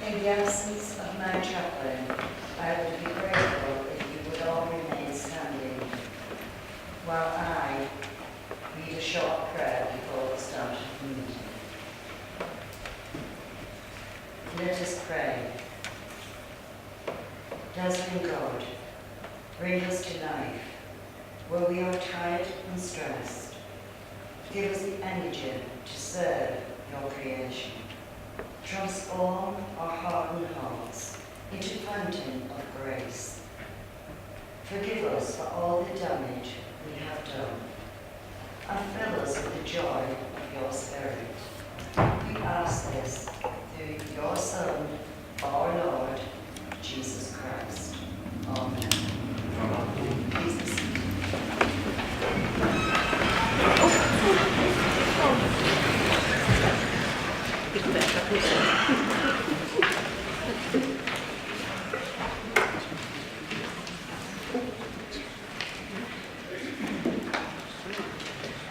In the absence of my chaplain, I would be grateful if you would all remain standing while I read a short prayer before the start of the meeting. Let us pray. Dazzling God, bring us to life where we are tired and stressed. Give us the energy to serve your creation. Transform our hardened hearts into fountain of grace. Forgive us for all the damage we have done, and fill us with the joy of your Spirit. We ask this through your Son, our Lord, Jesus Christ. Amen. Please be seated.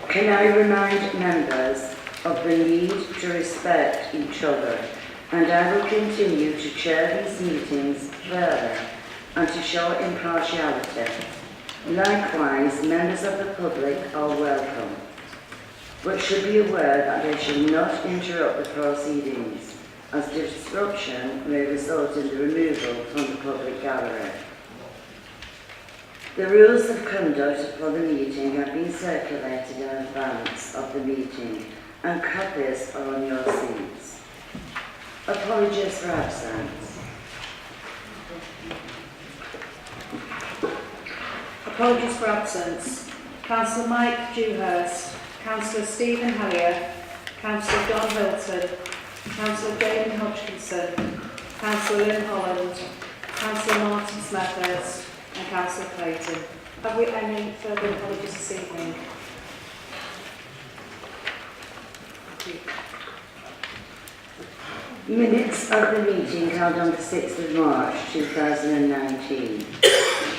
Can I remind members of the need to respect each other, and I will continue to chair these meetings further and to show impartiality. Likewise, members of the public are welcome, but should be aware that they should not interrupt the proceedings, as disruption may result in the removal from the public gallery. The rules of conduct for the meeting have been circulated in advance of the meeting, and copies are on your seats. Apologies for absence. Apologies for absence. Councillor Mike Dewhurst, Councillor Stephen Hellier, Councillor Don Hilton, Councillor David Hodgkinson, Councillor Lynn Holland, Councillor Martin Smethurst, and Councillor Clayton. Have we any further apologies this evening? Thank you. Minutes of the meeting held on the 6th of March 2019.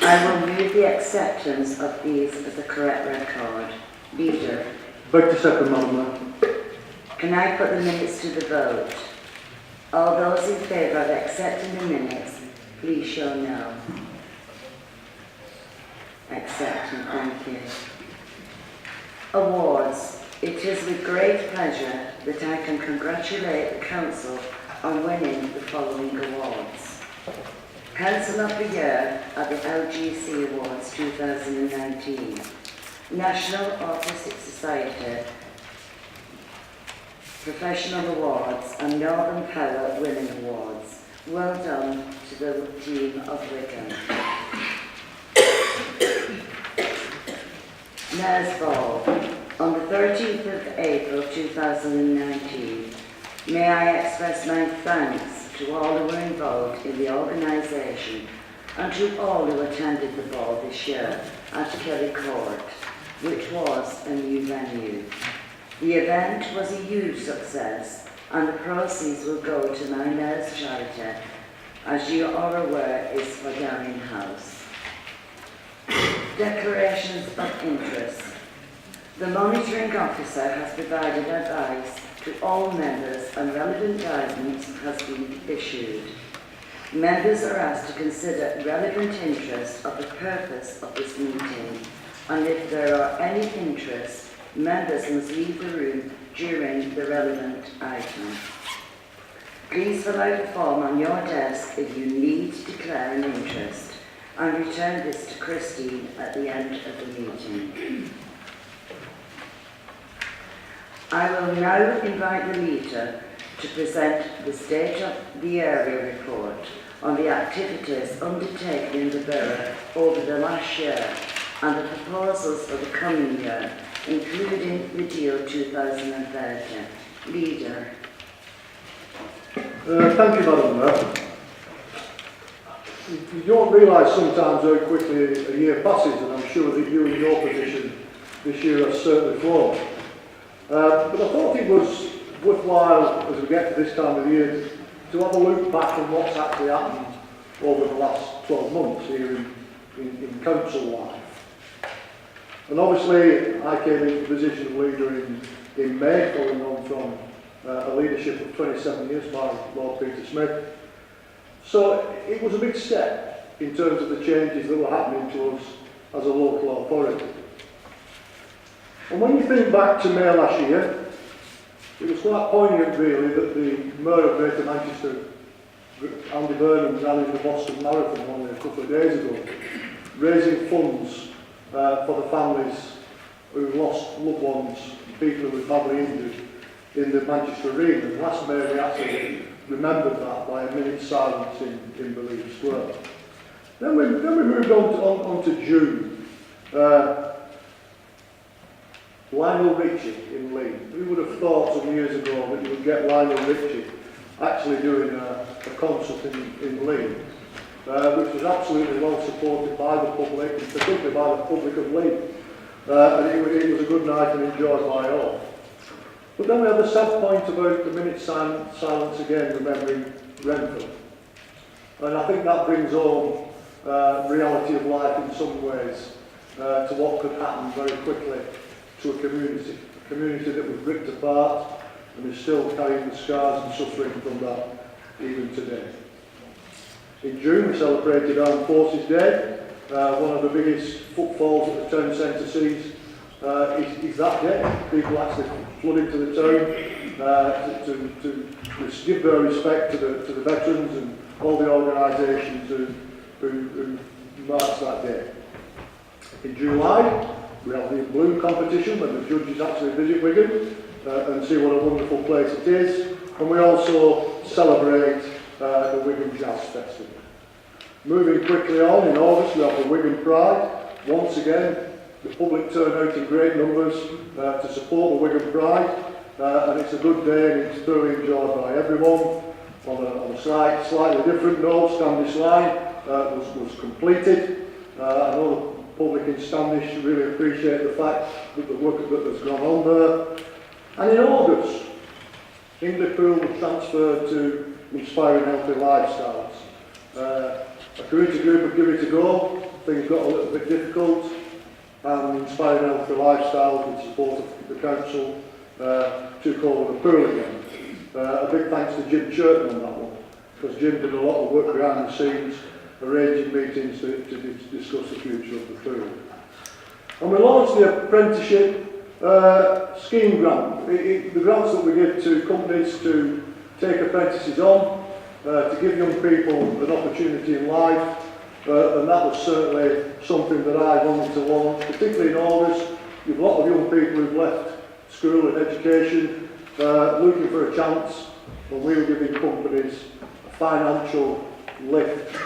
I will move the acceptance of these as a correct record. Leader. Beg to second, Madam Mayor. Can I put the minutes to the vote? All those in favour of accepting the minutes, please show no. Accepting, thank you. Awards. It is with great pleasure that I can congratulate the Council on winning the following awards. Council of the Year at the LGC Awards 2019. National Artistic Society Professional Awards and Northern Power Women Awards. Well done to the team of Wigan. Mayor's Ball. On the 13th of April 2019, may I express my thanks to all who were involved in the organisation and to all who attended the ball this year at Kelly Court, which was a new venue. The event was a huge success, and the proceeds will go to my Mayor's charity, as you are aware is for Darien House. Declarations of interest. The monitoring officer has provided advice to all members and relevant guidance has been issued. Members are asked to consider relevant interest of the purpose of this meeting, and if there are any interests, members must leave the room during the relevant item. Please fill out a form on your desk if you need to declare an interest, and return this to Christine at the end of the meeting. I will now invite the leader to present the State of the Area report on the activities undertaken in the borough over the last year and the proposals for the coming year, including the Deal 2030. Leader. Thank you, Madam Mayor. You don't realise sometimes how quickly a year passes, and I'm sure that you in your position this year have certainly flown. But I thought it was worthwhile, as we get to this time of the year, to have a look back on what's actually happened over the last 12 months here in council life. And obviously, I came into the position of leader in May, following on from a leadership of 27 years by Lord Peter Smith. So it was a big step in terms of the changes that were happening to us as a local authority. And when you think back to May last year, it was quite poignant really that the Mayor of Greater Manchester, Andy Burnham, ran in the Boston Marathon only a couple of days ago, raising funds for the families who lost loved ones, people who were badly injured in the Manchester arena. And last May we actually remembered that by a minute's silence in Believe Square. Then we moved on to June. Lionel Richie in Lee. Who would have thought some years ago that you would get Lionel Richie actually doing a concert in Lee, which was absolutely well supported by the public, and particularly by the public of Lee. And it was a good night and enjoyed by all. But then we had the sad point about the minute silence again, remembering Renfrew. And I think that brings home reality of life in some ways to what could happen very quickly to a community that was ripped apart and is still carrying the scars and suffering from that even today. In June we celebrated Armed Forces Day. One of the biggest footfalls that the town centre sees is that day. People actually flood into the town to give their respect to the veterans and all the organisations who march that day. In July, we have the balloon competition when the judges actually visit Wigan and see what a wonderful place it is. And we also celebrate the Wigan Jazz Festival. Moving quickly on, in August we have the Wigan Pride. Once again, the public turn out in great numbers to support the Wigan Pride. And it's a good day and it's thoroughly enjoyed by everyone. On a slightly different note, Standish Line was completed. I know the public in Standish really appreciate the fact that the work that has gone on there. And in August, Ingley was transferred to Inspiring Healthy Lifestyles. A community group would give it a go, things got a little bit difficult, and Inspiring Healthy Lifestyles with support of the council took over the pool again. A big thanks to Jim Churton on that one, because Jim did a lot of work behind the scenes, arranging meetings to discuss the future of the pool. And we launched the apprenticeship scheme grant. The grants that we give to companies to take apprentices on, to give young people an opportunity in life, and that was certainly something that I wanted to launch, particularly in August. You have a lot of young people who've left school and education looking for a chance, and we were giving companies a financial lift,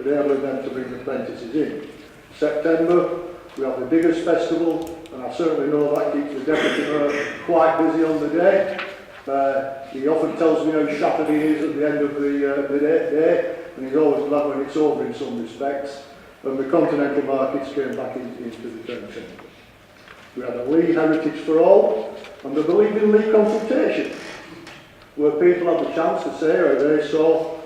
enabling them to bring apprentices in. September, we have the Diggers Festival, and I certainly know that keeps the Deputy Mayor quite busy on the day. He often tells me how shattered he is at the end of the day, and he's always glad when it's over in some respects. And the continental markets came back into the town centre. We had a Lee Heritage for All, and the Believe in Lee consultation, where people had the chance to say how they saw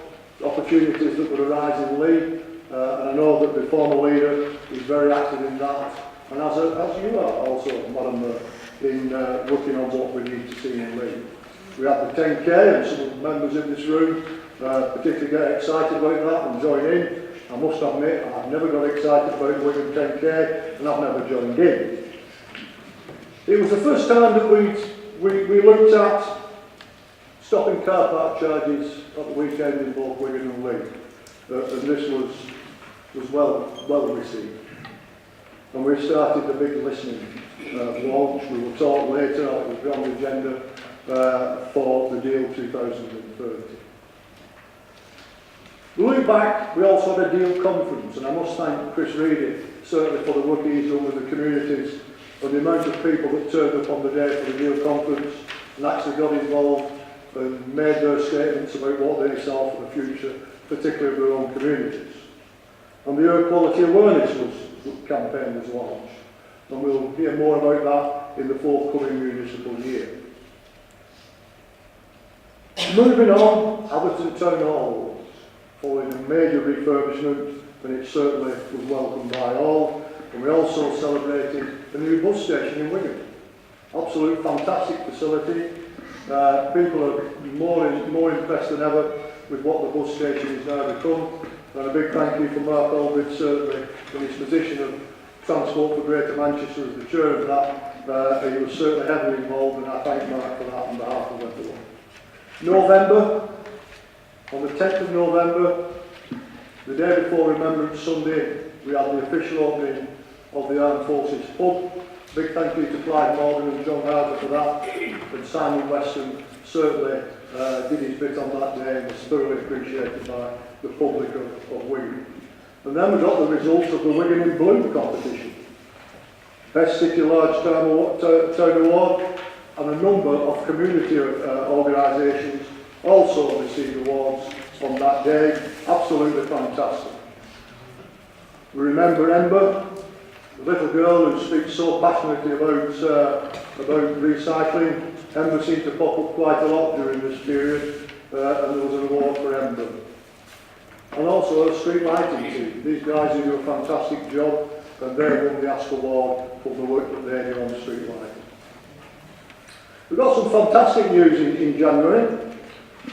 opportunities that would arise in Lee. And I know that the former leader is very active in that, and as you are also, Madam Mayor, in working on what we need to see in Lee. We have the 10K, and some of the members in this room particularly get excited about that and join in. I must admit, I've never got excited about the Wigan 10K, and I've never joined in. It was the first time that we looked at stopping car park charges at the weekend in both Wigan and Lee. And this was well received. And we started the big listening launch. We will talk later, it will be on the agenda for the deal 2030. We look back, we also had a deal conference, and I must thank Chris Reedy, certainly for the work he's done with the communities, and the amount of people that turned up on the day for the deal conference and actually got involved and made their statements about what they saw for the future, particularly of their own communities. And the air quality awareness campaign was launched, and we'll hear more about that in the forthcoming municipal year. Moving on, Abberton Town Hall, following a major refurbishment, and it certainly was welcomed by all. And we also celebrated the new bus station in Wigan. Absolute fantastic facility. People are more impressed than ever with what the bus station is now become. And a big thank you for Mark Aldridge, certainly in his position of Transport for Greater Manchester as the chair of that. He was certainly heavily involved, and I thank Mark for that on behalf of everyone. November, on the 10th of November, the day before Remembrance Sunday, we had the official opening of the Armed Forces Pub. Big thank you to Clyde Morgan and John Harper for that, and Simon Weston certainly did his bit on that day and was thoroughly appreciated by the public of Wigan. And then we got the results of the Wigan in Blue competition. Best City Large Town Award, and a number of community organisations also received awards on that day. Absolutely fantastic. We remember Ember, the little girl who speaks so passionately about recycling. Ember seemed to pop up quite a lot during this period, and there was an award for Ember. And also a street lighting team. These guys who do a fantastic job, and they won the Ask Award for the work that they do on street lighting. We've got some fantastic news in January.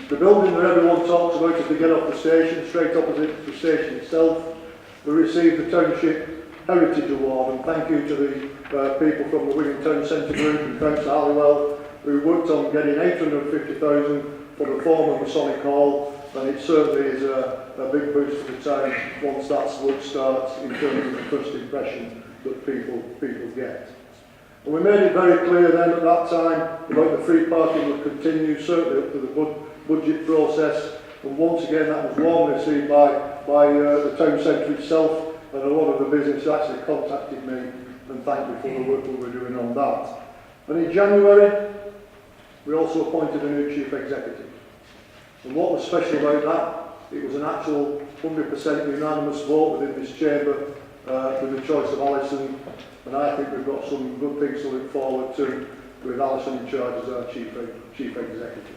The building that everyone talks about as they get off the station, straight opposite the station itself, we received the Township Heritage Award, and thank you to the people from the Wigan Town Centre Group and Councillor Halliwell, who worked on getting 850,000 for the former Masonic Hall, and it certainly is a big boost for the town once that work starts in terms of the first impression that people get. And we made it very clear then at that time about the free parking would continue, certainly up to the budget process, and once again that was warmly received by the town centre itself, and a lot of the business actually contacted me and thanked me for the work we were doing on that. And in January, we also appointed a new chief executive. And what was special about that, it was an actual 100% unanimous vote within this chamber with the choice of Alison, and I think we've got some good things to look forward to with Alison in charge as our chief executive.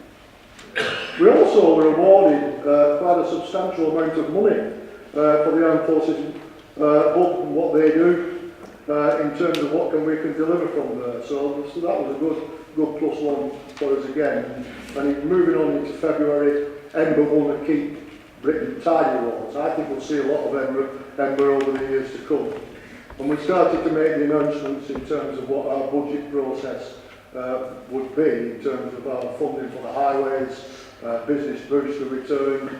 We also were awarded quite a substantial amount of money for the Armed Forces Hub and what they do in terms of what we can deliver from there. So that was a good +1 for us again. And moving on into February, Ember won the Keep Britain Tidy Awards. I think we'll see a lot of Ember over the years to come. And we started to make the announcements in terms of what our budget process would be in terms of our funding for the highways, business booster return.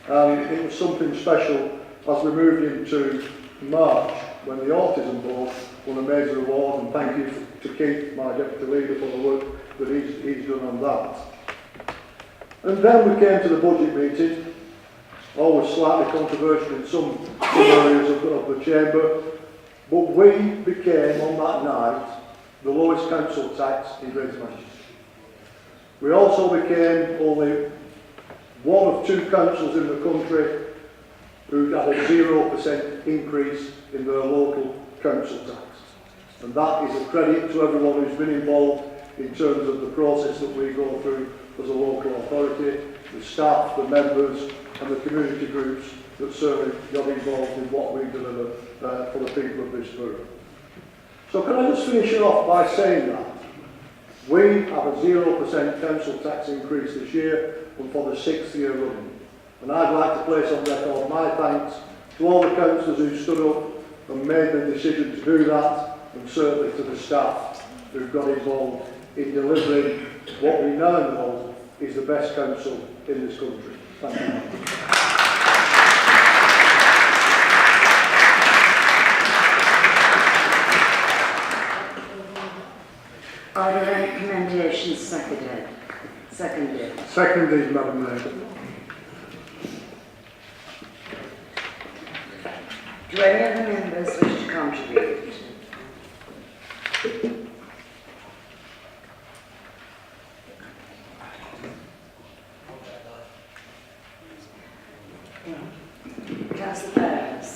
It was something special as we moved into March when the Autism Board won a major award, and thank you to Keith, my deputy leader, for the work that he's done on that. And then we came to the budget meeting, always slightly controversial in some areas of the chamber, but we became on that night the lowest council tax in Greater Manchester. We also became only one of 2 councils in the country who had a 0% increase in their local council tax. And that is a credit to everyone who's been involved in terms of the process that we go through as a local authority, the staff, the members and the community groups that certainly got involved in what we deliver for the people of this borough. So can I just finish it off by saying that we have a 0% council tax increase this year and for the 6th year running. And I'd like to place on record my thanks to all the councillors who stood up and made the decision to do that, and certainly to the staff who got involved in delivering what we now know is the best council in this country. Thank you. Are there any recommendations seconded? Seconded, Madam Mayor. Do any of the members wish to contribute? Councillor Perkins.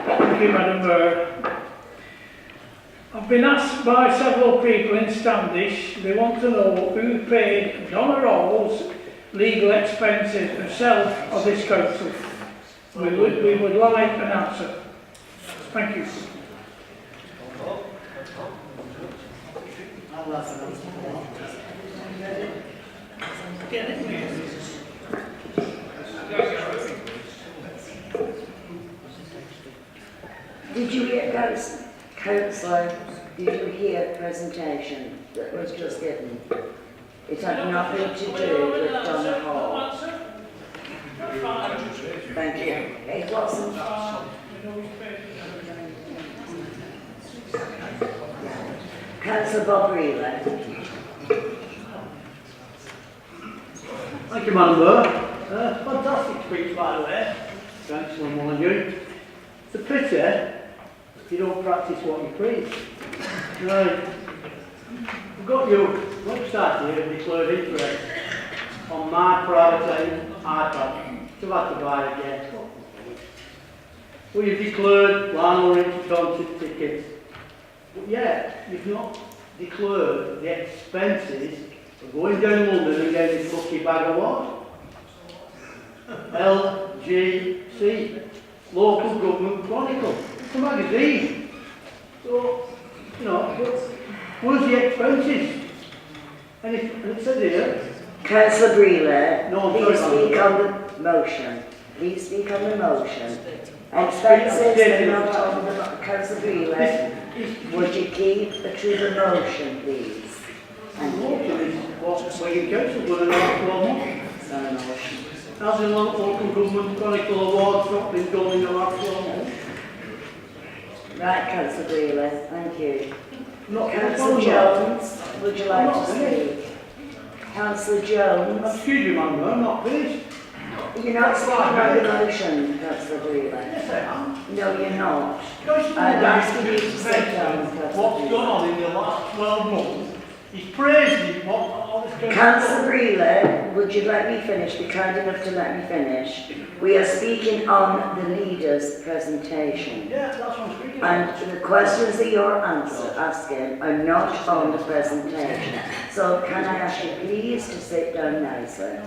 Thank you, Madam Mayor. I've been asked by several people in Standish, they want to know who paid Donna Rolls' legal expenses herself or this council. We would like an answer. Thank you. Did you hear, Councillor, did you hear the presentation that was just given? It had nothing to do with Donna Hall. Thank you. It wasn't. Councillor Bob Reeler. Thank you, Madam Mayor. Fantastic speech, by the way. Thanks, one of you. It's a pity you don't practice what you preach. Right. We've got your website here, declared interest on my private iPad to have to buy again. Well, you've declared Lionel Richie concert tickets, but yet you've not declared the expenses of going down London and getting this lucky bag of what? LGC, Local Government Chronicle. It's a magazine. So, you know, where's the expenses? And it says here. Councillor Breeler, No, please sorry, speak on the motion. Please speak on the motion. Expenses are not on the Councillor Breeler. Would you keep to the motion, please? Thank you. Motion is what Wigan Council going to know 12 months. It's not a motion. Has the Local Government Chronicle Awards not been done in the last 12 months? Right, Councillor Breeler, thank you. Not Councillor Jones, would you like to speak? Councillor Jones, Excuse me, Madam Mayor, I'm not finished. you're not speaking on the motion, Councillor Breeler. Yes, I am. No, you're not. Councillor I'm Breeler asking you to is sit down, praising Councillor what's Breeler. gone on in the last 12 months. He's praising what all this going Councillor Breeler, would you let me finish? Be kind enough to let me finish. We are speaking on the leader's presentation. Yeah, that's what I'm speaking And the questions that you're asking are not on the presentation. So can I ask you please to sit down nicely?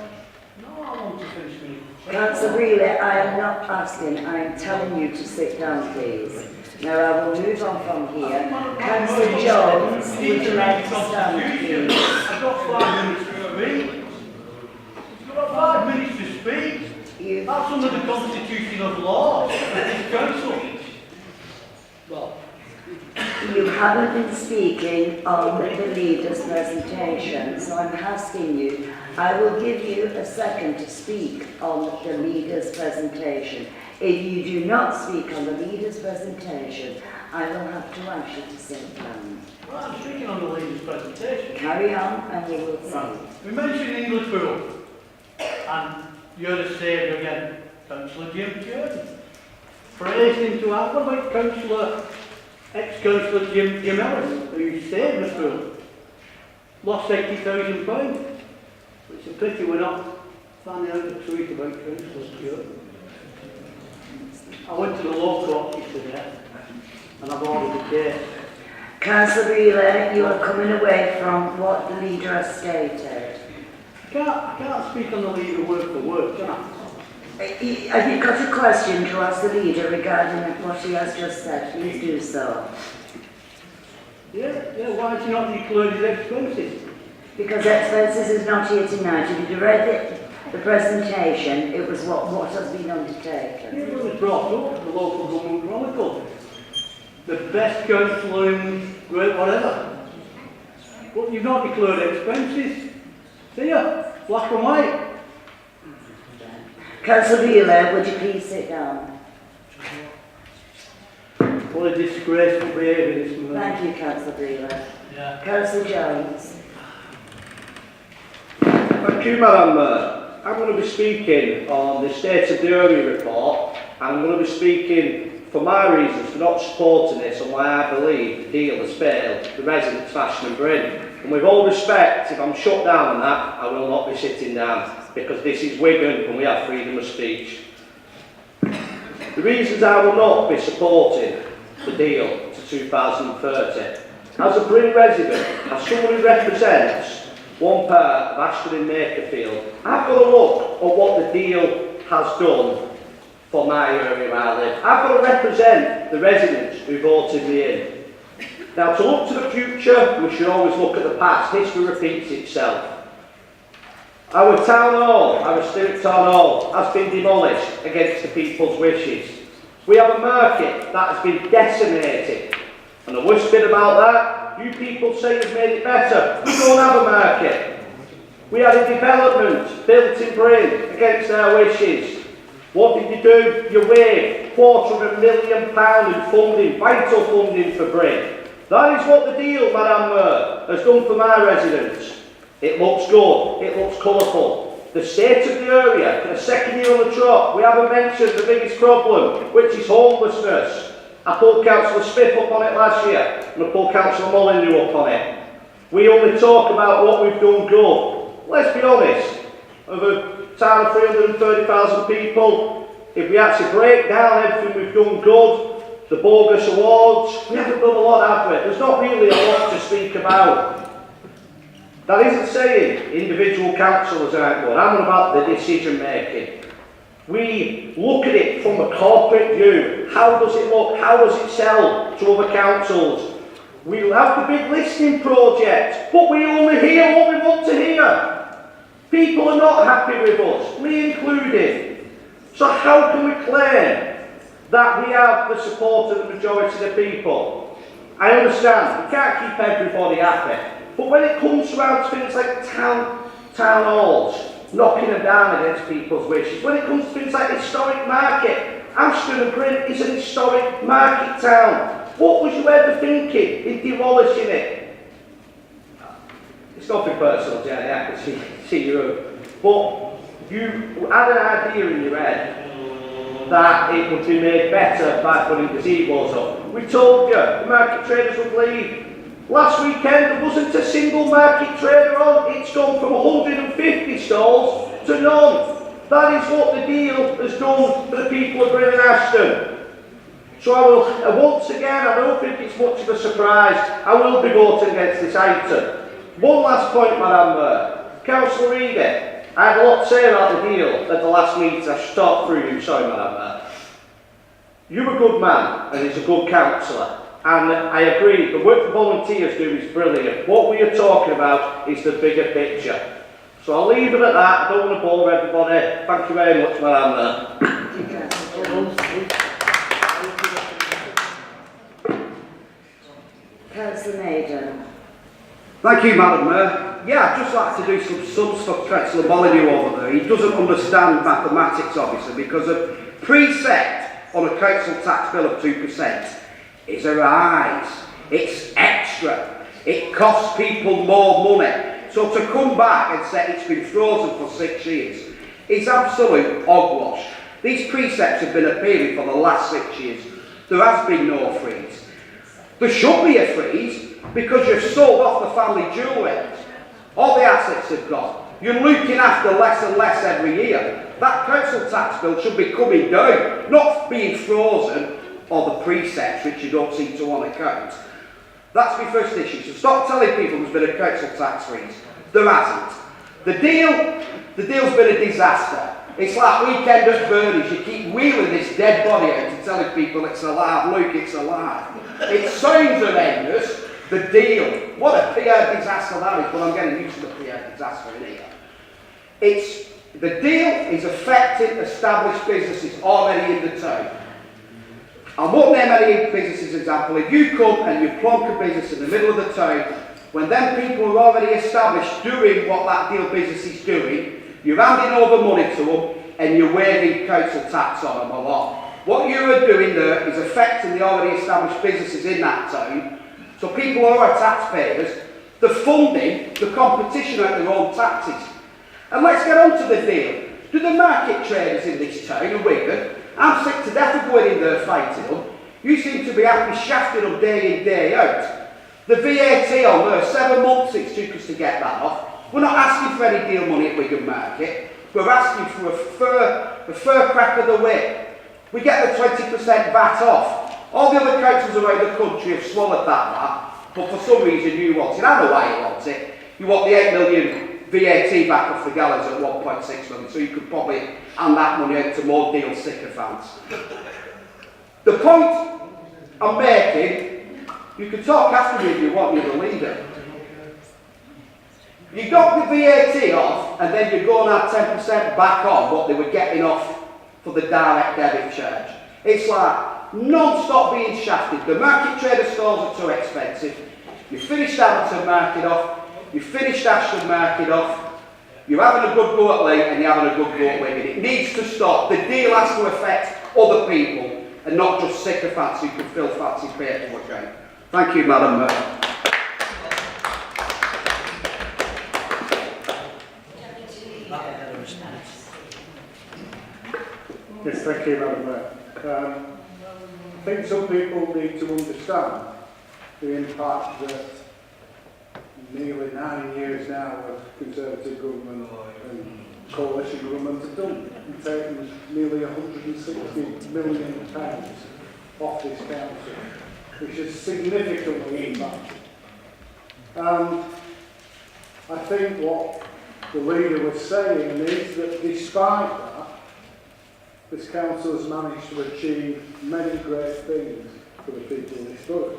No, I want to finish me. Councillor Breeler, I am not asking, I am telling you to sit down, please. Now I will move on from here. Councillor Jones, would you like to stand, please? I've got 5 minutes to speak. You've got 5 minutes to speak. That's under the Constitution of Law of this council. Well, You haven't been speaking on the leader's presentation, so I'm asking you, I will give you a second to speak on the leader's presentation. If you do not speak on the leader's presentation, I will have to ask you to sit down. well, I'm speaking on the leader's presentation. Carry on and we will see. Right. We mentioned English Pool, and you're the same again, Councillor Jim Jordan. Praised him to have, what about ex-Councillor Jim Ellis, who saved the school? Lost £80,000. It's a pity we're not finding out the truth about Councillor Jordan. I went to the law court yesterday, and I've ordered the case. Councillor Breeler, you are coming away from what the leader has stated. I can't speak on the leader word for word, can I? Have you got a question to ask the leader regarding what he has just said? Please do so. Yeah, why has he not declared his expenses? Because expenses is not here tonight. If you'd read the presentation, it was what has been undertaken. Yeah, it was brought up, the Local Government Chronicle. The best councillor in great whatever. But you've not declared expenses. See ya? Black and white. Councillor Wheeler, would you please sit down? What a disgraceful behaviour this man. Thank you, Councillor Wheeler. Yeah. Councillor Jones. Thank you, Madam Mayor. I'm going to be speaking on the State of the Area report, and I'm going to be speaking for my reasons for not supporting this and why I believe the deal has failed the residents of Ashton and Bryn. And with all respect, if I'm shut down on that, I will not be sitting down, because this is Wigan and we have freedom of speech. The reasons I will not be supporting the deal to 2030. As a Bryn resident, as someone who represents one part of Ashton and Makerfield, I've got to look at what the deal has done for my area where I live. I've got to represent the residents who voted me in. Now, to look to the future, we should always look at the past. History repeats itself. Our town hall, our Stewart Town Hall, has been demolished against the people's wishes. We have a market that has been decimated. And the worst bit about that, you people say you've made it better. We don't have a market. We had a development built in Bryn against our wishes. What did you do? You waived £250,000 in funding, vital funding for Bryn. That is what the deal, Madam Mayor, has done for my residents. It looks good, it looks colourful. The state of the area, for the second year on the trot, we haven't mentioned the biggest problem, which is homelessness. I pulled Councillor Smith up on it last year, and I pulled Councillor Molyneux up on it. We only talk about what we've done good. Let's be honest, of a town of 330,000 people, if we had to break down everything we've done good, the bogus awards, we haven't done a lot, have we? There's not really a lot to speak about. That isn't saying individual councillors aren't good. I'm on about the decision making. We look at it from a corporate view. How does it look? How does it sell to other councils? We have the big listening project, but we only hear what we want to hear. People are not happy with us, me included. So how can we claim that we have the support of the majority of the people? I understand, we can't keep everybody happy. But when it comes around to things like town halls, knocking them down against people's wishes, when it comes to things like historic market, Ashton and Bryn is an historic market town. What was you ever thinking in demolishing it? It's nothing personal, Jenny, I can see you. But you had an idea in your head that it would be made better by putting gazebos up. We told you the market traders would leave. Last weekend there wasn't a single market trader on. It's gone from 150 stalls to none. That is what the deal has done for the people of Bryn and Ashton. So I will, once again, I don't think it's much of a surprise, I will be voting against this item. One last point, Madam Mayor. Councillor Reedy, I had a lot to say about the deal at the last meeting. I should talk through you, sorry, Madam Mayor. You're a good man, and he's a good councillor. And I agree, the work the volunteers do is brilliant. What we are talking about is the bigger picture. So I'll leave it at that. I don't want to bore everybody. Thank you very much, Madam Mayor. Councillor Maiden. Thank you, Madam Mayor. Yeah, I'd just like to do some sums for Councillor Molyneux over there. He doesn't understand mathematics, obviously, because a precept on a council tax bill of 2% is a rise. It's extra. It costs people more money. So to come back and say it's been frozen for 6 years is absolute hogwash. These precepts have been appearing for the last 6 years. There has been no freeze. There should be a freeze because you've sold off the family jewellery. All the assets have gone. You're looking after less and less every year. That council tax bill should be coming down, not being frozen, or the precepts which you don't seem to want to count. That's my first issue. So stop telling people there's been a council tax freeze. There hasn't. The deal's been a disaster. It's like Weekend at Bernie's. You keep wheeling this dead body out and telling people it's alive. Look, it's alive. It sounds horrendous. The deal. What a PR disaster that is. Well, I'm getting used to the PR disaster in here. The deal is affecting established businesses already in the town. I won't name any businesses example. If you come and you plonk a business in the middle of the town, when them people are already established doing what that deal business is doing, you're handing over money to them and you're waiving council tax on them a lot. What you are doing there is affecting the already established businesses in that town. So people who are taxpayers, they're funding the competition out their own taxes. And let's get on to the deal. Do the market traders in this town, in Wigan, I'm sick to death of going in there fighting them. You seem to be happy shafting them day in, day out. The VAT on there, 7 months it took us to get that off. We're not asking for any deal money at Wigan Market. We're asking for a fair crack of the whip. We get the 20% VAT off. All the other councils around the country have swallowed that VAT, but for some reason you want it. I know why you want it. You want the 8 million VAT back off the gallows at 1.6 million, so you could probably hand that money out to more deal sycophants. The point I'm making, You can talk after me if you want, you're the leader. You got the VAT off, and then you're going to add 10% back on what they were getting off for the direct debit charge. It's like non-stop being shafted. The market trader stores are too expensive. You finished Hamilton Market off, you finished Ashton Market off, you're having a good go at Leigh and you're having a good go at Wigan. It needs to stop. The deal has to affect other people and not just sycophants who can fill fancy paperwork out. Thank you, Madam Mayor. Yes, thank you, Madam Mayor. I think some people need to understand the impact that nearly 9 years now of Conservative government and coalition government have done, and taken nearly £160 million off this council, which has significantly impacted. And I think what the leader was saying is that despite that, this council has managed to achieve many great things for the people of this borough.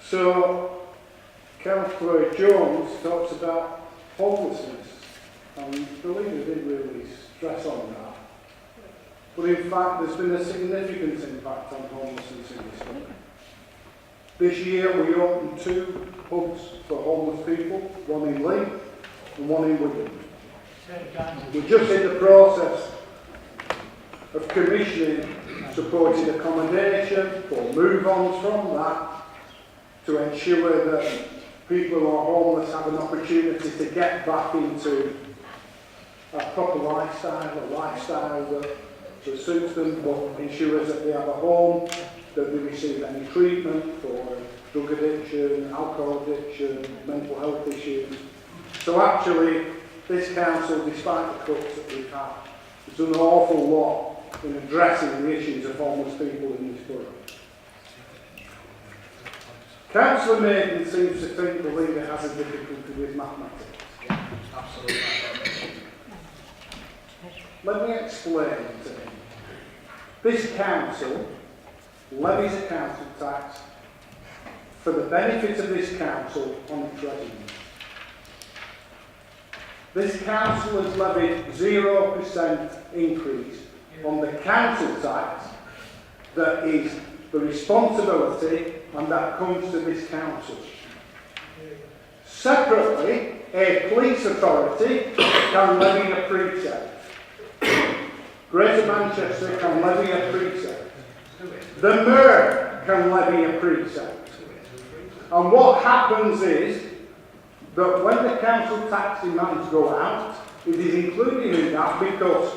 So, Councillor Jones talks about homelessness, and the leader didn't really stress on that. But in fact, there's been a significant impact on homelessness in this borough. This year we opened 2 hubs for homeless people, one in Leigh and one in Wigan. We're just in the process of commissioning supported accommodation for move-ons from that to ensure that people who are homeless have an opportunity to get back into a proper lifestyle, a lifestyle that suits them but ensures that they have a home, that they receive any treatment for drug addiction, alcohol addiction, mental health issues. So actually, this council, despite the cuts that we've had, has done an awful lot in addressing the issues of homeless people in this borough. Councillor Maiden seems to think the leader has a difficulty with mathematics. Absolutely. Let me explain to him. This council levies a council tax for the benefit of this council on its residents. This council has levied 0% increase on the council tax that is the responsibility and that comes to this council. Separately, a police authority can levy a precept. Greater Manchester can levy a precept. The Mayor can levy a precept. And what happens is that when the council tax demands go out, it is included in that because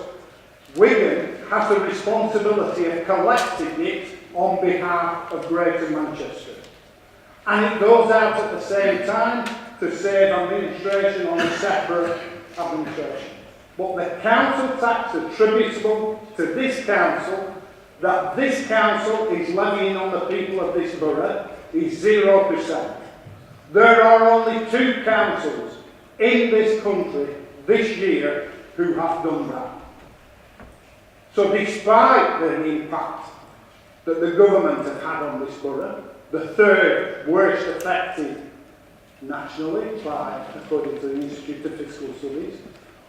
Wigan has the responsibility of collecting it on behalf of Greater Manchester. And it goes out at the same time to save administration on a separate administration. But the council tax attributable to this council, that this council is levying on the people of this borough, is 0%. There are only 2 councils in this country this year who have done that. So despite the impact that the government have had on this borough, the 3rd worst affected nationally, according to the Institute of Fiscal Studies,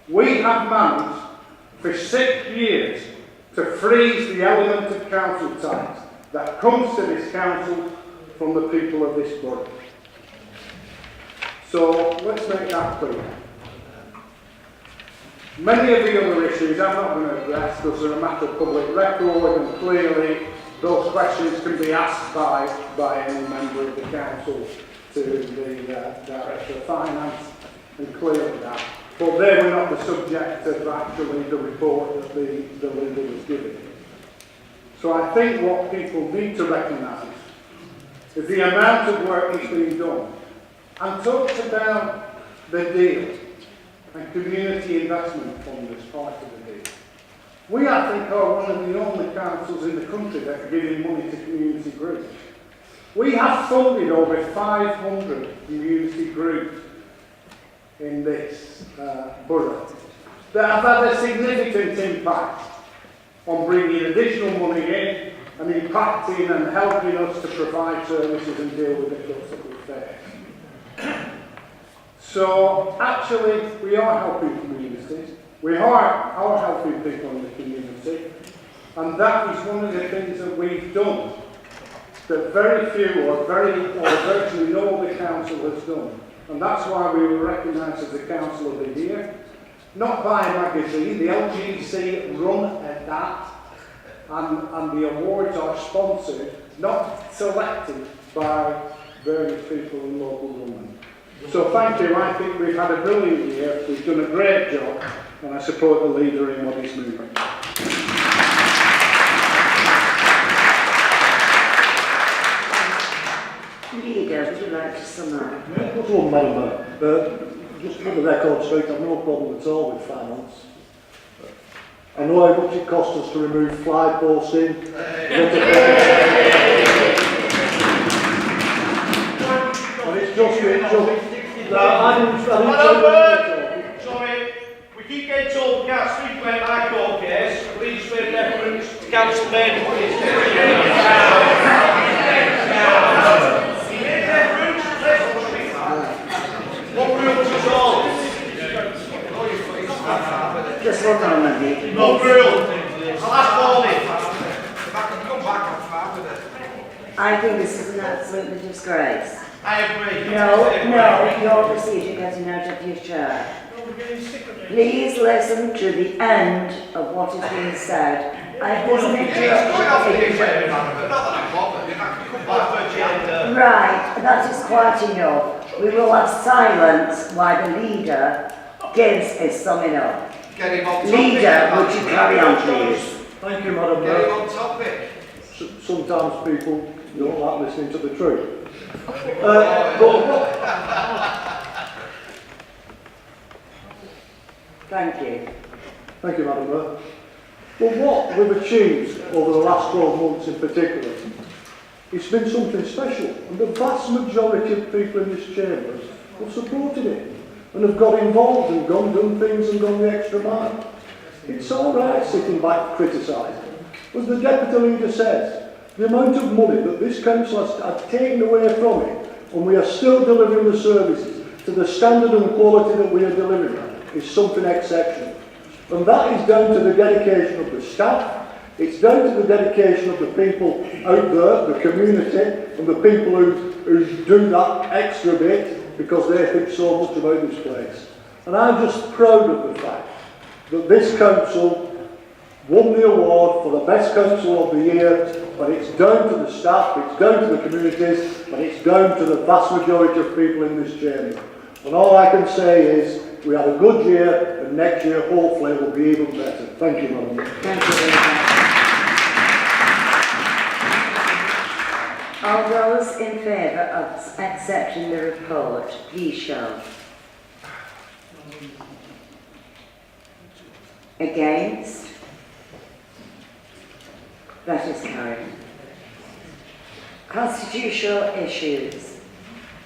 we have managed for 6 years to freeze the element of council tax that comes to this council from the people of this borough. So let's make that clear. Many of the other issues I'm not going to address because they're a matter of public record, and clearly those questions can be asked by any member of the council to the Director of Finance, and clearly that. But they were not the subject of actually the report that the leader was giving. So I think what people need to recognise is the amount of work that's been done, and talks about the deal and community investment fund as part of the deal. We, I think, are one of the only councils in the country that are giving money to community groups. We have funded over 500 community groups in this borough that have had a significant impact on bringing additional money in, and impacting and helping us to provide services and deal with the hiccups that we face. So actually, we are helping communities. We are helping people in the community, and that is one of the things that we've done that very few or virtually no other council has done. And that's why we were recognised as the Council of the Year, not by a magazine. The LGC run at that, and the awards are sponsored, not selected by various people in local government. So thank you. I think we've had a brilliant year. We've done a great job, and I support the leader in what he's moving. Leader, would you like to sum up? Yeah, that's all, Madam Mayor. Just for the record straight, I've no problem at all with finance. I know how much it costs us to remove fly posting. And it's just Sorry, we keep getting told we can't speak about my court case. Please make reference to Council Main. What rules is all? Just one moment. No rule. I'll ask Pauline. I think this is an absolute disgrace. I agree. No, your procedure getting out of your chair. Please listen to the end of what is being said. There's an interruption. Right, that is quite enough. We will have silence while the leader gives his summing up. Leader, would you carry on, please? Thank you, Madam Mayor. Sometimes people don't like listening to the truth. Thank you. Thank you, Madam Mayor. Well, what we've achieved over the last 12 months in particular, it's been something special, and the vast majority of people in this chamber have supported it and have got involved and done things and gone the extra mile. It's all right sitting back criticising. As the Deputy Leader says, the amount of money that this council has taken away from it, and we are still delivering the services to the standard and quality that we are delivering, is something exceptional. And that is down to the dedication of the staff, it's down to the dedication of the people out there, the community, and the people who do that extra bit because they think so much about this place. And I'm just proud of the fact that this council won the award for the best council of the year, and it's down to the staff, it's down to the communities, and it's down to the vast majority of people in this chamber. And all I can say is, we had a good year, and next year hopefully will be even better. Thank you, Madam. Thank you very much. All those in favour of accepting the report, please show. Against? That is carried. Constitutional issues.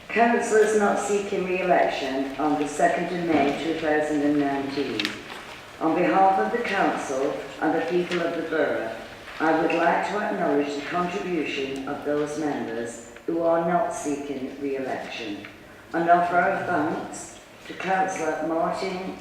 Councillors not seeking re-election on the 2nd of May 2019. On behalf of the Council and the people of the Borough, I would like to acknowledge the contribution of those members who are not seeking re-election and offer our thanks to Councillor Martin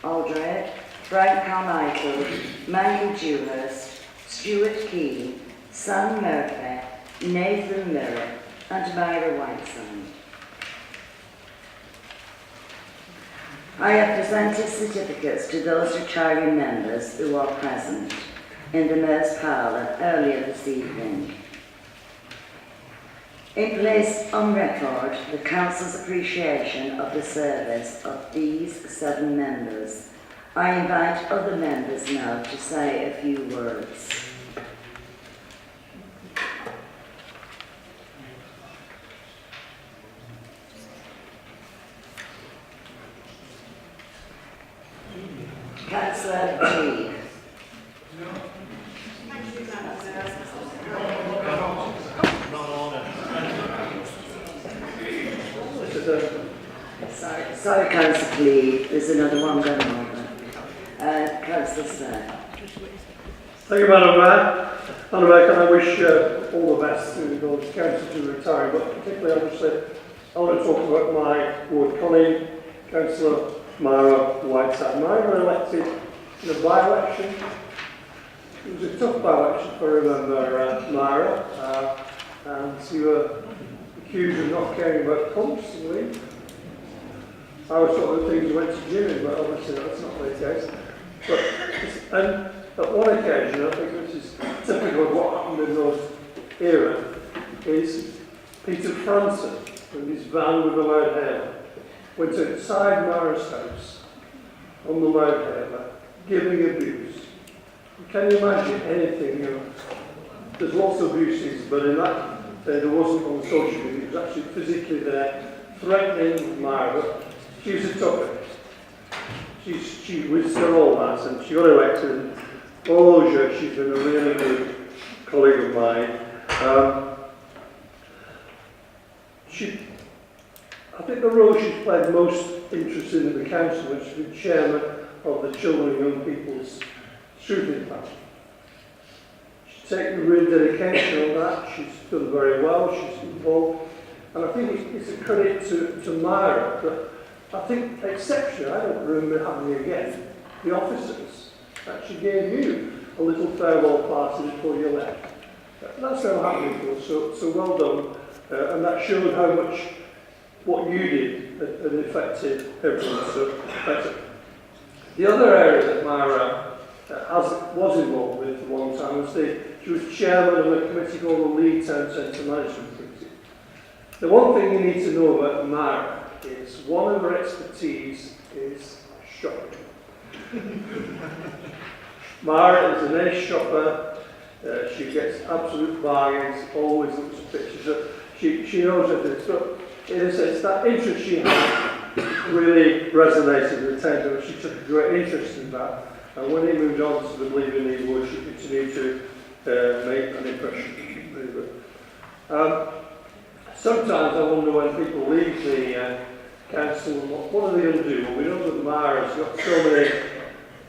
Aldred, Frank Carmichael, Maggie Dewhurst, Stuart Keane, Sam Murphy, Nathan Miller, and Myra Whiteside. I have presented certificates to those retiring members who are present in the Mayor's Parlour earlier this evening. In place on record the Council's appreciation of the service of these 7 members. I invite other members now to say a few words. Councillor G. Sorry, Councillor Clee, there's another one going on. Councillor Sir. Thank you, Madam Mayor. Madam Mayor, can I wish all the best to the council to retire, but particularly obviously I want to talk about my ward colleague, Councillor Myra Whiteside. Myra elected in a by-election. It was a tough by-election if I remember Myra, and you were accused of not caring about pumps, I believe. I was sort of things you went to Jimmy, but obviously that's not the case. But, and at one occasion, I think this is typical of what happened in those era, is Peter Franson, in his van with a loud hailer, went outside Myra's house on the loud hailer, giving abuse. Can you imagine anything? You know, there's lots of abuses, but in that there wasn't on social media. It was actually physically there, threatening Myra. She was a toughie. She withstood all that, and she got elected. And all those years, she's been a really good colleague of mine. I think the role she's played most interested in the council is to be chairman of the Children and Young People's Scrutiny Panel. She's taken real dedication on that. She's done very well. She's involved, and I think it's a credit to Myra that I think exceptionally, I don't remember having again, the officers actually gave you a little farewell party before you left. That's never happened before, so well done, and that showed how much what you did had affected everyone. So that's it. The other area that Myra was involved with for a long time was she was chairman of a committee called the Leeds Town Centre Management Committee. The one thing you need to know about Myra is one of her expertise is shopping. Myra is an ace shopper. She gets absolute bargains, always looks at pictures. She knows everything. So in a sense, that interest she had really resonated with the town. She took a great interest in that. And when he moved on to the Believing League Ward, she continued to make an impression. Really good. Sometimes I wonder when people leave the council, what are they going to do? Well, we know that Myra's got so many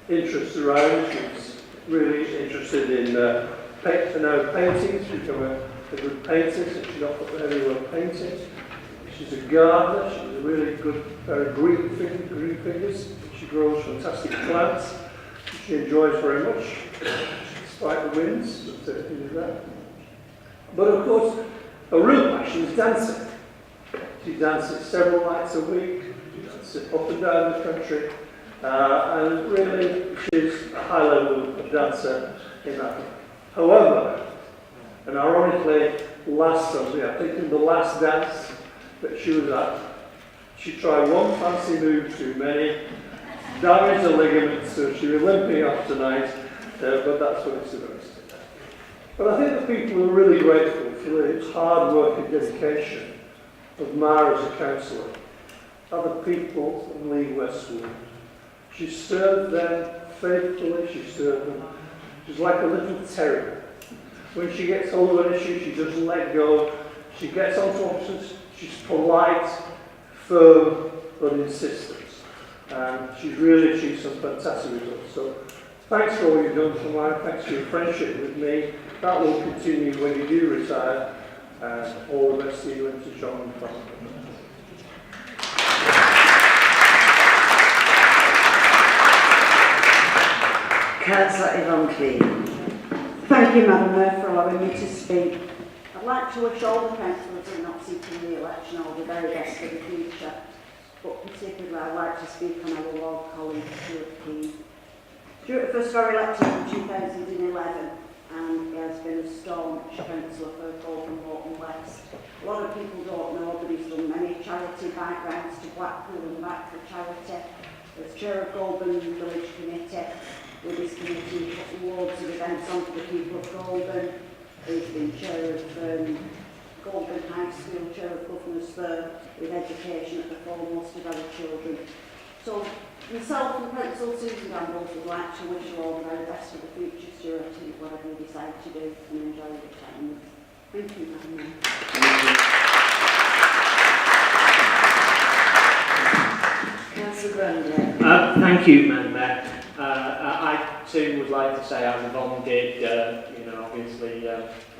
interests around. She's really interested in painting. She's become a good painter, so she's not put everywhere painting. She's a gardener. She's a really good, very green fingers. She grows fantastic plants, which she enjoys very much, despite the winds that do that. But of course, her real passion is dancing. She dances several nights a week. She dances up and down the country. And really, she's a high level of dancer in that. However, and ironically, last Sunday, I think in the last dance that she was at, she tried one fancy move too many, damaged the ligaments, so she was limping off tonight, but that's what it's about. But I think the people are really grateful for the hard work and dedication of Myra as a councillor, other people in Leigh Westwood. She served them faithfully, she served them. She's like a little terrier. When she gets hold of an issue, she doesn't let go. She gets onto officers, she's polite, firm, but insistent. And she's really achieved some fantastic results. So thanks for all you've done for Myra, thanks for your friendship with me. That will continue when you do retire. And all the best to you and to John and Frank. Councillor Yvonne Clean. Thank you, Madam Mayor, for allowing me to speak. I'd like to wish all the councillors who are not seeking re-election all the very best for the future, but particularly I'd like to speak on our ward colleague, Stuart Keane. Stuart first got elected in 2011, and he has been a staunch councillor for Golden Morton West. A lot of people don't know that he's done many charity bike rides to Blackpool and back for charity. As chair of Golden Village Committee, with his committee, put loads of events on for the people of Golden. He's been chair of Golden High School, chair of Governors there, with education at the foremost of our children. So myself and Council Susan Gamble would like to wish you all the very best for the future, Stuart, and whatever you decide to do, and enjoy your retirement. Thank you, Madam Mayor. Councillor Grundy. Thank you, Madam Mayor. I too would like to say, as Yvonne did, obviously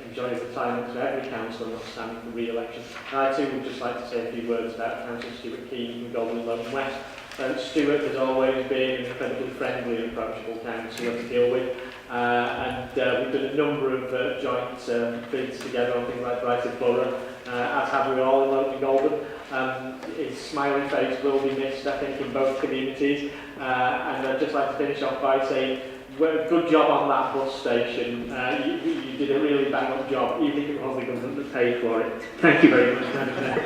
enjoy retirement to every councillor not standing for re-election. And I too would just like to say a few words about Councillor Stuart Keane from Golden Lone West. Stuart has always been an incredibly friendly and approachable councillor to deal with. And we've done a number of joint bids together on things like Brighton Borough, as have we all in Lone Golden. His smiling face will be missed, I think, in both communities. And I'd just like to finish off by saying, good job on that bus station. You did a really bang-up job, even if it was the government that paid for it. Thank you very much, Madam Mayor.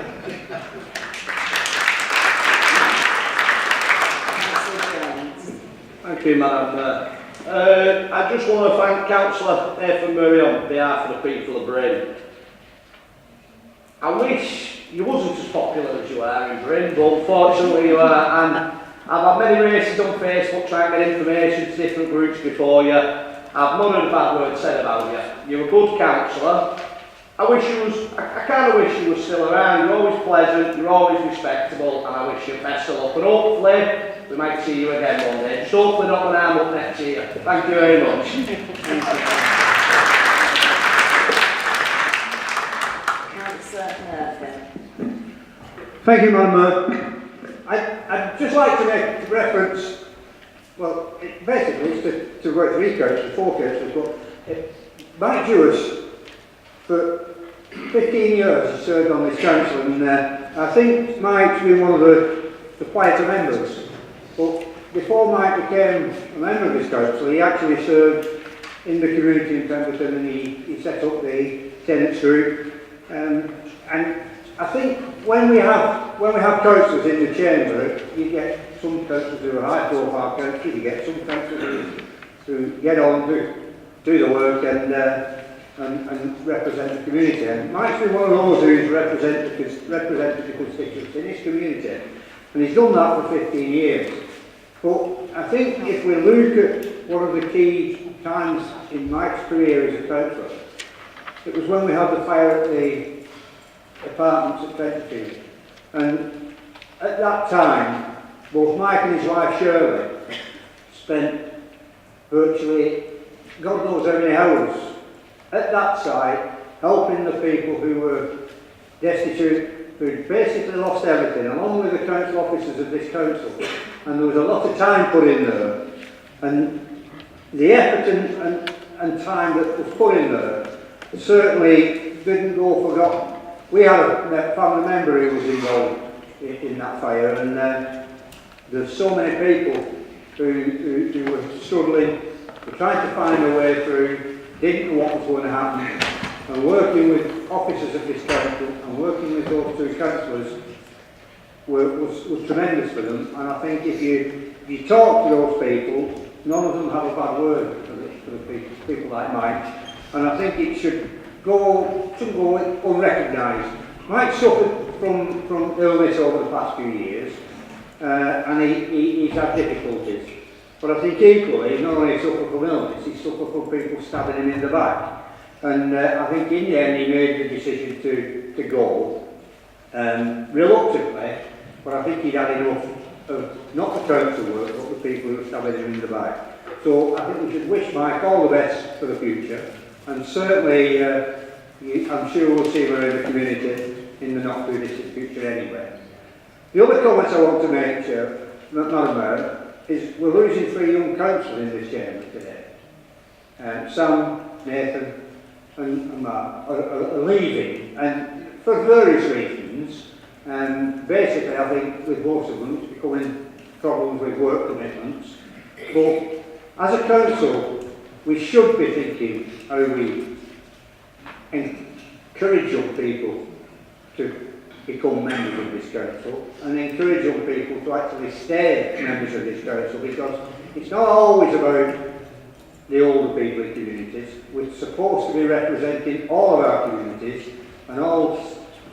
Thank you, Madam Mayor. I just want to thank Councillor Nathan Murray on behalf of the people of Bryn. I wish you wasn't as popular as you are in Bryn, but unfortunately you are. And I've had many races on Facebook trying to get information to different groups before you. I've none of the bad words said about you. You're a good councillor. I kind of wish you were still around. You're always pleasant, you're always respectable, and I wish you best of luck. And hopefully we might see you again one day. Just hopefully not when I'm up next year. Thank you very much. Councillor Murphy. Thank you, Madam Mayor. I'd just like to make reference, well, basically it's to work 3 coaches, 4 coaches, but Mike Jewers, for 15 years he served on this council, and I think Mike's been one of the quieter members. But before Mike became a member of this council, he actually served in the community in Pemberton, and he set up the tenants group. And I think when we have councillors in the chamber, you get some councillors who are high profile councillors, you get some councillors who get on, do the work and represent the community. And Mike's been one of those who's represented the constituents in his community, and he's done that for 15 years. But I think if we look at one of the key times in Mike's career as a councillor, it was when we had the fire at the apartments at Fentonfield. And at that time, both Mike and his wife Shirley spent virtually God knows how many hours at that site helping the people who were destitute, who basically lost everything, along with the council officers of this council. And there was a lot of time put in there. And the effort and time that was put in there certainly didn't go forgotten. We had a family member who was involved in that fire, and there's so many people who were struggling, were trying to find a way through, didn't know what was going to happen, and working with officers of this council and working with those 2 councillors was tremendous for them. And I think if you talk to those people, none of them have a bad word for the people like Mike. And I think it shouldn't go unrecognised. Mike suffered from illness over the past few years, and he's had difficulties. But I think equally, not only suffered from illness, he suffered from people stabbing him in the back. And I think in the end he made the decision to go, reluctantly, but I think he'd had enough of not the council work, but the people who were stabbing him in the back. So I think we should wish Mike all the best for the future. And certainly, I'm sure we'll see him around the community in the not too distant future anyway. The other comments I want to make, Madam Mayor, is we're losing 3 young councillors in this chamber today. Sam, Nathan and Mark are leaving, and for various reasons. Basically, I think with most of them, it's becoming problems with work commitments. But as a council, we should be thinking how we encourage young people to become members of this council and encourage young people to actually stay members of this council, because it's not always about the older people in communities. We're supposed to be representing all of our communities and all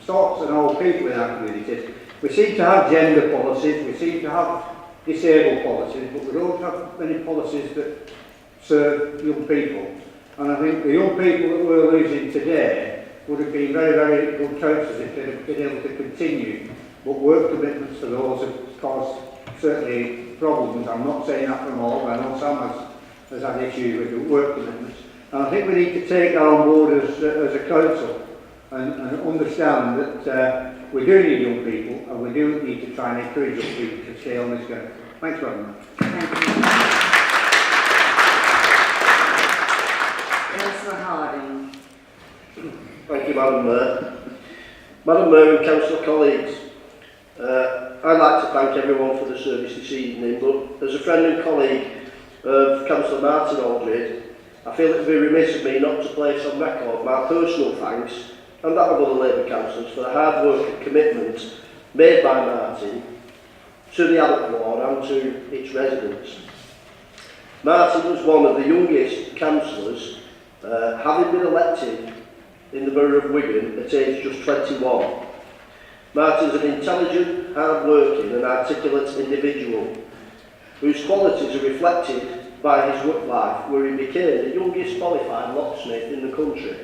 sorts and all people in our communities. We seem to have gender policies, we seem to have disabled policies, but we don't have many policies that serve young people. And I think the young people that we're losing today would have been very, very good councillors if they'd have been able to continue. But work commitments for those have caused certainly problems. I'm not saying that from all, I know Sam has has had issues with the work commitments. And I think we need to take that on board as a council and understand that we do need young people and we do need to try and encourage young people to stay on this journey. Thanks very much. Thank you. Councillor Harding. Thank you, Madam Mayor. Madam Mayor and councillor colleagues, I'd like to thank everyone for the service this evening, but as a friend and colleague of Councillor Martin Aldred, I feel it would be remiss of me not to place on record my personal thanks and that of other Labour councillors for the hard work and commitment made by Martin to the Abbott ward and to its residents. Martin was one of the youngest councillors, having been elected in the borough of Wigan at age just 21. Martin is an intelligent, hard-working and articulate individual whose qualities are reflected by his work life, where he became the youngest qualified locksmith in the country.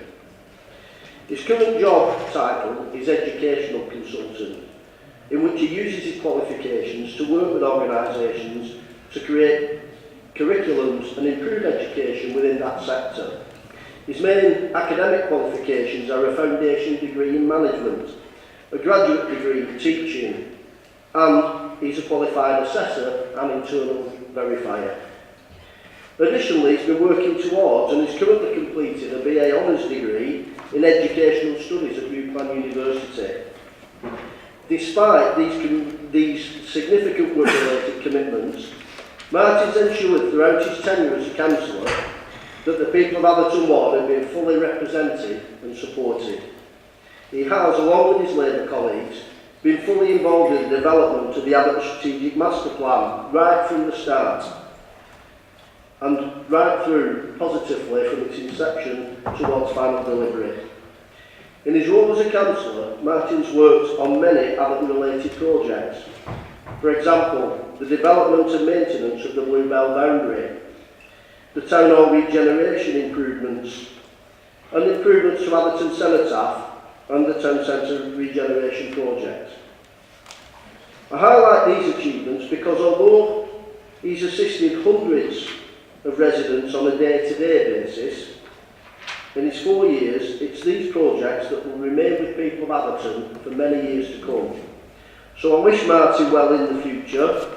His current job title is Educational Consultant, in which he uses his qualifications to work with organisations to create curriculums and improve education within that sector. His main academic qualifications are a foundation degree in management, a graduate degree in teaching, and he's a qualified assessor and internal verifier. Additionally, he's been working towards and is currently completing a BA Honours degree in Educational Studies at UCLan University. Despite these significant work-related commitments, Martin's ensured throughout his tenure as a councillor that the people of Atherton Ward have been fully represented and supported. He has, along with his Labour colleagues, been fully involved in the development of the Abbott Strategic Master Plan right from the start and right through positively from its inception towards final delivery. In his role as a councillor, Martin's worked on many Abbott-related projects. For example, the development and maintenance of the Bluebell boundary, the town hall regeneration improvements, and improvements to Atherton Cenotaph and the town centre regeneration project. I highlight these achievements because although he's assisted hundreds of residents on a day-to-day basis, in his 4 years, it's these projects that will remain with people of Atherton for many years to come. So I wish Martin well in the future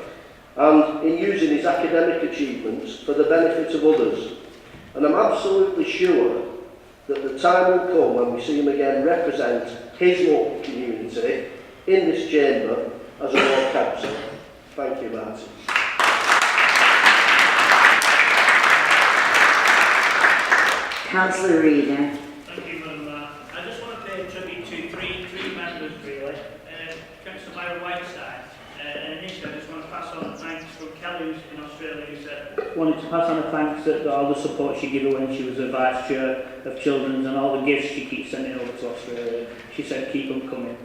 and in using his academic achievements for the benefit of others. And I'm absolutely sure that the time will come when we see him again represent his local community in this chamber as a ward councillor. Thank you, Martin. Councillor Reader. Thank you, Madam Mayor. I just want to pay tribute to three members, really. Councillor Myra Whiteside. And initially, I just want to pass on thanks from Kelly, who's in Australia, who said... Wanted to pass on a thanks to all the support she gave her when she was a vice chair of Children's and all the gifts she keeps sending over to Australia. She said, keep them coming.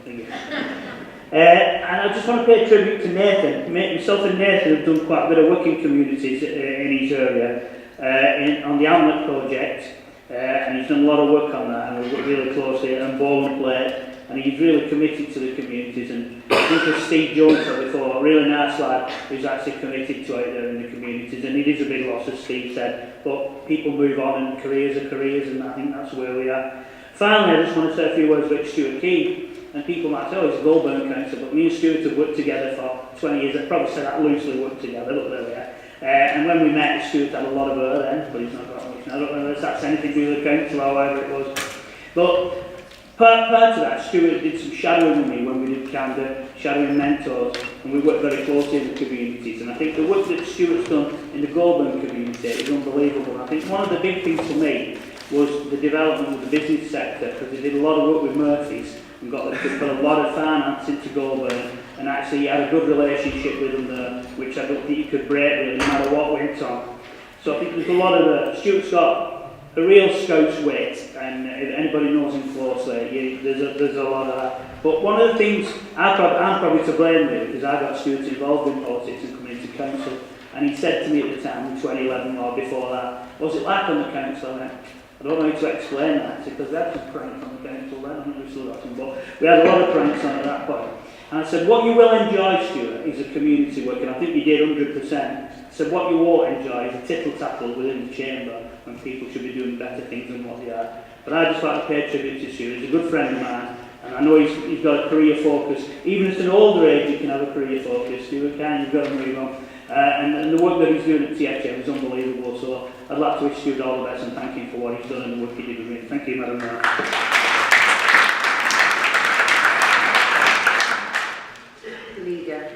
And I just want to pay tribute to Nathan. Myself and Nathan have done quite a bit of work in communities in his area on the Hamlet project. And he's done a lot of work on that, and we've worked really closely on ball and play, and he's really committed to the communities. And I think as Steve Jones said before, a really nice lad who's actually committed to it there in the communities, and it is a big loss, as Steve said, but people move on and careers are careers, and I think that's where we are. Finally, I just want to say a few words about Stuart Key, and people might say, oh, he's a Goulburn councillor, but me and Stuart have worked together for 20 years. I'd probably say that loosely worked together, but there we are. And when we met, Stuart had a lot of her then, but he's not got much now. I don't know if that's anything to do with the council or whatever it was. But prior to that, Stuart did some shadowing with me when we did Camden, shadowing mentors, and we worked very closely in the communities. And I think the work that Stuart's done in the Goulburn community is unbelievable. And I think one of the big things for me was the development of the business sector, because he did a lot of work with Murphy's and got a lot of finance into Goulburn. And actually he had a good relationship with them there, which I don't think you could break really, no matter what went on. So I think there's a lot of Stuart's got a real Scouse wit, and if anybody knows him closely, there's a lot of that. But one of the things I'm probably to blame with, because I got Stuart involved in politics and coming into council, and he said to me at the time, in 2011 or before that, what's it like on the council? And I don't know how to explain that, because we had some pranks on the council then, I think we still got some, but we had a lot of pranks on at that point. And I said, what you will enjoy, Stuart, is a community work, and I think you did 100%. I said, what you won't enjoy is a tittle-tattle within the chamber, when people should be doing better things than what they are. But I just like to pay tribute to Stuart. He's a good friend of mine, and I know he's got a career focus. Even at an older age, you can have a career focus. Stuart can, you've got to move on. And the work that he's doing at THM is unbelievable, so I'd like to wish Stuart all the best and thank him for what he's done and the work he did with me. Thank you, Madam Mayor. Leader.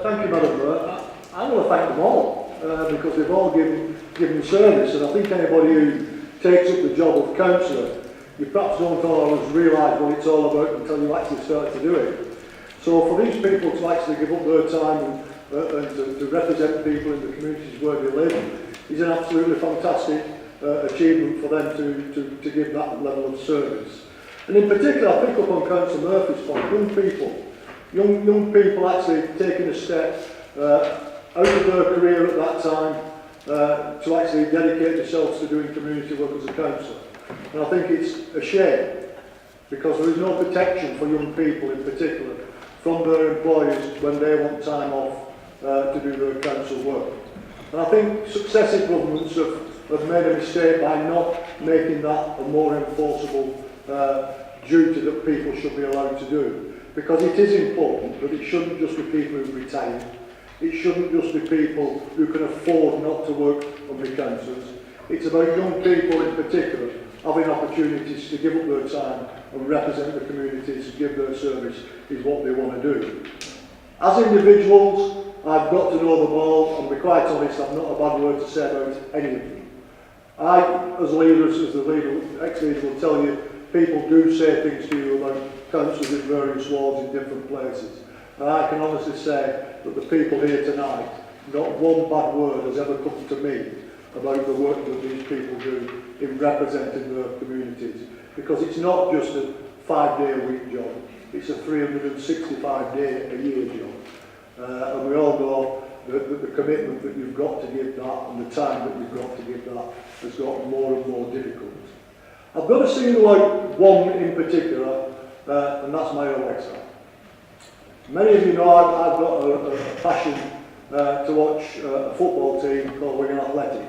Thank you, Madam Mayor. I want to thank them all because they've all given service, and I think anybody who takes up the job of councillor, you perhaps don't always realise what it's all about until you actually start to do it. So for these people to actually give up their time and to represent people in the communities where they live is an absolutely fantastic achievement for them to give that level of service. And in particular, I pick up on Councillor Murphy's point, young people actually taking a step out of their career at that time to actually dedicate themselves to doing community work as a councillor. And I think it's a shame because there is no protection for young people in particular from their employers when they want time off to do their council work. And I think successive governments have made a mistake by not making that a more enforceable duty that people should be allowed to do. Because it is important, but it shouldn't just be people who retire. It shouldn't just be people who can afford not to work on the councils. It's about young people in particular having opportunities to give up their time and represent the communities and give their service is what they want to do. As individuals, I've got to know them all, and to be quite honest, I've not a bad word to say about any of them. I, as the leader, ex-leader will tell you, people do say things to you about councils in various wards in different places. And I can honestly say that the people here tonight, not one bad word has ever come to me about the work that these people do in representing their communities. Because it's not just a 5-day-a-week job, it's a 365-day-a-year job. And we all know that the commitment that you've got to give that and the time that you've got to give that has got more and more difficult. I've got to single out one in particular, and that's my own exile. Many of you know I've got a passion to watch a football team called Wigan Athletic.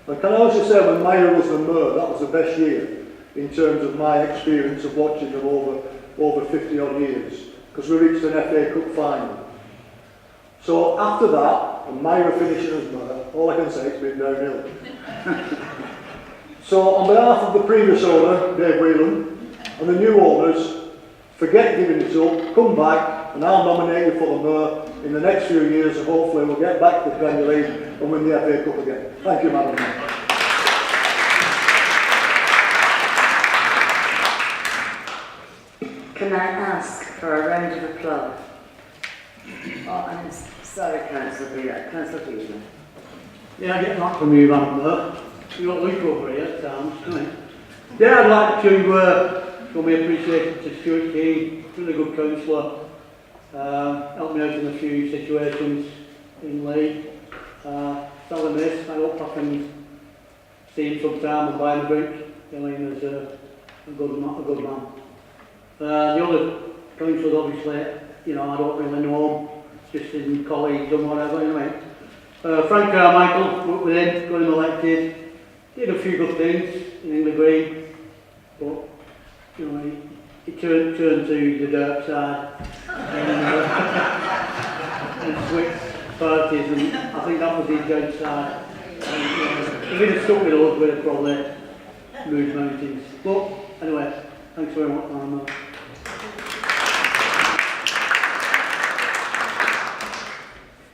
And can I also say when Meyer was the mayor, that was the best year in terms of my experience of watching them over 50 odd years, because we reached an FA Cup final. So after that, and Meyer finishing as mayor, all I can say it's been downhill. So on behalf of the previous owner, Dave Whelan, and the new owners, forget giving it up, come back, and I'll nominate you for the mayor in the next few years, and hopefully we'll get back to the Premier League and win the FA Cup again. Thank you, Madam Mayor. Can I ask for a round of applause? Oh, I'm sorry, Councillor Beaver. Yeah, I get that from you, Madam Mayor. You've got Luke over here at times, don't you? Yeah, I'd like to show my appreciation to Stuart Key, really good councillor. Helped me out in a few situations in Leigh. Sadly missed. I hope I can see him sometime and buy him a drink. Elaine is a good man. The other councillors, obviously, I don't really know him, just in colleagues and whatever, anyway. Frank Carmichael, worked with him, got him elected, did a few good things in the Green, but, he turned to the dark side and switched parties, and I think that was his downside. If he'd have stuck with us, we'd have probably moved mountains. But, anyway, thanks very much, Madam Mayor.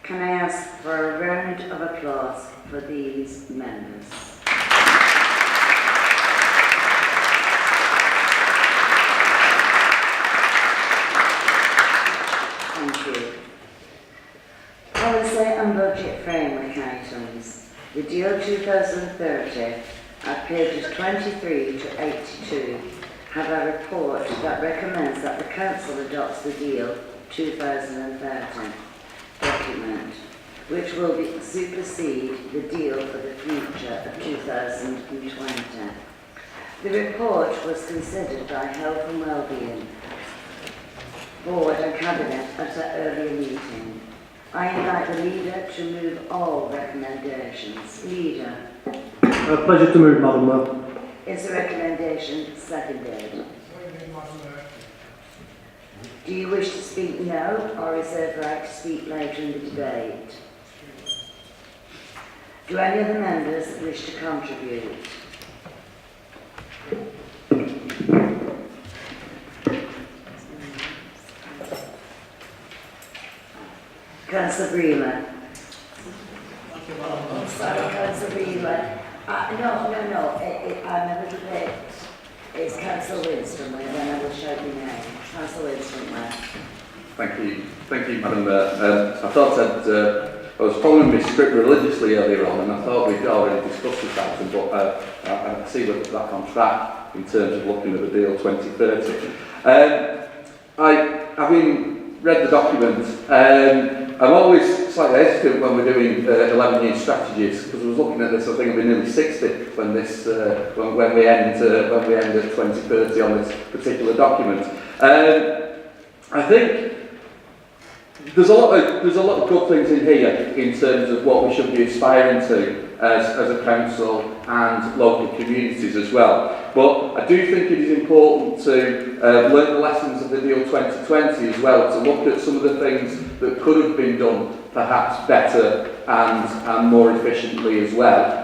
Can I ask for a round of applause for these members? Thank you. Policy and budget framework items. The Deal 2030 at pages 23 to 82 have a report that recommends that the Council adopts the Deal 2030 document, which will supersede the Deal for the Future of 2020. The report was considered by Health and Wellbeing board and cabinet at an earlier meeting. I invite the leader to move all recommendations. Leader, Pleasure to move, Madam Mayor. is the recommendation seconded? Do you wish to speak no or reserve the right to speak later in the debate? Do any of the members wish to contribute? Councillor Bremer. Sorry, Councillor Bremer. No, I'm a little bit. It's Councillor Winston, then I will show you name. Councillor Winston, Thank you, Madam Mayor. I thought I was following my script religiously earlier on, and I thought we'd already discussed this item, but I see we're back on track in terms of looking at the deal 2030. Having read the document, I'm always slightly hesitant when we're doing 11-year strategies, because I was looking at this, I think I'll be nearly 60 when this when we end at 2030 on this particular document. I think there's a lot of good things in here in terms of what we should be aspiring to as a council and local communities as well. But I do think it is important to learn the lessons of the deal 2020 as well, to look at some of the things that could have been done perhaps better and more efficiently as well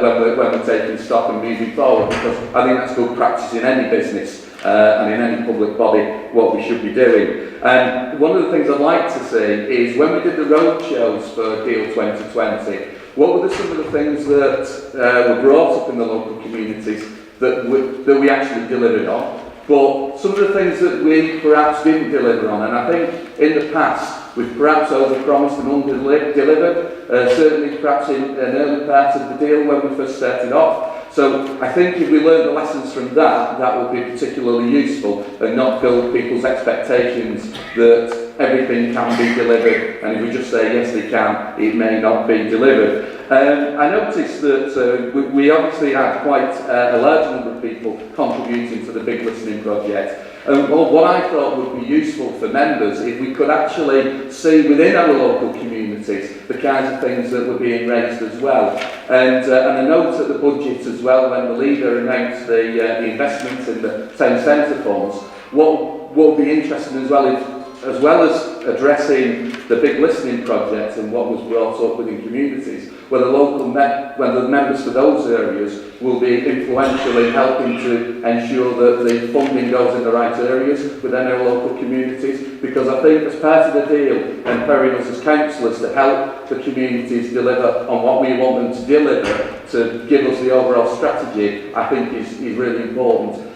when we're taking stock and moving forward, because I think that's good practice in any business and in any public body, what we should be doing. And one of the things I'd like to see is when we did the road shows for Deal 2020, what were some of the things that were brought up in the local communities that we actually delivered on, but some of the things that we perhaps didn't deliver on. And I think in the past we've perhaps overpromised and under-delivered, certainly perhaps in an early part of the deal when we first started off. So I think if we learn the lessons from that, that will be particularly useful and not build people's expectations that everything can be delivered, and if we just say yes they can, it may not be delivered. I noticed that we obviously had quite a large number of people contributing to the big listening project. And what I thought would be useful for members, if we could actually see within our local communities the kinds of things that were being raised as well. And I note at the budget as well, when the leader announced the investments in the town centre funds, what would be interesting as well as addressing the big listening project and what was brought up within communities, whether the members for those areas will be influential in helping to ensure that the funding goes in the right areas within our local communities, because I think as part of the deal, empowering us as councillors to help the communities deliver on what we want them to deliver, to give us the overall strategy, I think is really important.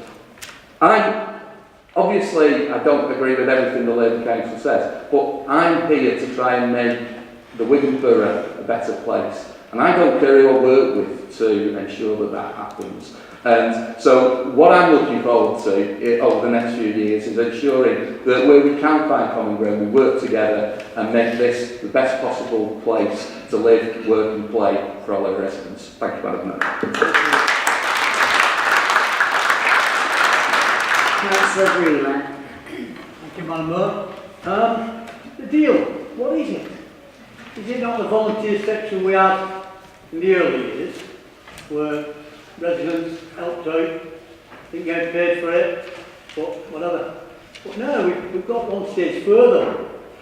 Obviously, I don't agree with everything the Labour Council says, but I'm here to try and make the Wigan Borough a better place. And I don't care who I work with to ensure that that happens. And so what I'm looking forward to over the next few years is ensuring that where we can find common ground, we work together and make this the best possible place to live, work and play for all our residents. Thank you, Madam Mayor. Councillor Bremer. Thank you, Madam Mayor. The deal, what is it? Is it not the volunteer section we had in the early years, where residents helped out, didn't get paid for it, but whatever. But now we've got one stage further.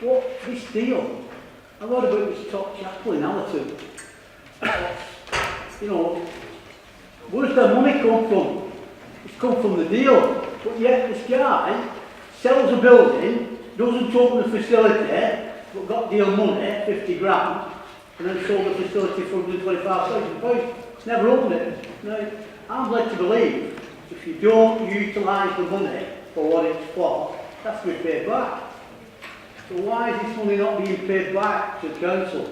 What, this deal? I wrote about this top chapel in Allerton. You know, where's the money come from? It's come from the deal. But yet this guy sells a building, doesn't open the facility, but got deal money, 50 grand, and then sold the facility for £125,000. Never opened it. Now, I'm led to believe if you don't utilise the money for what it's for, that's to be paid back. So why is this money not being paid back to the council?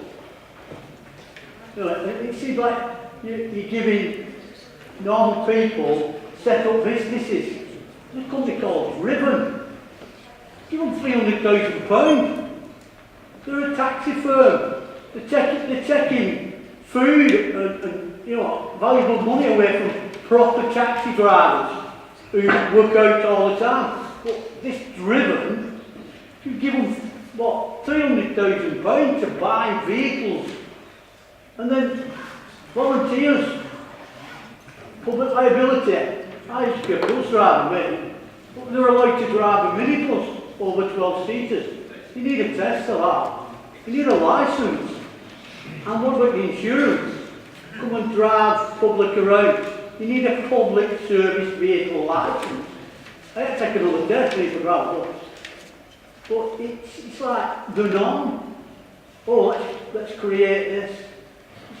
You know, it seems like you're giving normal people set up businesses. There's a company called Ribbon. Give them £300,000. They're a taxi firm. They're taking food and you know, valuable money away from proper taxi drivers who work out all the time. But this Ribbon You give them, what, £300,000 to buy vehicles, and then volunteers, public liability. I used to be a bus driver, mate, but they're allowed to drive a minibus over 12 seaters. You need a test of that. You need a licence. And what about the insurance? Come and drive public around. You need a public service vehicle licence. I had to take another test to drive a bus. But it's like the norm. Oh, let's create this.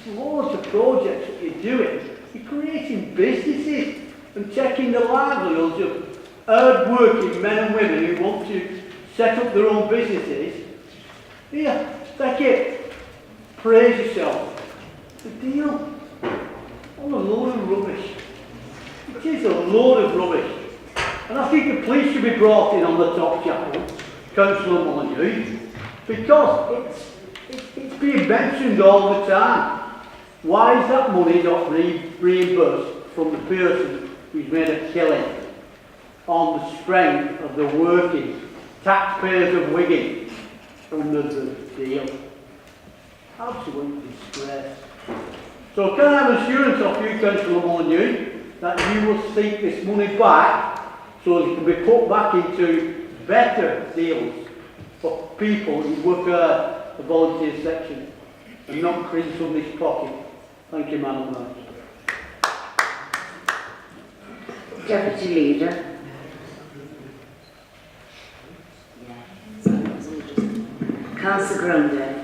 There's loads of projects that you're doing. You're creating businesses and taking the livelihoods of hard-working men and women who want to set up their own businesses. Here, take it. Praise yourself. It's a deal. Oh, a load of rubbish. It is a load of rubbish. And I think the police should be brought in on the top channel, Councillor Molyneux, because it's being mentioned all the time. Why is that money not reimbursed from the person who's made a killing on the strength of the working taxpayers of Wigan under the deal? Absolute disgrace. So can I have assurance of you, Councillor Molyneux, that you will seek this money back so that it can be put back into better deals for people who work at the volunteer section and not clean somebody's pocket? Thank you, Madam Mayor. Deputy Leader. Councillor Grundy.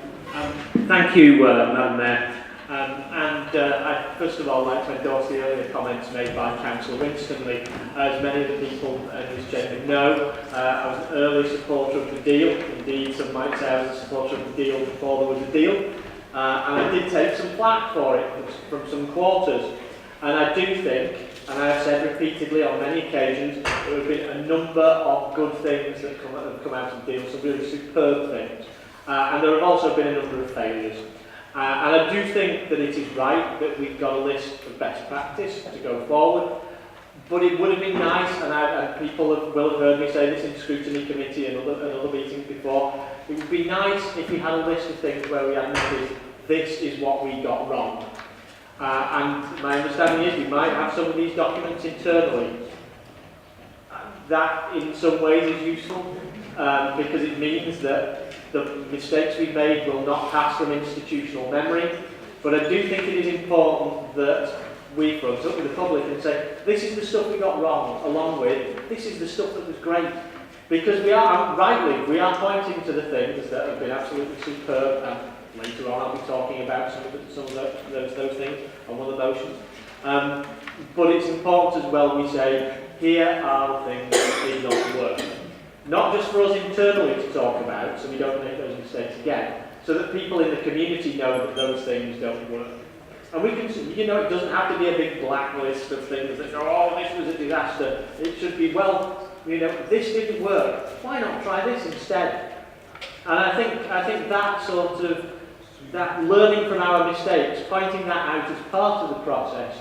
Thank you, Madam Mayor. I first of all like to endorse the earlier comments made by Councillor Winstanley. As many of the people in this chamber know, I was an early supporter of the deal. Indeed, some might say I was a supporter of the deal before there was a deal. And I did take some flack for it from some quarters. And I do think, and I have said repeatedly on many occasions, there have been a number of good things that have come out of the deal, some really superb things. And there have also been a number of failures. And I do think that it is right that we've got a list of best practice to go forward. But it would have been nice, and people will have heard me say this in scrutiny committee and other meetings before, it would be nice if we had a list of things where we admitted this is what we got wrong. And my understanding is we might have some of these documents internally. That in some ways is useful because it means that the mistakes we've made will not pass from institutional memory. But I do think it is important that we front up with the public and say, this is the stuff we got wrong, along with, this is the stuff that was great. Because we are, rightly, we are pointing to the things that have been absolutely superb, and later on I'll be talking about some of those things on one of the motions. But it's important as well we say, here are the things that did not work. Not just for us internally to talk about, so we don't make those mistakes again, so that people in the community know that those things don't work. And we can, you know, it doesn't have to be a big blacklist of things that go, oh, this was a disaster. It should be, well, you know, this didn't work. Why not try this instead? And I think that sort of, that learning from our mistakes, pointing that out as part of the process,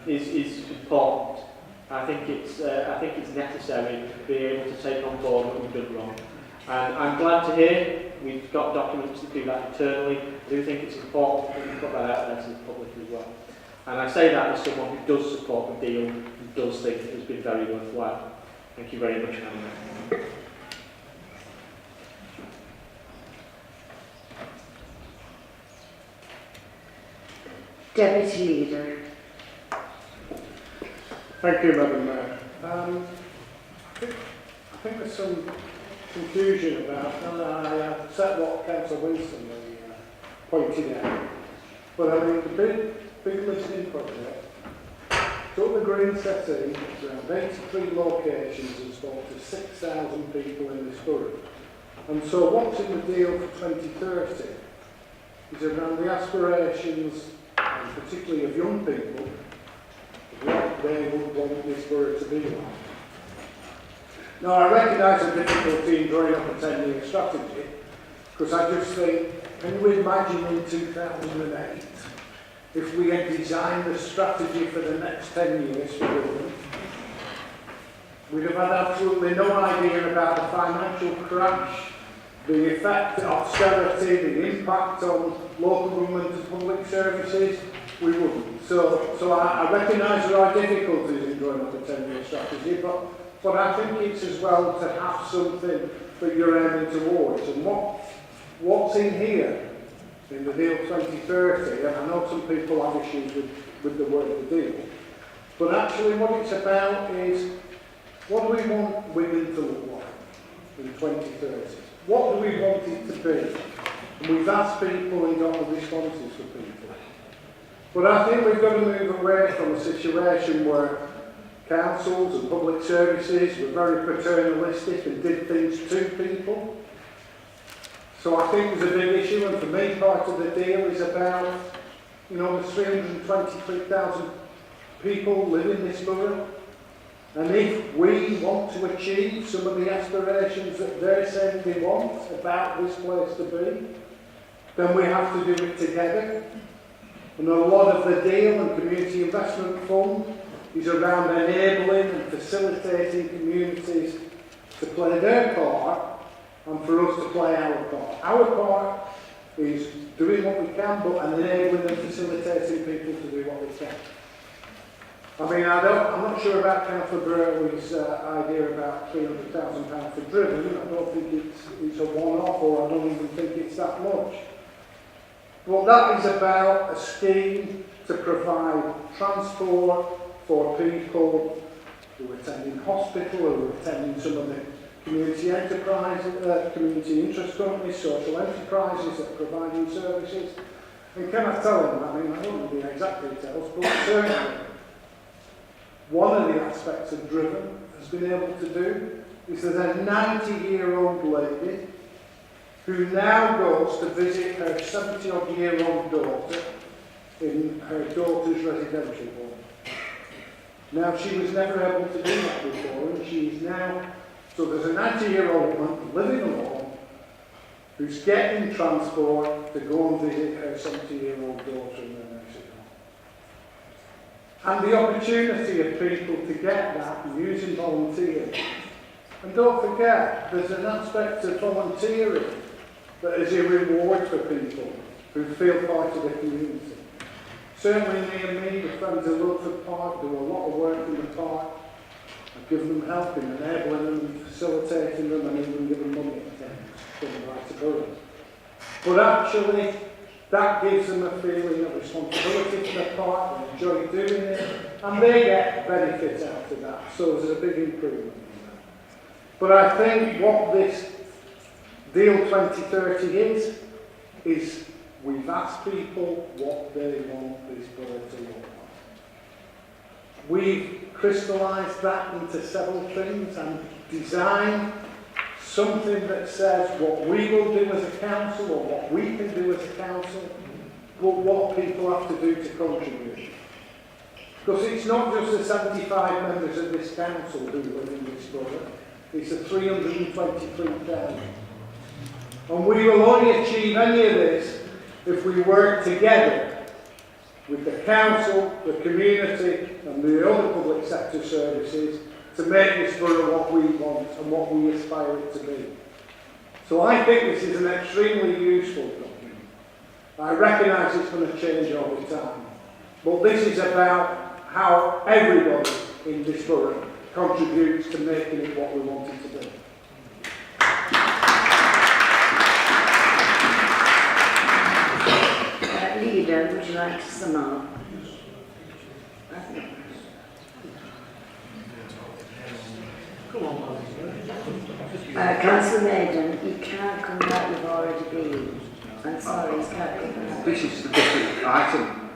is important. I think it's necessary to be able to take on board what we've done wrong. And I'm glad to hear we've got documents that do that internally. I do think it's important that we put that out there to the public as well. And I say that as someone who does support the deal and does think it has been very worthwhile. Thank you very much, Madam Mayor. Deputy Leader. Thank you, Madam Mayor. I think there's some confusion about, and I accept what Councillor Winston pointed out, but I mean the big listing project took the green setting around 83 locations and spoke to 6,000 people in this borough. And so what's in the deal for 2030 is around the aspirations, and particularly of young people, what they would want this borough to be like. Now, I recognise the difficulty in drawing up a 10-year strategy, because I just think, can you imagine in 2008, if we had designed the strategy for the next 10 years for government, we'd have had absolutely no idea about the financial crash, the effect of austerity, the impact on local government and public services. We wouldn't. So I recognise there are difficulties in drawing up a 10-year strategy, but I think it's as well to have something that you're aiming towards. And what's in here, in the deal 2030, and I know some people have issues with the word the deal, but actually what it's about is, what do we want women to look like in 2030? What do we want it to be? And we've asked people and got the responses for people. But I think we've got to move away from a situation where councils and public services were very paternalistic and did things to people. So I think there's a big issue, and for me part of the deal is about, there's 323,000 people live in this borough. And if we want to achieve some of the aspirations that they're saying they want about this place to be, then we have to do it together. And a lot of the deal and community investment fund is around enabling and facilitating communities to play their part and for us to play our part. Our part is doing what we can, but enabling and facilitating people to do what they can. I mean, I'm not sure about Councillor Burley's idea about £300,000 for driven. I don't think it's a one-off, or I don't even think it's that much. Well, that is about a scheme to provide transport for people who are attending hospital, who are attending some of the community enterprises, community interest companies, social enterprises that are providing services. And can I tell them, I mean, I don't know the exact details, but certainly one of the aspects of Driven has been able to do is there's a 90-year-old lady who now goes to visit her 70-odd-year-old daughter in her daughter's residential home. Now, she was never able to do that before, and she's now... So there's a 90-year-old woman living alone who's getting transport to go and visit her 70-year-old daughter in her nursing home. And the opportunity of people to get that using volunteers. And don't forget, there's an aspect of volunteering that is a reward for people who feel part of the community. Certainly me and me, the friends of Wilford Park, do a lot of work in the park. I've given them help in enabling them and facilitating them, and even given money at times from the right to borough. But actually, that gives them a feeling of responsibility for the park, they enjoy doing it, and they get benefits out of that. So there's a big improvement in that. But I think what this Deal 2030 is we've asked people what they want this borough to look like. We've crystallised that into several things and designed something that says what we will do as a council or what we can do as a council, but what people have to do to contribute. Because it's not just the 75 members of this council who live in this borough, it's the 323,000. And we will only achieve any of this if we work together with the council, the community and the other public sector services to make this borough what we want and what we aspire it to be. So I think this is an extremely useful document. I recognise it's going to change over time, but this is about how everybody in this borough contributes to making it what we want it to be. Leader, would you like to sum up? Come on, Councillor Maiden, you can't come back, you've already been. I'm sorry, you can't come back. This is a different item.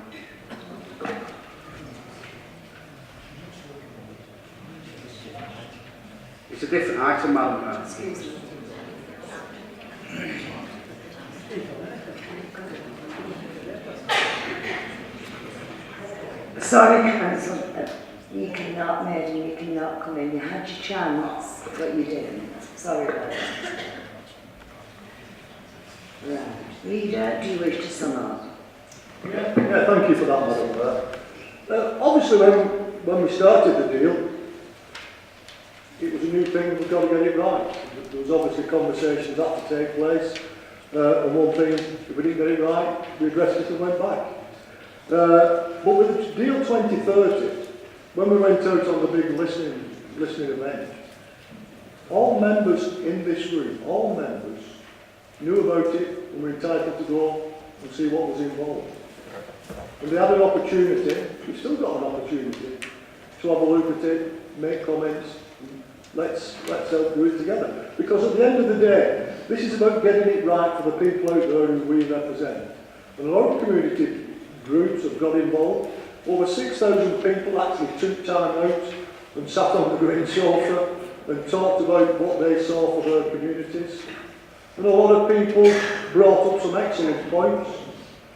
It's a different item, Madam Mayor. Excuse me. Sorry, Councillor, you cannot, Maiden, you cannot come in. You had your chance, but you didn't. Sorry about that. Right. Leader, do you wish to sum up? Yeah, thank you for that, Madam Mayor. Obviously, when we started the deal, a new thing, we've got to get it right. There was obviously conversations that to take place, and one thing, if we didn't get it right, we addressed it and went back. But with the deal 2030, when we went out on the big listening event, all members in this room, all members, knew about it and were entitled to go and see what was involved. And they had an opportunity, we've still got an opportunity, to have a look at it, make comments, and let's help do it together. Because at the end of the day, this is about getting it right for the people out there who we represent. And a lot of community groups have got involved. Over 6,000 people actually took time out and sat on the green sofa and talked about what they saw for their communities. And a lot of people brought up some excellent points.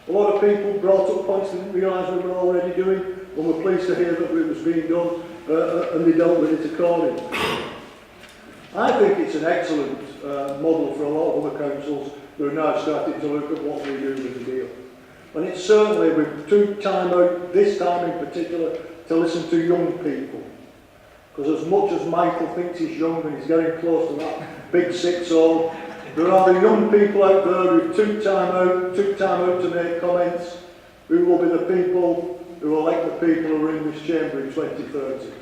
A lot of people brought up points they didn't realise we were already doing, and we're pleased to hear that it was being done, and they dealt with it accordingly. I think it's an excellent model for a lot of other councils who are now starting to look at what we do with the deal. And it's certainly, we took time out, this time in particular, to listen to young people. Because as much as Michael thinks he's young and he's getting close to that big 6-0, there are the young people out there who took time out to make comments, who will be the people who elect the people who are in this chamber in 2030.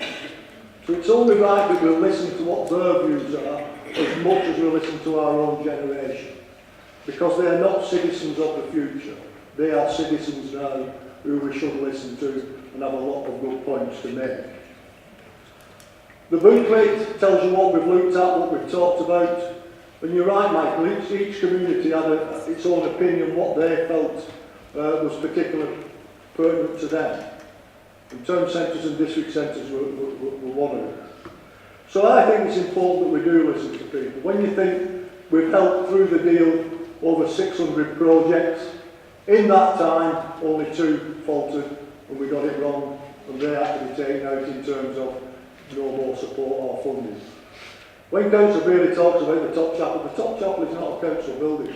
So it's only right that we'll listen to what their views are as much as we listen to our own generation. Because they are not citizens of the future. They are citizens now who we should listen to and have a lot of good points to make. The booklet tells you what we've looked at, what we've talked about. And you're right, Michael, each community had its own opinion, what they felt was particularly pertinent to them. And town centres and district centres were one of them. So I think it's important that we do listen to people. When you think we've helped through the deal over 600 projects, in that time only 2 faltered and we got it wrong, and they had to be taken out in terms of no more support or funding. When Council Bailey talks about the top chapel is not a council building.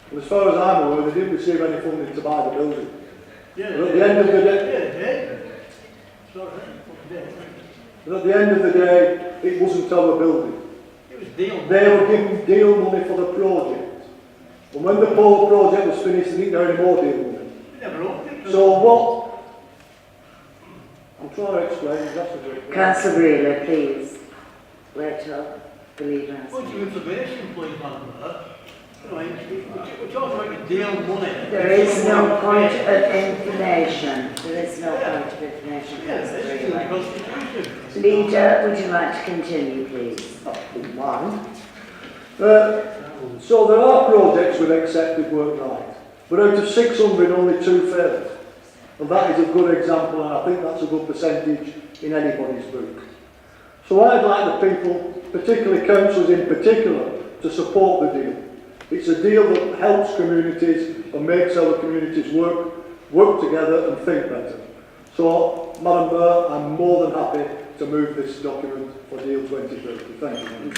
And as far as I'm aware, they didn't receive any funding to buy the building. Yeah, But at the end of the day, but at the end of the day, it wasn't our building. it was deal. They were given deal money for the project. And when the whole project was finished, they didn't get any more deal money. We never opened it. So what? I'm trying to explain. That's what Councillor Wheeler, please. Wait till the leader has Point of information, please, Madam Mayor. We're talking about the deal money. There is no point of information. There is no point of information, Councillor Wheeler. Leader, would you like to continue, please? Mind. So there are projects with accepted work right, but out of 600 only 2 failed. And that is a good example, and I think that's a good percentage in anybody's book. So I'd like the people, particularly councillors in particular, to support the deal. It's a deal that helps communities and makes our communities work together and think better. So, Madam Mayor, I'm more than happy to move this document for Deal 2030. Thank you.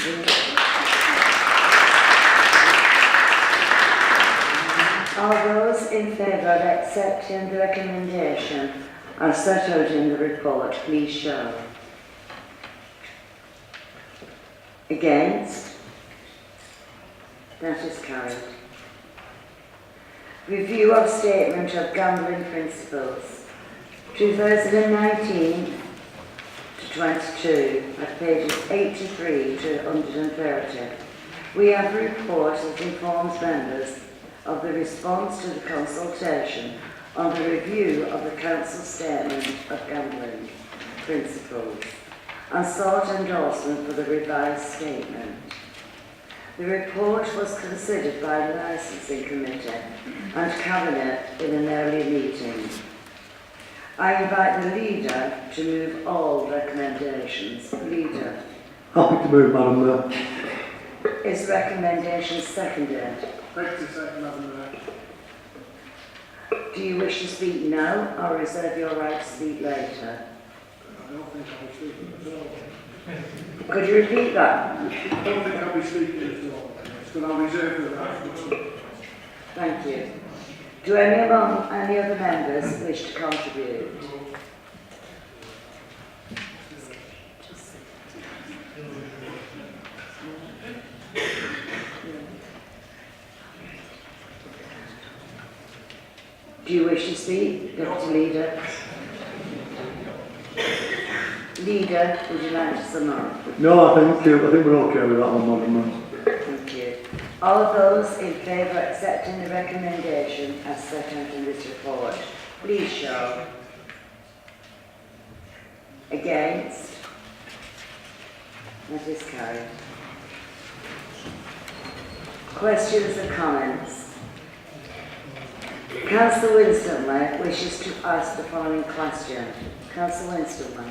Are those in favour of accepting the recommendation as set out in the report, please show. Against? That is carried. Review of Statement of Gambling Principles, 2019 to 22, at pages 83 to 130. We have a report that informs members of the response to the consultation on the review of the Council Statement of Gambling Principles and sought endorsement for the revised statement. The report was considered by the Licensing Committee and Cabinet in an early meeting. I invite the Leader to move all recommendations. Leader. Happy to move, Madam Mayor. Is recommendation seconded? Thank you, Madam Mayor. Do you wish to speak now or reserve your right to speak later? I don't think I'll be speaking at all. Could you repeat that? I don't think I'll be speaking at all. So I'll reserve the right. Thank you. Do any other members wish to contribute? Do you wish to speak, Deputy Leader? Leader, would you like to sum up? No, I think we're okay with that one, Madam Mayor. Thank you. All of those in favour of accepting the recommendation as set out in this report, please show. Against? That is carried. Questions and comments? Councillor Winstanley wishes to ask the following question. Councillor Winstanley.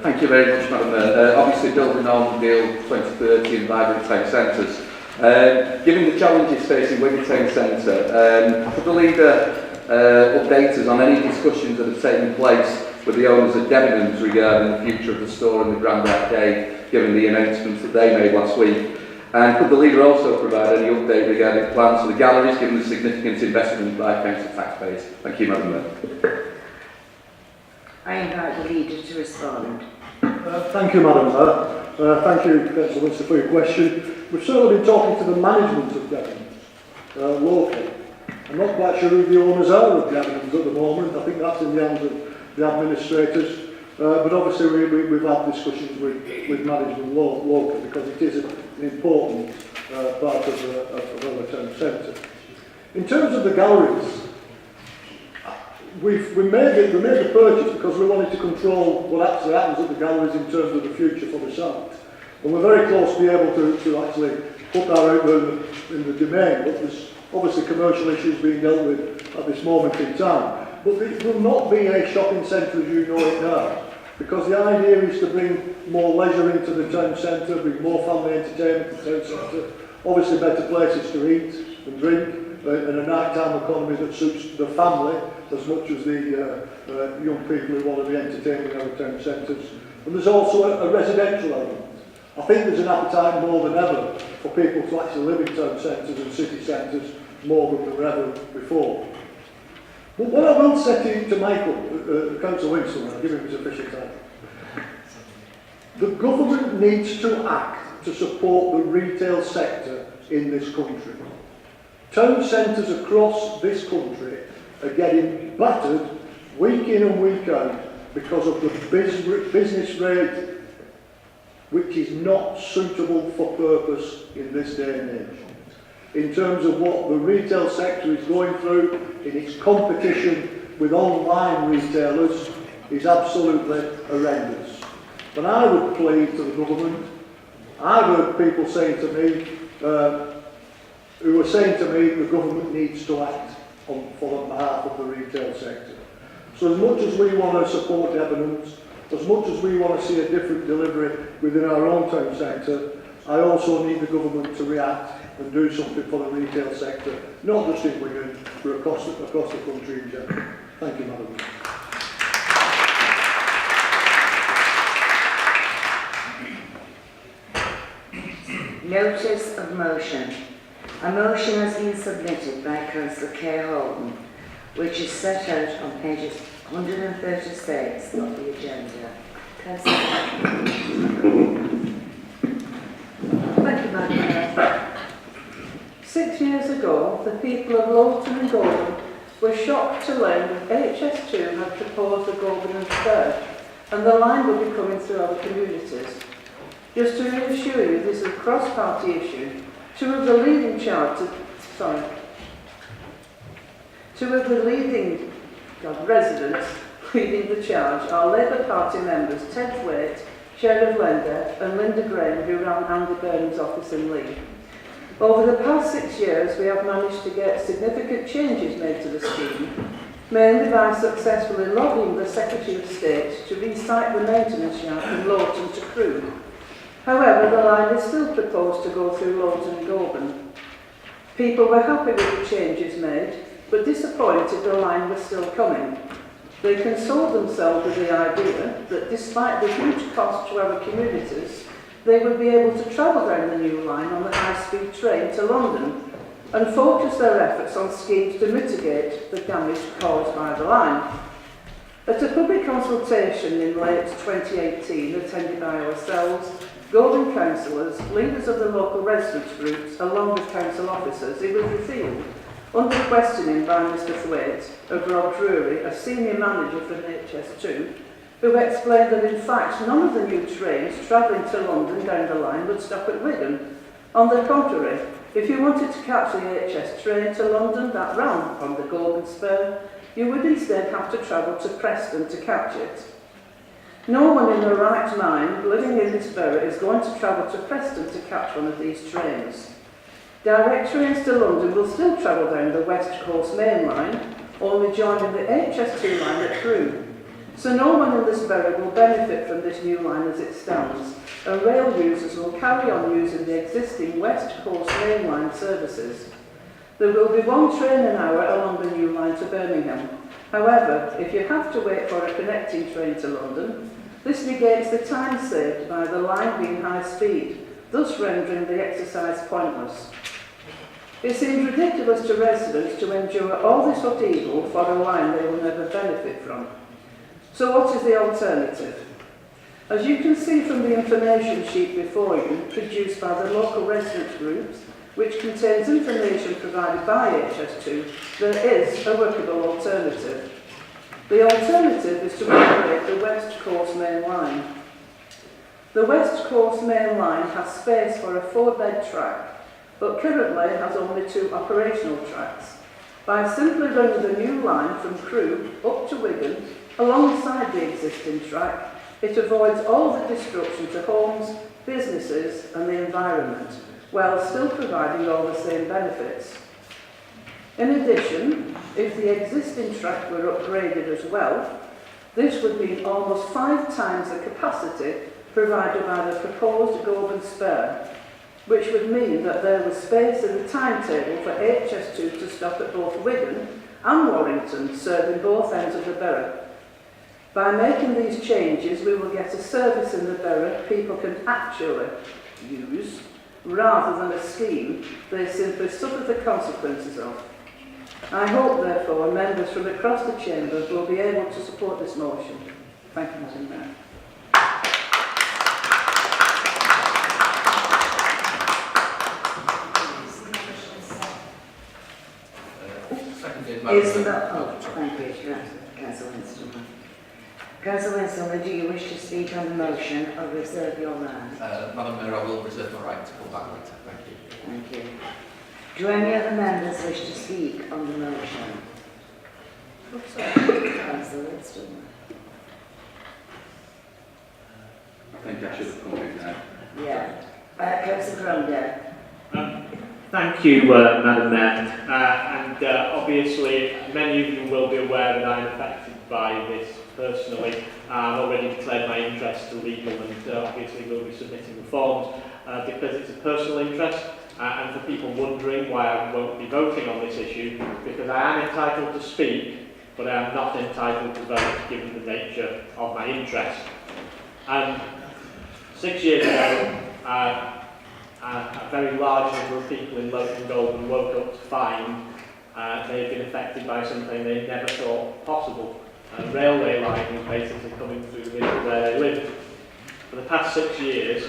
Thank you very much, Madam Mayor. Obviously, building on Deal 2030 and vibrant town centres, given the challenges facing Wigan Town Centre, could the Leader update us on any discussions that have taken place with the owners of Debenhams regarding the future of the store in the Grand Arcade, given the announcements that they made last week? And could the Leader also provide any update regarding plans for the galleries, given the significant investment by council taxpayers? Thank you, Madam Mayor. I invite the Leader to respond. Thank you, Madam Mayor. Thank you, Councillor Winston, for your question. We've certainly been talking to the management of Debenhams locally. I'm not quite sure who the owners are of Debenhams at the moment. I think that's in the hands of the administrators. But obviously we've had discussions with management locally because it is an important part of our town centre. In terms of the galleries, we made the purchase because we wanted to control what actually happens at the galleries in terms of the future for the site. And we're very close to be able to actually put that out there in the domain, but there's obviously commercial issues being dealt with at this moment in time. But it will not be a shopping centre as you know it now, because the idea is to bring more leisure into the town centre, bring more family entertainment to the town centre, obviously better places to eat and drink, and a nighttime economy that suits the family as much as the young people who want to be entertained in our town centres. And there's also a residential element. I think there's an appetite more than ever for people to actually live in town centres and city centres more than ever before. But what I will say to Michael, Councillor Winston, I'll give him his official title. The government needs to act to support the retail sector in this country. Town centres across this country are getting battered week in and week out because of the business rate, which is not suitable for purpose in this day and age. In terms of what the retail sector is going through in its competition with online retailers is absolutely horrendous. But I would plead to the government. I've heard people saying to me, who are saying to me the government needs to act for behalf of the retail sector. So as much as we want to support Debenhams, as much as we want to see a different delivery within our own town centre, I also need the government to react and do something for the retail sector, not just in Wigan, but across the country in general. Thank you, Madam. Notice of motion. A motion has been submitted by Councillor Kay Holden, which is set out on pages 136 of the agenda. Councillor. Thank you, Madam Mayor. 6 years ago, the people of Lowton and Goulburn were shocked to learn that HS2 had proposed the Goulburn and Spur, and the line would be coming through other communities. Just to reassure you, this is a cross-party issue. Two of the leading residents leading the charge are Labour Party members Ted Thwaite, Sheriff Lender and Linda Graham, who ran Andy Burnham's office in Lee. Over the past 6 years, we have managed to get significant changes made to the scheme, mainly by successfully lobbying the Secretary of State to re-site the maintenance yard from Lowton to Crewe. However, the line is still proposed to go through Lowton and Goulburn. People were happy with the changes made, but disappointed the line was still coming. They consoled themselves with the idea that despite the huge cost to our communities, they would be able to travel down the new line on the high-speed train to London and focus their efforts on schemes to mitigate the damage caused by the line. At a public consultation in late 2018, attended by ourselves, Goulburn councillors, leaders of the local residents groups, along with council officers, it was revealed Under questioning by Mr Thwaite of Rob Drury, a senior manager from HS2, who explained that in fact none of the new trains travelling to London down the line would stop at Wigan. On the contrary, if you wanted to catch the HS train to London that ran on the Golden Spur, you would instead have to travel to Preston to catch it. No one in their right mind living in this borough is going to travel to Preston to catch one of these trains. Direct trains to London will still travel down the West Coast Main Line, only joining the HS2 line at Crewe. So no one in this borough will benefit from this new line as it stands, and rail users will carry on using the existing West Coast Main Line services. There will be one train an hour along the new line to Birmingham. However, if you have to wait for a connecting train to London, this negates the time saved by the line being high speed, thus rendering the exercise pointless. It seems ridiculous to residents to endure all this upheaval for a line they will never benefit from. So what is the alternative? As you can see from the information sheet before you, produced by the local residents groups, which contains information provided by HS2, there is a workable alternative. The alternative is to operate the West Coast Main Line. The West Coast Main Line has space for a 4-bed track, but currently has only 2 operational tracks. By simply running the new line from Crewe up to Wigan, alongside the existing track, it avoids all the disruption to homes, businesses and the environment, while still providing all the same benefits. In addition, if the existing track were upgraded as well, this would mean almost 5 times the capacity provided by the proposed Golden Spur, which would mean that there was space in the timetable for HS2 to stop at both Wigan and Warrington, serving both ends of the borough. By making these changes, we will get a service in the borough people can actually use, rather than a scheme they simply suffer the consequences of. I hope, therefore, members from across the chamber will be able to support this motion. Thank you, Madam Mayor. Isn't that, oh, thank you, Councillor Winston. Councillor Winston, do you wish to speak on the motion or reserve your right? Madam Mayor, I will reserve my right to come back later. Thank you. Thank you. Do any other members wish to speak on the motion? Councillor Winston. I think I should have come in now. Yeah. Councillor Grundy. Thank you, Madam Mayor. Obviously, many of you will be aware that I'm affected by this personally. I've already declared my interest to legal and obviously will be submitting the forms because it's a personal interest. And for people wondering why I won't be voting on this issue, because I am entitled to speak, but I am not entitled to vote given the nature of my interest. 6 years ago, a very large number of people in Lowton Golden woke up to find they'd been affected by something they never thought possible. A railway line was basically coming through the middle of where they lived. For the past 6 years,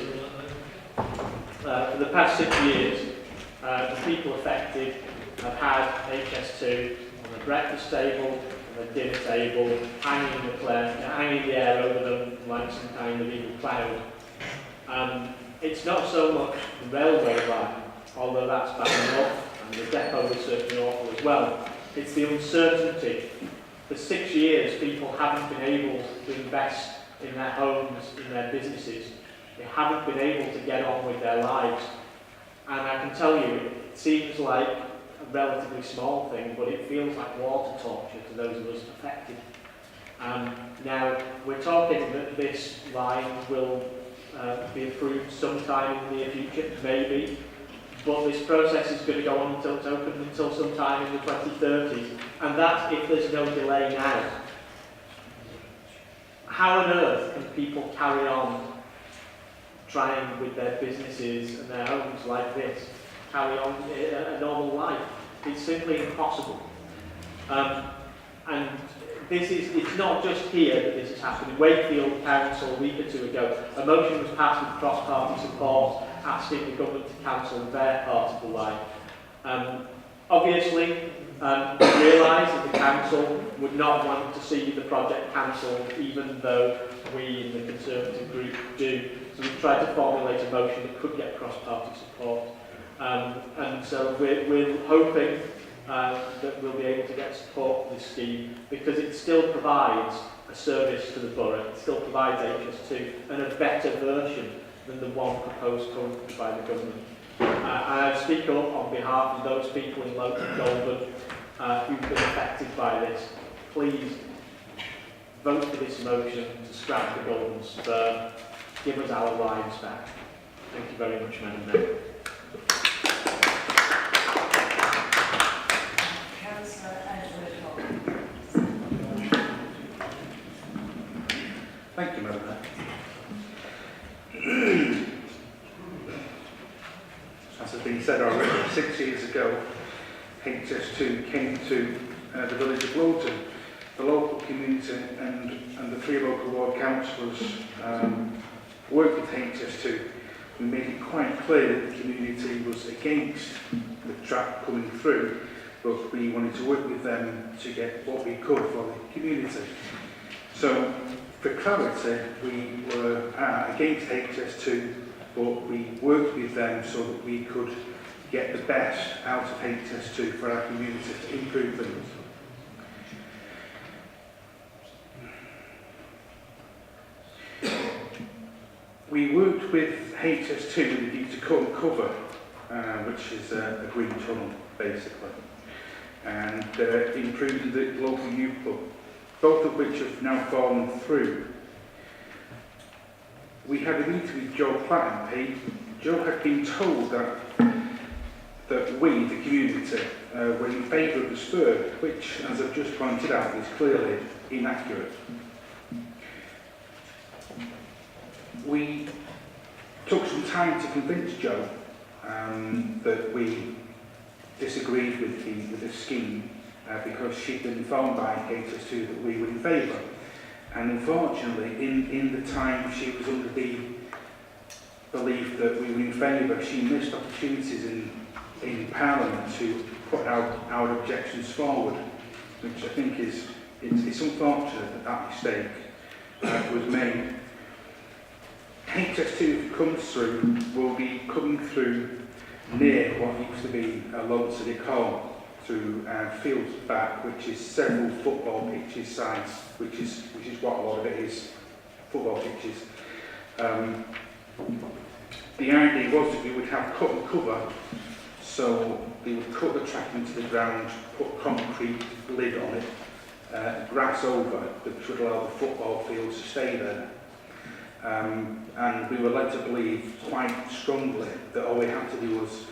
the people affected have had HS2 on the breakfast table, on the dinner table, hanging in the air over them like some kind of evil cloud. It's not so much the railway line, although that's bad enough, and the depot is certainly awful as well. It's the uncertainty. For 6 years, people haven't been able to invest in their homes, in their businesses. They haven't been able to get on with their lives. And I can tell you, it seems like a relatively small thing, but it feels like water torture to those of us affected. Now, we're talking that this line will be approved sometime in the near future, maybe, but this process is going to go on until it's opened until sometime in the 2030s, and that's if there's no delay now. How on earth can people carry on trying with their businesses and their homes like this, carry on a normal life? It's simply impossible. And it's not just here that this is happening. Wakefield Council, a week or 2 ago, a motion was passed with cross-party support asking the government to cancel their part of the line. Obviously, we realise that the council would not want to see the project cancelled, even though we in the Conservative group do. So we've tried to formulate a motion that could get cross-party support. And so we're hoping that we'll be able to get support for this scheme, because it still provides a service to the borough, it still provides HS2, and a better version than the one proposed currently by the government. And I speak up on behalf of those people in local Goulburn who've been affected by this. Please vote for this motion to scrap the Golden Spur, give us our lives back. Thank you very much, Madam Mayor. Thank you, Madam Mayor. As has been said already, 6 years ago, HS2 came to the village of Lowton. The local community and the 3 local ward councillors worked with HS2. We made it quite clear that the community was against the track coming through, but we wanted to work with them to get what we could for the community. So, for clarity, we were against HS2, but we worked with them so that we could get the best out of HS2 for our community to improve things. We worked with HS2 with a view to cut and cover, which is a green tunnel, basically, and improving the local youth club, both of which have now fallen through. We had a meeting with Joe Platt MP. Joe had been told that we, the community, were in favour of the spur, which, as I've just pointed out, is clearly inaccurate. We took some time to convince Joe that we disagreed with the scheme because she'd been informed by HS2 that we were in favour. And unfortunately, in the time she was under the belief that we were in favour, she missed opportunities in Parliament to put our objections forward, which I think it's unfortunate that mistake was made. HS2, if it comes through, will be coming through near what used to be Lowton City Hall, through fields back, which is several football pitches size, which is what a lot of it is, football pitches. The idea was that we would have cut and cover, so they would cut the track into the ground, put a concrete lid on it, grass over, which would allow the football fields to stay there. And we were led to believe quite strongly that all we had to do was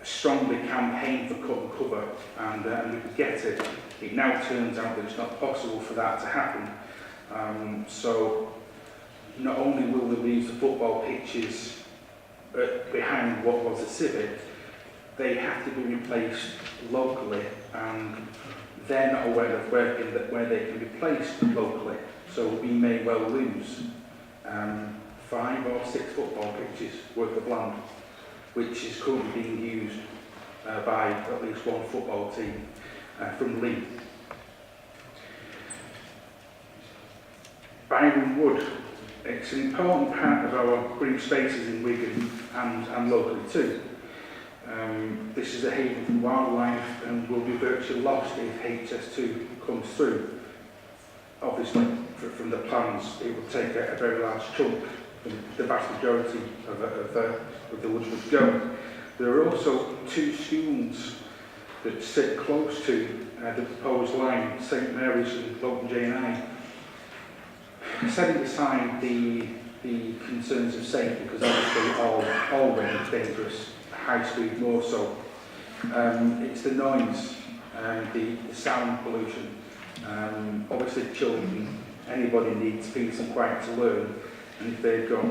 strongly campaign for cut and cover, and we could get it. It now turns out that it's not possible for that to happen. So not only will we lose the football pitches behind what was a civic, they have to be replaced locally, and they're not aware of where they can be placed locally. So we may well lose 5 or 6 football pitches worth of land, which is currently being used by at least one football team from Lee. Byron Wood, it's an important part of our green spaces in Wigan and locally too. This is a haven for wildlife and will be virtually lost if HS2 comes through. Obviously, from the plans, it will take a very large chunk, the vast majority of the woods would go. There are also 2 schools that sit close to the proposed line, St Mary's and Lowton J&I. Setting aside the concerns of safety, because obviously all rain is dangerous, high speed more so. It's the noise, the sound pollution. Obviously children, anybody needs peace and quiet to learn, and if they've got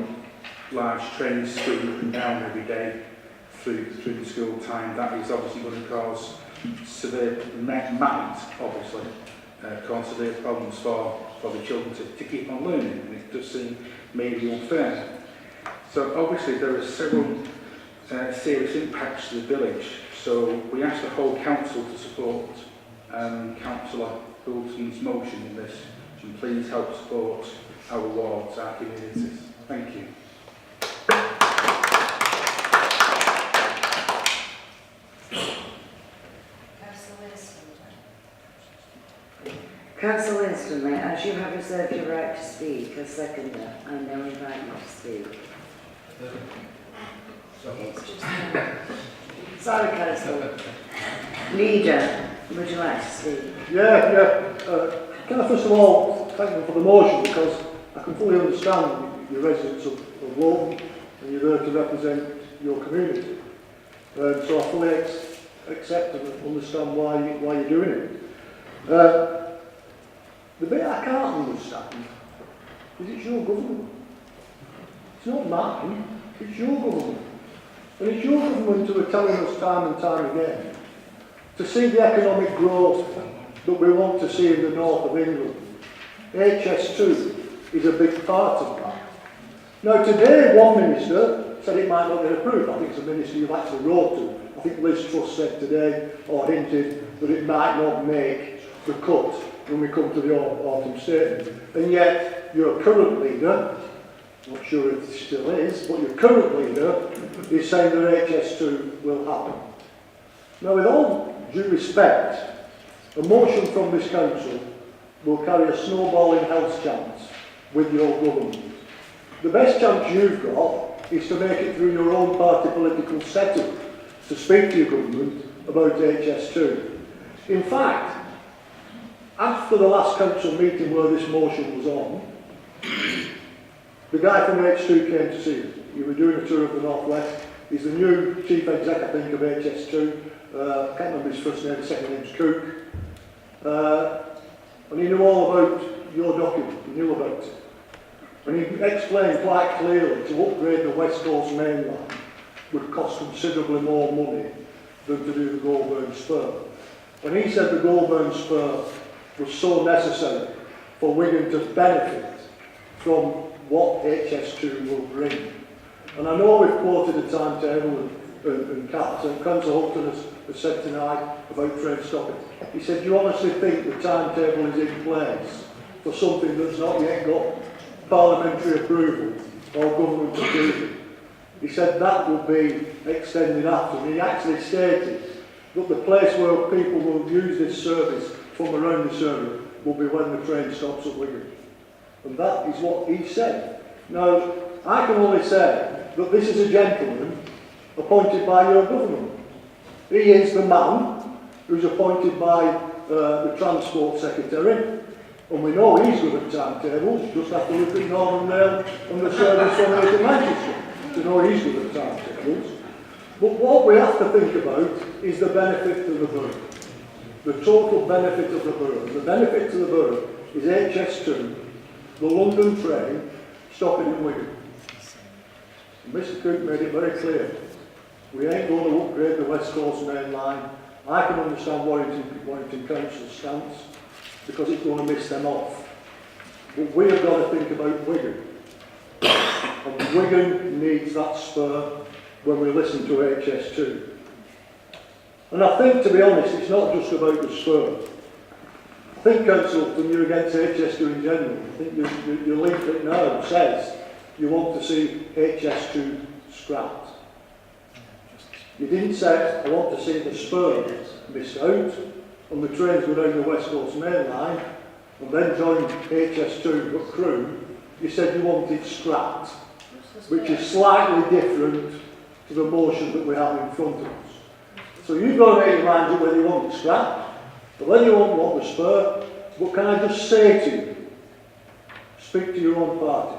large trains swinging up and down every day through the school time, that is obviously going to cause severe, might obviously cause severe problems for the children to keep on learning, and it does seem maybe unfair. So obviously there are several serious impacts to the village. So we ask the whole council to support Councillor Hilton's motion in this, and please help support our wards, our communities. Thank you. Councillor Winstanley, as you have reserved your right to speak as seconder, I now invite you to speak. Sorry, Councillor. Leader, would you like to speak? Yeah. Can I first of all thank you for the motion, because I can fully understand your residents of Lowton and you're there to represent your community. So I fully accept and understand why you're doing it. The bit I can't understand is it's your government. It's not mine, it's your government. And it's your government who are telling us time and time again to see the economic growth that we want to see in the north of England. HS2 is a big part of that. Now today one minister said it might not get approved. I think it's a minister you've actually wrote to. I think Liz Truss said today, or hinted, that it might not make the cut when we come to the autumn statement. And yet your current leader, not sure if it still is, but your current leader is saying that HS2 will happen. Now with all due respect, a motion from this council will carry a snowballing health chance with your government. The best chance you've got is to make it through your own party political setup to speak to your government about HS2. In fact, after the last council meeting where this motion was on, the guy from H2 came to see us. He was doing a tour of the Northwest. He's the new chief exec, I think, of HS2. I can't remember his first name, his second name's Cook. And he knew all about your document, he knew about it. And he explained quite clearly to upgrade the West Coast main line would cost considerably more money than to do the Goulburn Spur. And he said the Goulburn Spur was so necessary for Wigan to benefit from what HS2 will bring. And I know we've quoted a timetable and Councillor Houghton has said tonight about train stopping. He said, do you honestly think the timetable is in place for something that's not yet got parliamentary approval or government approval? He said that will be extended after. And he actually stated that the place where people will use this service from around this area will be when the train stops at Wigan. And that is what he said. Now, I can only say that this is a gentleman appointed by your government. He is the man who's appointed by the Transport Secretary, and we know he's good at timetables. Just have to look at Northern Rail and the service from here to Manchester to know he's good at timetables. But what we have to think about is the benefit to the borough. The total benefit of the borough. The benefit to the borough is HS2, the London train, stopping in Wigan. And Mr. Cook made it very clear. We ain't going to upgrade the West Coast main line. I can understand Warrington Council's stance because it's going to miss them off. But we have got to think about Wigan. And Wigan needs that spur when we listen to HS2. And I think, to be honest, it's not just about the spur. I think, Council, when you're against HS2 in general, I think your leaflet now says you want to see HS2 scrapped. You didn't say, I want to see the spur missed out, and the trains go down the West Coast main line, and then join HS2 but Crewe. You said you wanted scrapped, which is slightly different to the motion that we have in front of us. So you've got to make your mind up whether you want it scrapped, or whether you want the spur. But can I just say to you, speak to your own party.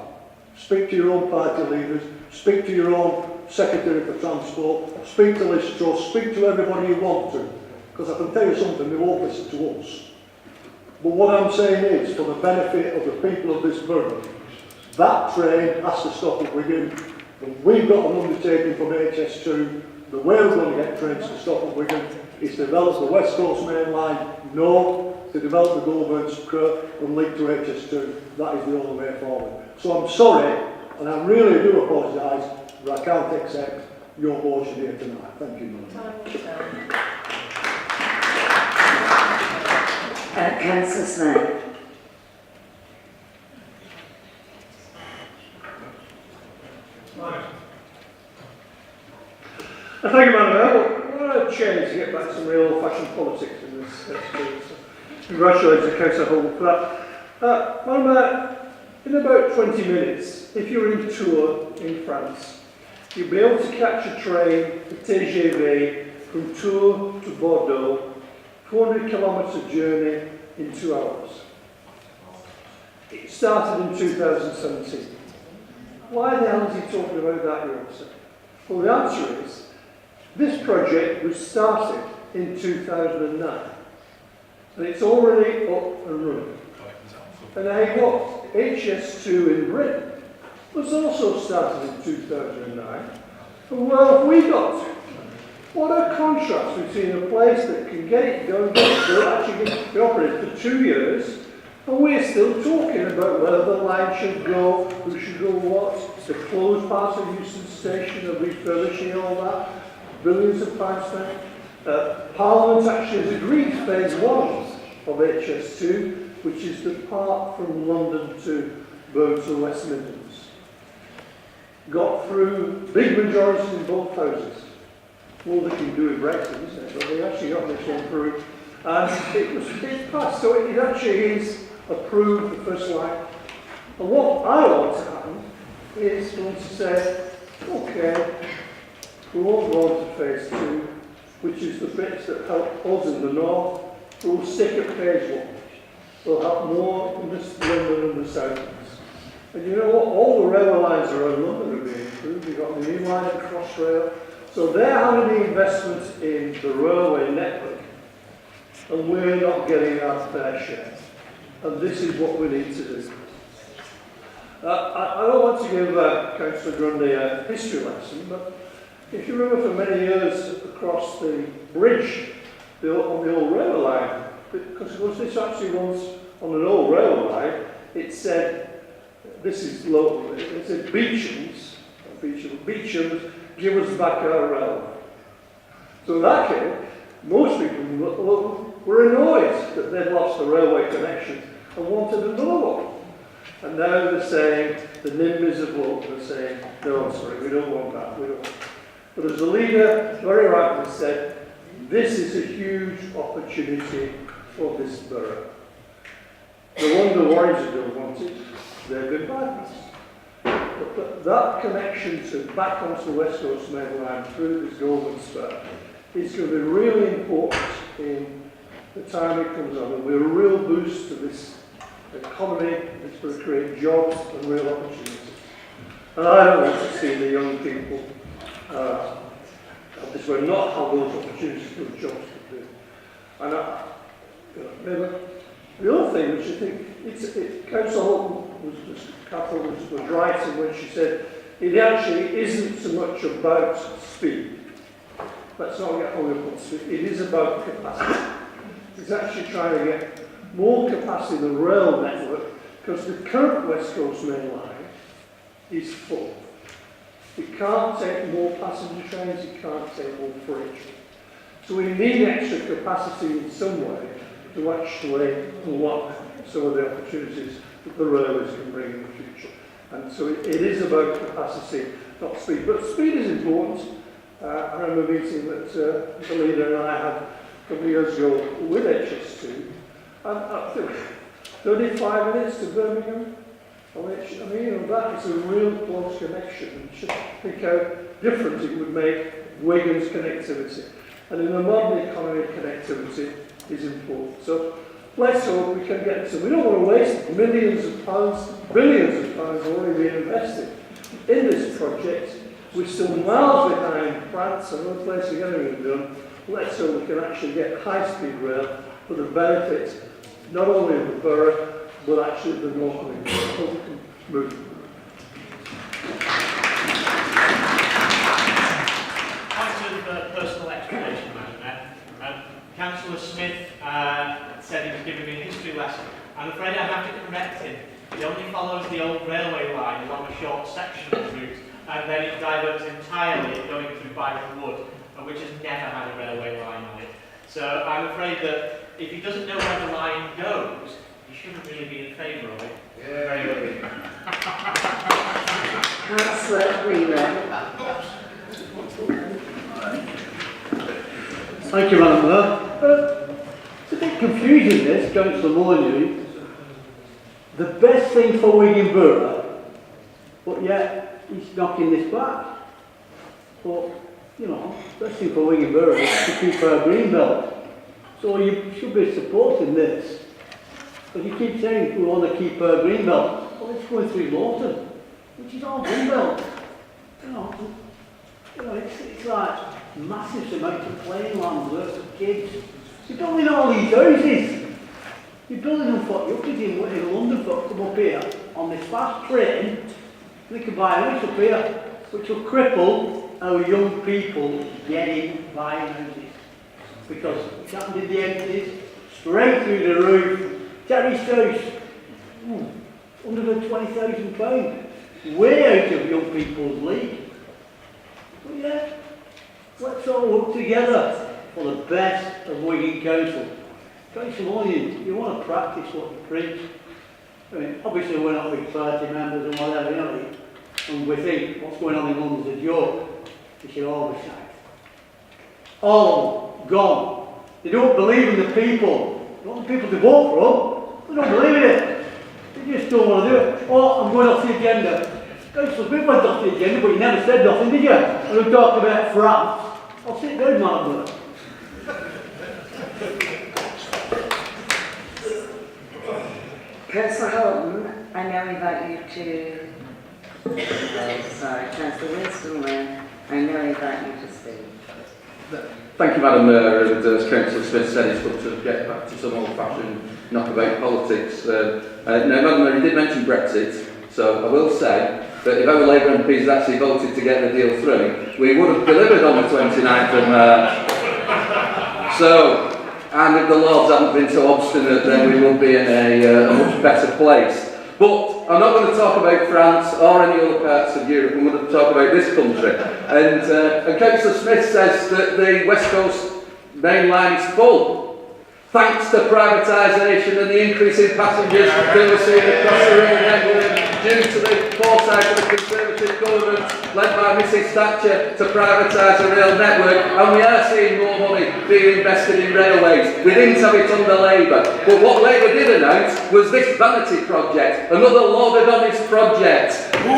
Speak to your own party leaders. Speak to your own Secretary for Transport. Speak to Liz Truss. Speak to everybody you want to. Because I can tell you something, they won't listen to us. But what I'm saying is, for the benefit of the people of this borough, that train has to stop at Wigan. And we've got an undertaking from HS2. The way we're going to get trains to stop at Wigan is to develop the West Coast main line, no, to develop the Goulburn Spur and link to HS2. That is the only way forward. So I'm sorry, and I really do apologise, but I can't accept your motion here tonight. Thank you, Madam. Councillor Smith. Thank you, Madam Mayor. What a change to get back to some real old-fashioned politics in this space. Congratulations to Councillor Holt for that. Madam Mayor, in about 20 minutes, if you're in tour in France, you'll be able to catch a train, the TGV, from Tours to Bordeaux, 400-kilometre journey in 2 hours. It started in 2017. Why the hell is he talking about that, you answer? Well, the answer is, this project was started in 2009, and it's already up and running. And hey, what? HS2 in Britain was also started in 2009. And where have we got to? What a contrast between a place that can get it going, actually be operated for 2 years, and we're still talking about whether the line should go, who should go what, the closed part of Euston Station, the refurbishing all that, billions of pounds spent. Parliament actually has agreed phase 1 of HS2, which is the part from London to Birmingham to West Midlands. Got through big majorities in both houses. All they can do with Brexit, isn't it? But they actually got this one through. And it passed, so it actually is approved, the first line. And what I want to happen is for them to say, okay, we won't go on to phase 2, which is the bits that help us in the north. We'll stick at phase 1. We'll help more in the London and the south. And you know what? All the railway lines around London are being improved. We've got the new line at Crossrail. So they're having the investment in the railway network. And we're not getting our fair share. And this is what we need to do. I don't want to give Councillor Grundy a history lesson, but if you remember for many years across the bridge on the old railway line, because this actually runs on an old railway line, it said, this is local, it said Beecham's, give us back our railway. So in that case, most people were annoyed that they'd lost the railway connection and wanted another one. And now they're saying, the NIMBYs of local are saying, no, I'm sorry, we don't want that, we don't want that. But as the leader very rightly said, this is a huge opportunity for this borough. No wonder Warrington wanted, they've been bad. But that connection to back onto the West Coast Main Line through this golden spur is going to be really important in the time it comes on, and we're a real boost to this economy. It's going to create jobs and real opportunities. And I don't want to see the young people this way not have those opportunities for the jobs to do. And the other thing which I think, Councillor Holton was right in when she said it actually isn't so much about speed. Let's not get hung up on speed. It is about capacity. It's actually trying to get more capacity in the rail network because the current West Coast Main Line is full. It can't take more passenger trains, it can't take more freight trains. So we need extra capacity in some way to actually unlock some of the opportunities that the railways can bring in the future. And so it is about capacity, not speed. But speed is important. I remember a meeting that the leader and I had a couple of years ago with HS2, and up to 35 minutes to Birmingham. I mean, that is a real close connection. And just think how different it would make Wigan's connectivity. And in a modern economy, connectivity is important. So let's hope we can get some. We don't want to waste millions of pounds, billions of pounds already being invested in this project. We're still miles behind France and other places getting it done. Let's hope we can actually get high-speed rail for the benefit not only of the borough, but actually the North of England. Hope we can move. Point of personal explanation, Madam Mayor. Councillor Smith said he was giving me a history lesson. I'm afraid I have to correct him. He only follows the old railway line along a short section of the route, and then it diverts entirely going through Byron Wood, which has never had a railway line on it. So I'm afraid that if he doesn't know where the line goes, he shouldn't really be in favour of it. Yeah. Very good. Councillor Wheeler. Thank you, Madam Mayor. It's a bit confusing this, Councillor Molyneux. The best thing for Wigan Borough, but yet he's knocking this back. But, you know, the best thing for Wigan Borough is to keep our green belt. So you should be supporting this. But you keep saying we want to keep our green belt. Well, it's going through Lawton, which is all green belt. You know, it's like massive amount of playing land, lots of kids. You're building all these houses. You're building them for you in London for come up here on this fast train. And they can buy a house up here, which will cripple our young people getting buying houses. Because it's happened in the 80s, straight through the roof. Terry's house, £120,000, way out of young people's league. But yeah, let's all work together for the best of Wigan Council. Council Molyneux, you want to practice what you preach. I mean, obviously we're not big party members and whatever, you know, and we think what's going on in London's a joke. We should all be sacked. All of them, gone. They don't believe in the people. They want the people to vote for them. They don't believe in it. They just don't want to do it. Oh, I'm going off the agenda. Councillor, we went off the agenda, but you never said nothing, did you? And we talked about France. I'll sit down, Madam. Councillor Holton, I now invite you to... Councillor Winston, I now invite you to speak. Thank you, Madam Mayor, and as Councillor Smith said, it's good to get back to some old-fashioned knockabout politics. Now, Madam Mayor, you did mention Brexit, so I will say that if our Labour MPs had actually voted to get the deal through, we would have delivered on the 29th of March. So, and if the Lords hadn't been so obstinate, then we would be in a much better place. But I'm not going to talk about France or any other parts of Europe. I'm going to talk about this country. And Councillor Smith says that the West Coast main line is full. Thanks to privatisation and the increase in passengers that we're seeing across the rail network due to the foresight of the Conservative government led by Mrs Thatcher to privatise the rail network, and we are seeing more money being invested in railways. We didn't have it under Labour, but what Labour did announce was this vanity project, another lauded honest project.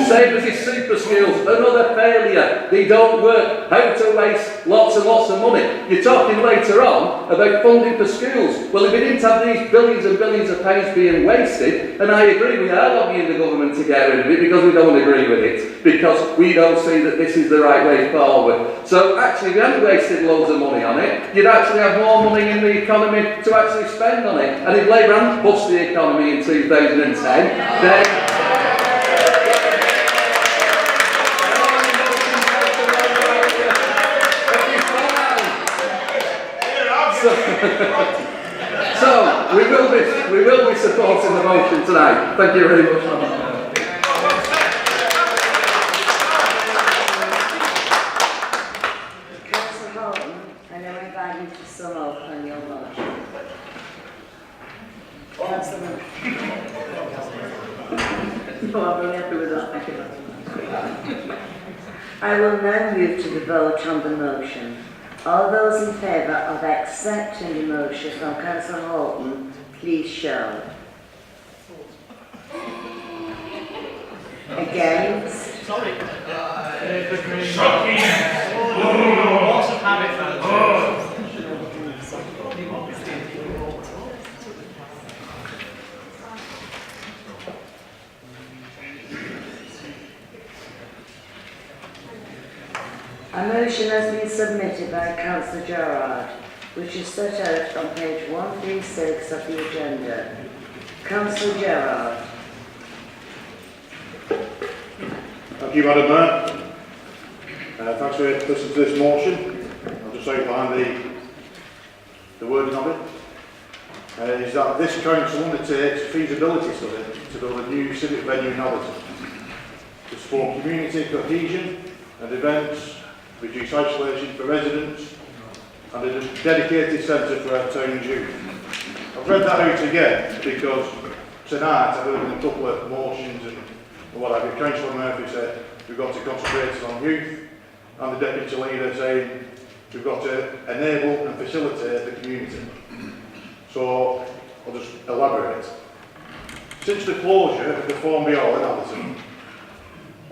Same as his super skills, another failure. They don't work. How to waste lots and lots of money. You're talking later on about funding for schools. Well, if we didn't have these billions and billions of pounds being wasted, and I agree we are lobbying the government to get rid of it because we don't agree with it, because we don't see that this is the right way forward. So actually, if you hadn't wasted loads of money on it, you'd actually have more money in the economy to actually spend on it. And if Labour hadn't bust the economy in 2010, then... So, we will be supporting the motion tonight. Thank you very much, Madam. Councillor Holton, I now invite you to sum up on your motion. Councillor No, I'm very happy with that. Thank you. I will now move to the vote on the motion. All those in favour of accepting the motion from Councillor Holton, please show. Against? Sorry. Shocking! Lots of habit. A motion has been submitted by Councillor Gerard, which is set out on page 136 of the agenda. Councillor Gerard. Thank you, Madam Mayor. Thanks for listening to this motion. I'll just say behind the wording of it. Is that this council undertakes a feasibility study to build a new civic venue in Allerton. Just support community cohesion and events, reduce isolation for residents, and a dedicated centre for our town's youth. I've read that out again because tonight I've heard in a couple of motions and what have you. Councillor Murphy said we've got to concentrate on youth, and the deputy leader saying we've got to enable and facilitate the community. So I'll just elaborate. Since the closure of the Formby Hall in Atherton,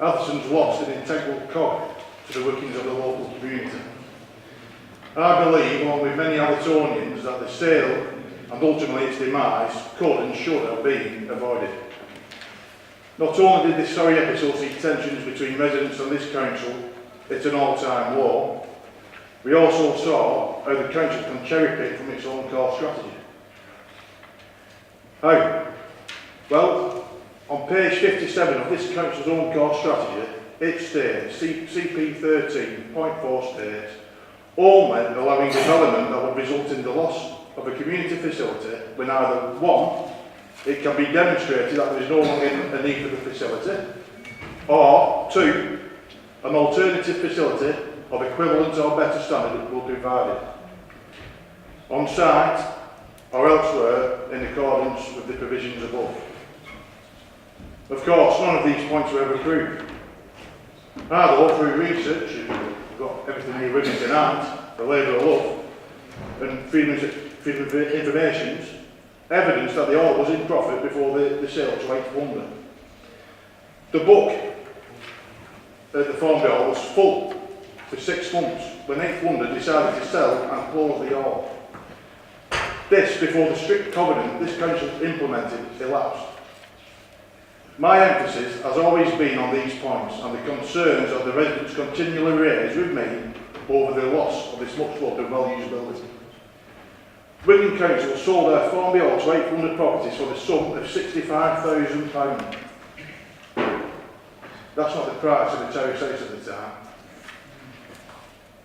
Atherton's lost an integral cog to the workings of the local community. I believe, along with many Athertonians, that the sale and ultimately its demise could and should have been avoided. Not only did this sorry episode see tensions between residents and this council at an all-time low, we also saw how the council can cherry-pick from its own core strategy. How? Well, on page 57 of this council's own core strategy, it states, CP 13.4 states, only allowing development that would result in the loss of a community facility when either one, it can be demonstrated that there is no longer a need for the facility, or two, an alternative facility of equivalent or better standard will be provided on site or elsewhere in accordance with the provisions above. Of course, none of these points were ever proved. Although through research, and we've got everything here with me tonight, the labour of love, and freedom of information's evidence that the hall was in profit before the sale to 8th Wonder. The book at the Formby Hall was full for 6 months when 8th Wonder decided to sell and close the hall. This before the strict covenant this council implemented elapsed. My emphasis has always been on these points and the concerns that the residents continually raise with me over the loss of this much loved and well-used building. Wigan Council sold their Formby Hall to 800 properties for the sum of £65,000. That's not the price of the terrace house at the time.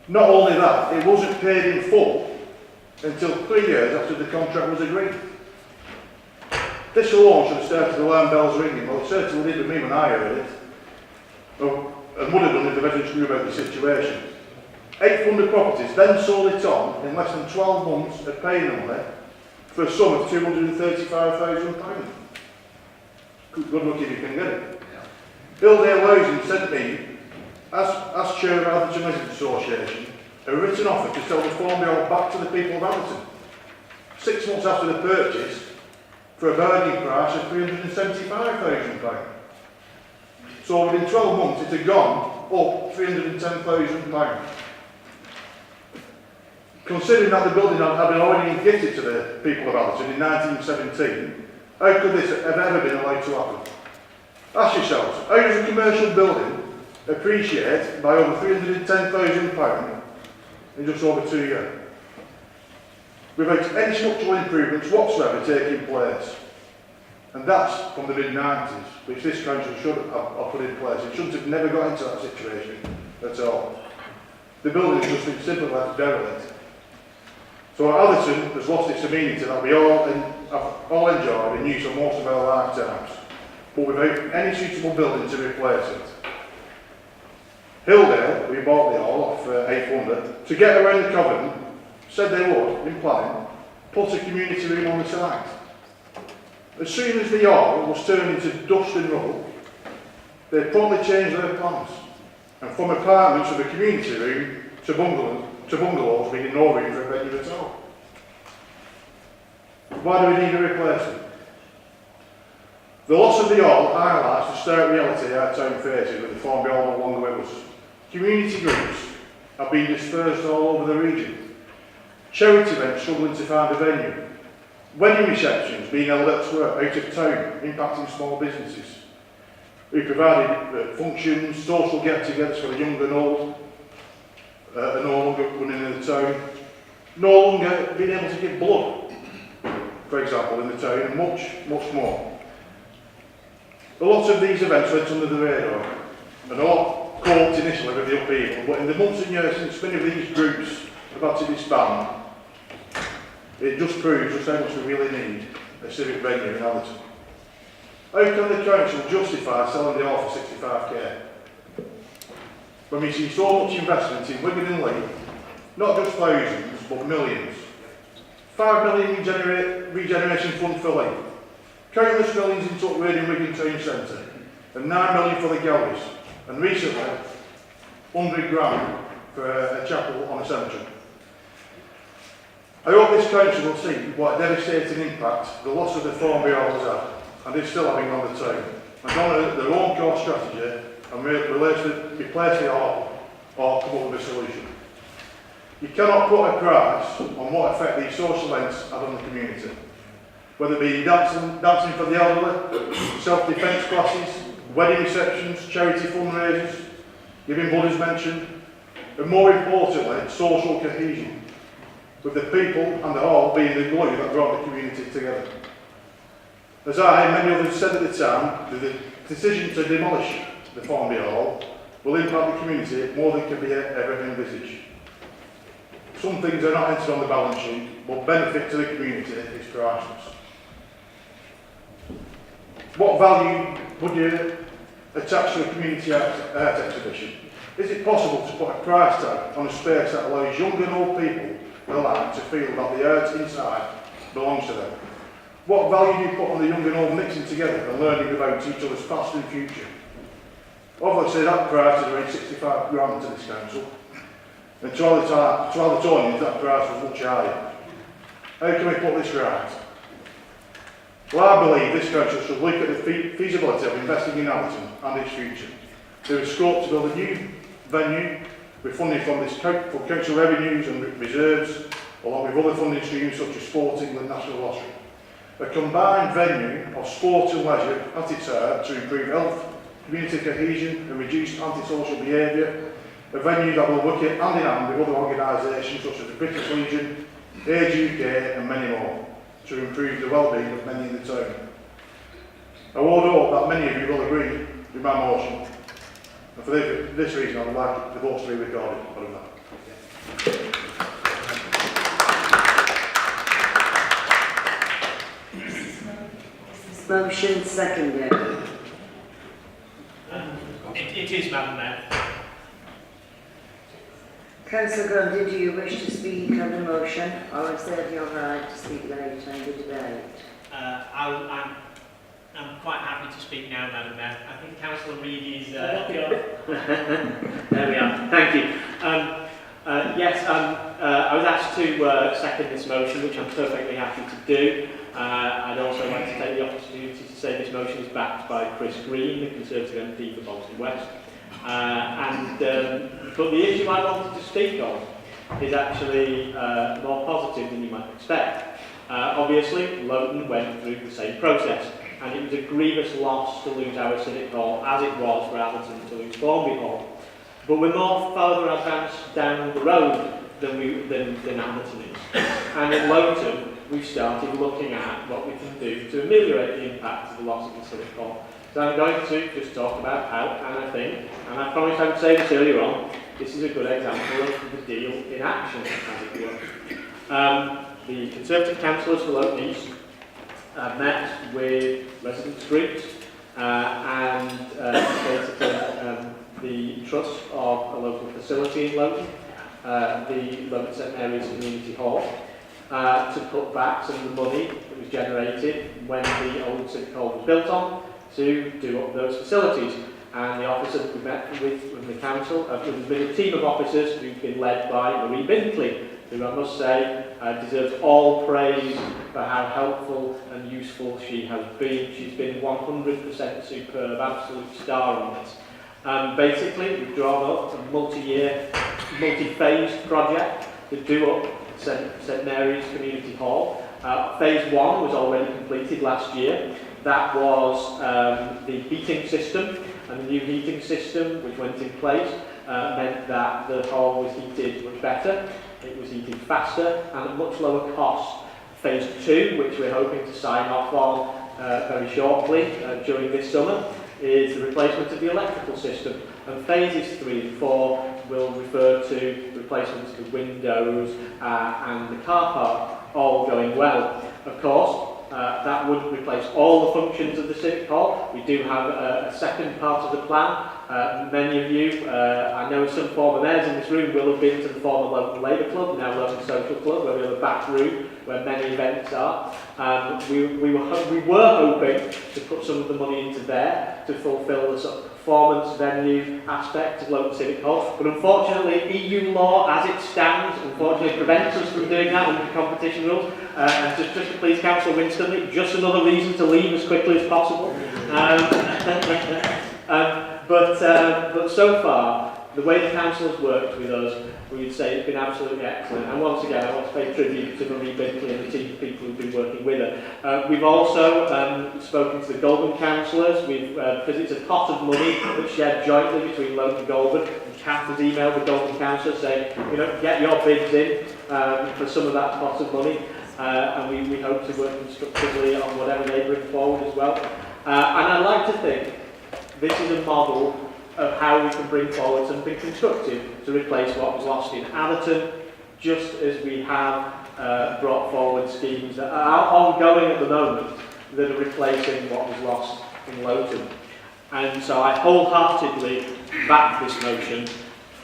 Not only that, it wasn't paid in full until 3 years after the contract was agreed. This alone should have started the alarm bells ringing. Well, it certainly did with me when I heard it. And would have done if the residents knew about the situation. 800 properties then sold it on in less than 12 months of paying only for a sum of £235,000. Good luck if you can get it. Hildale Housing sent me, as chair of Atherton Residents Association, a written offer to sell the Formby Hall back to the people of Atherton 6 months after the purchase for a bargaining price of £375,000. So within 12 months it had gone up £310,000. Considering that the building had been already gifted to the people of Atherton in 1917, how could this have ever been allowed to happen? Ask yourselves, how does a commercial building appreciate by over £310,000 in just over 2 years? Without any structural improvements whatsoever taking place. And that's from the mid-90s, which this council should have put in place. It shouldn't have never got into that situation at all. The building has just been simply left derelict. So Atherton has lost its amenity that we all enjoyed and used for most of our lifetimes, but without any suitable building to replace it. Hildale, we bought the hall off 8th Wonder, to get around the covenant, said they would, in planning, put a community room on the site. As soon as the hall was turned into dust and rubble, they promptly changed their plans, and from apartments with a community room to bungalows being no room for a bedroom at all. Why do we need a replacement? The loss of the hall highlights the stark reality our town faces with the Formby Hall no longer with us. Community groups have been dispersed all over the region. Charity events struggling to find a venue. Wedding receptions being held elsewhere, out of town, impacting small businesses. We provided functions, social get-togethers for the young and old, are no longer running in the town. No longer being able to give blood, for example, in the town, and much, much more. A lot of these events went under the radar, and a lot coped initially with the upheaval, but in the months and years since many of these groups have had to disband, it just proves just how much we really need a civic venue in Atherton. How can the council justify selling the hall for 65k? when we see so much investment in Wigan and Leigh, not just thousands, but millions. 5 million regeneration fund for Leigh, countless millions in Tuckworth and Wigan Town Centre, and 9 million for the galleries, and recently, 100 grand for a chapel on a cemetery. I hope this council will see what a devastating impact the loss of the Thornbury Hall has had, and is still having on the town, and honour their own core strategy and replace the hall or come up with a solution. You cannot put a price on what effect these social events have on the community, whether it be dancing for the elderly, self-defence classes, wedding receptions, charity fundraisers, giving blood as mentioned, and more importantly, social cohesion, with the people and the hall being the glue that brought the community together. As I and many others said at the time, the decision to demolish the Thornbury Hall will impact the community more than can be ever envisaged. Some things are not entered on the balance sheet, but benefit to the community is priceless. What value would you attach to a community art exhibition? Is it possible to put a price tag on a space that allows young and old people alike to feel that the art inside belongs to them? What value do you put on the young and old mixing together and learning about each other's past and future? Obviously that price is around 65 grand to this council, and to other Tonians that price was much higher. How can we put this right? Well, I believe this council should look at the feasibility of investing in Allerton and its future. There is scope to build a new venue with funding from council revenues and reserves, along with other funding streams such as sporting and national lottery. A combined venue of sport and leisure at its heart to improve health, community cohesion and reduce antisocial behaviour. A venue that will work hand in hand with other organisations such as the British Legion, Age UK and many more, to improve the well-being of many in the town. I would hope that many of you will agree with my motion, and for this reason I would like the votes to be recorded. Motion seconded. It is, Madam Mayor. Councillor Gunn, did you wish to speak on the motion, or reserve your right to speak later in the debate? I'm quite happy to speak now, Madam Mayor. I think Councillor Reid is... There we are. Thank you. I was asked to second this motion, which I'm perfectly happy to do. I'd also like to take the opportunity to say this motion is backed by Chris Green, the Conservative MP for Bolton West. But the issue I wanted to speak on is actually more positive than you might expect. Obviously, Lowton went through the same process, and it was a grievous loss to lose our Civic Hall, as it was for Allerton to lose Thornbury Hall. But we're more further advanced down the road than Allerton is. And in Lowton, we've started looking at what we can do to ameliorate the impact of the loss of the Civic Hall. So I'm going to just talk about how, and I think, and I promised I would say this earlier on, this is a good example of the deal in action, as it were. The Conservative councillors for Lowton East met with residents' groups and basically the trust of a local facility in Lowton, the Lowton St Mary's Community Hall, to put back some of the money that was generated when the old Civic Hall was built on, to do up those facilities. And the officers we met with the council, there's been a team of officers who've been led by Marie Bintley, who I must say deserves all praise for how helpful and useful she has been. She's been 100% superb, absolute star on this. Basically, we've drawn up a multi-year, multi-phased project to do up St Mary's Community Hall. Phase 1 was already completed last year. That was the heating system, and the new heating system which went in place meant that the hall was heated much better, it was heated faster and at much lower cost. Phase 2, which we're hoping to sign off on very shortly during this summer, is the replacement of the electrical system, and phases 3 and 4 will refer to replacements of the windows and the car park, all going well. Of course, That would replace all the functions of the Civic Hall. We do have a second part of the plan. Many of you, I know some former mayors in this room will have been to the former local Labour Club, now local social club, where we have a back room where many events are. We were hoping to put some of the money into there to fulfil the sort of performance venue aspect of local Civic Hall. But unfortunately, EU law as it stands, unfortunately prevents us from doing that under competition rules. And just to please Councillor Winstanley, just another reason to leave as quickly as possible. But so far, the way the council has worked with us, we would say it's been absolutely excellent. And once again, I want to pay tribute to Marie Bintley and the team of people who've been working with her. We've also spoken to the Goulburn councillors, because it's a pot of money that's shared jointly between Local and Goulburn. And Kath has emailed the Goulburn councillors saying, you know, get your bids in for some of that pot of money. And we hope to work constructively on whatever they bring forward as well. And I'd like to think this is a model of how we can bring forward something constructive to replace what was lost in Atherton, just as we have brought forward schemes that are ongoing at the moment that are replacing what was lost in Loughton. And so I wholeheartedly back this motion,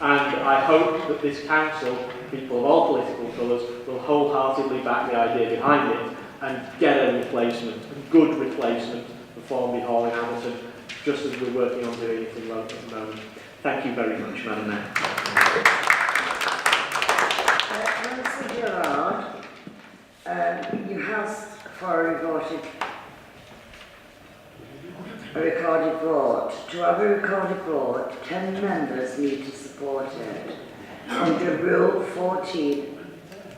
and I hope that this council, people of all political colours, will wholeheartedly back the idea behind it and get a replacement, a good replacement for Formby Hall in Hamilton, just as we're working on doing it in London at the moment. Thank you very much, Madam Mayor. Councillor Gerard, you asked for a recorded vote. To have a recorded vote, 10 members need to support it. Under Rule 14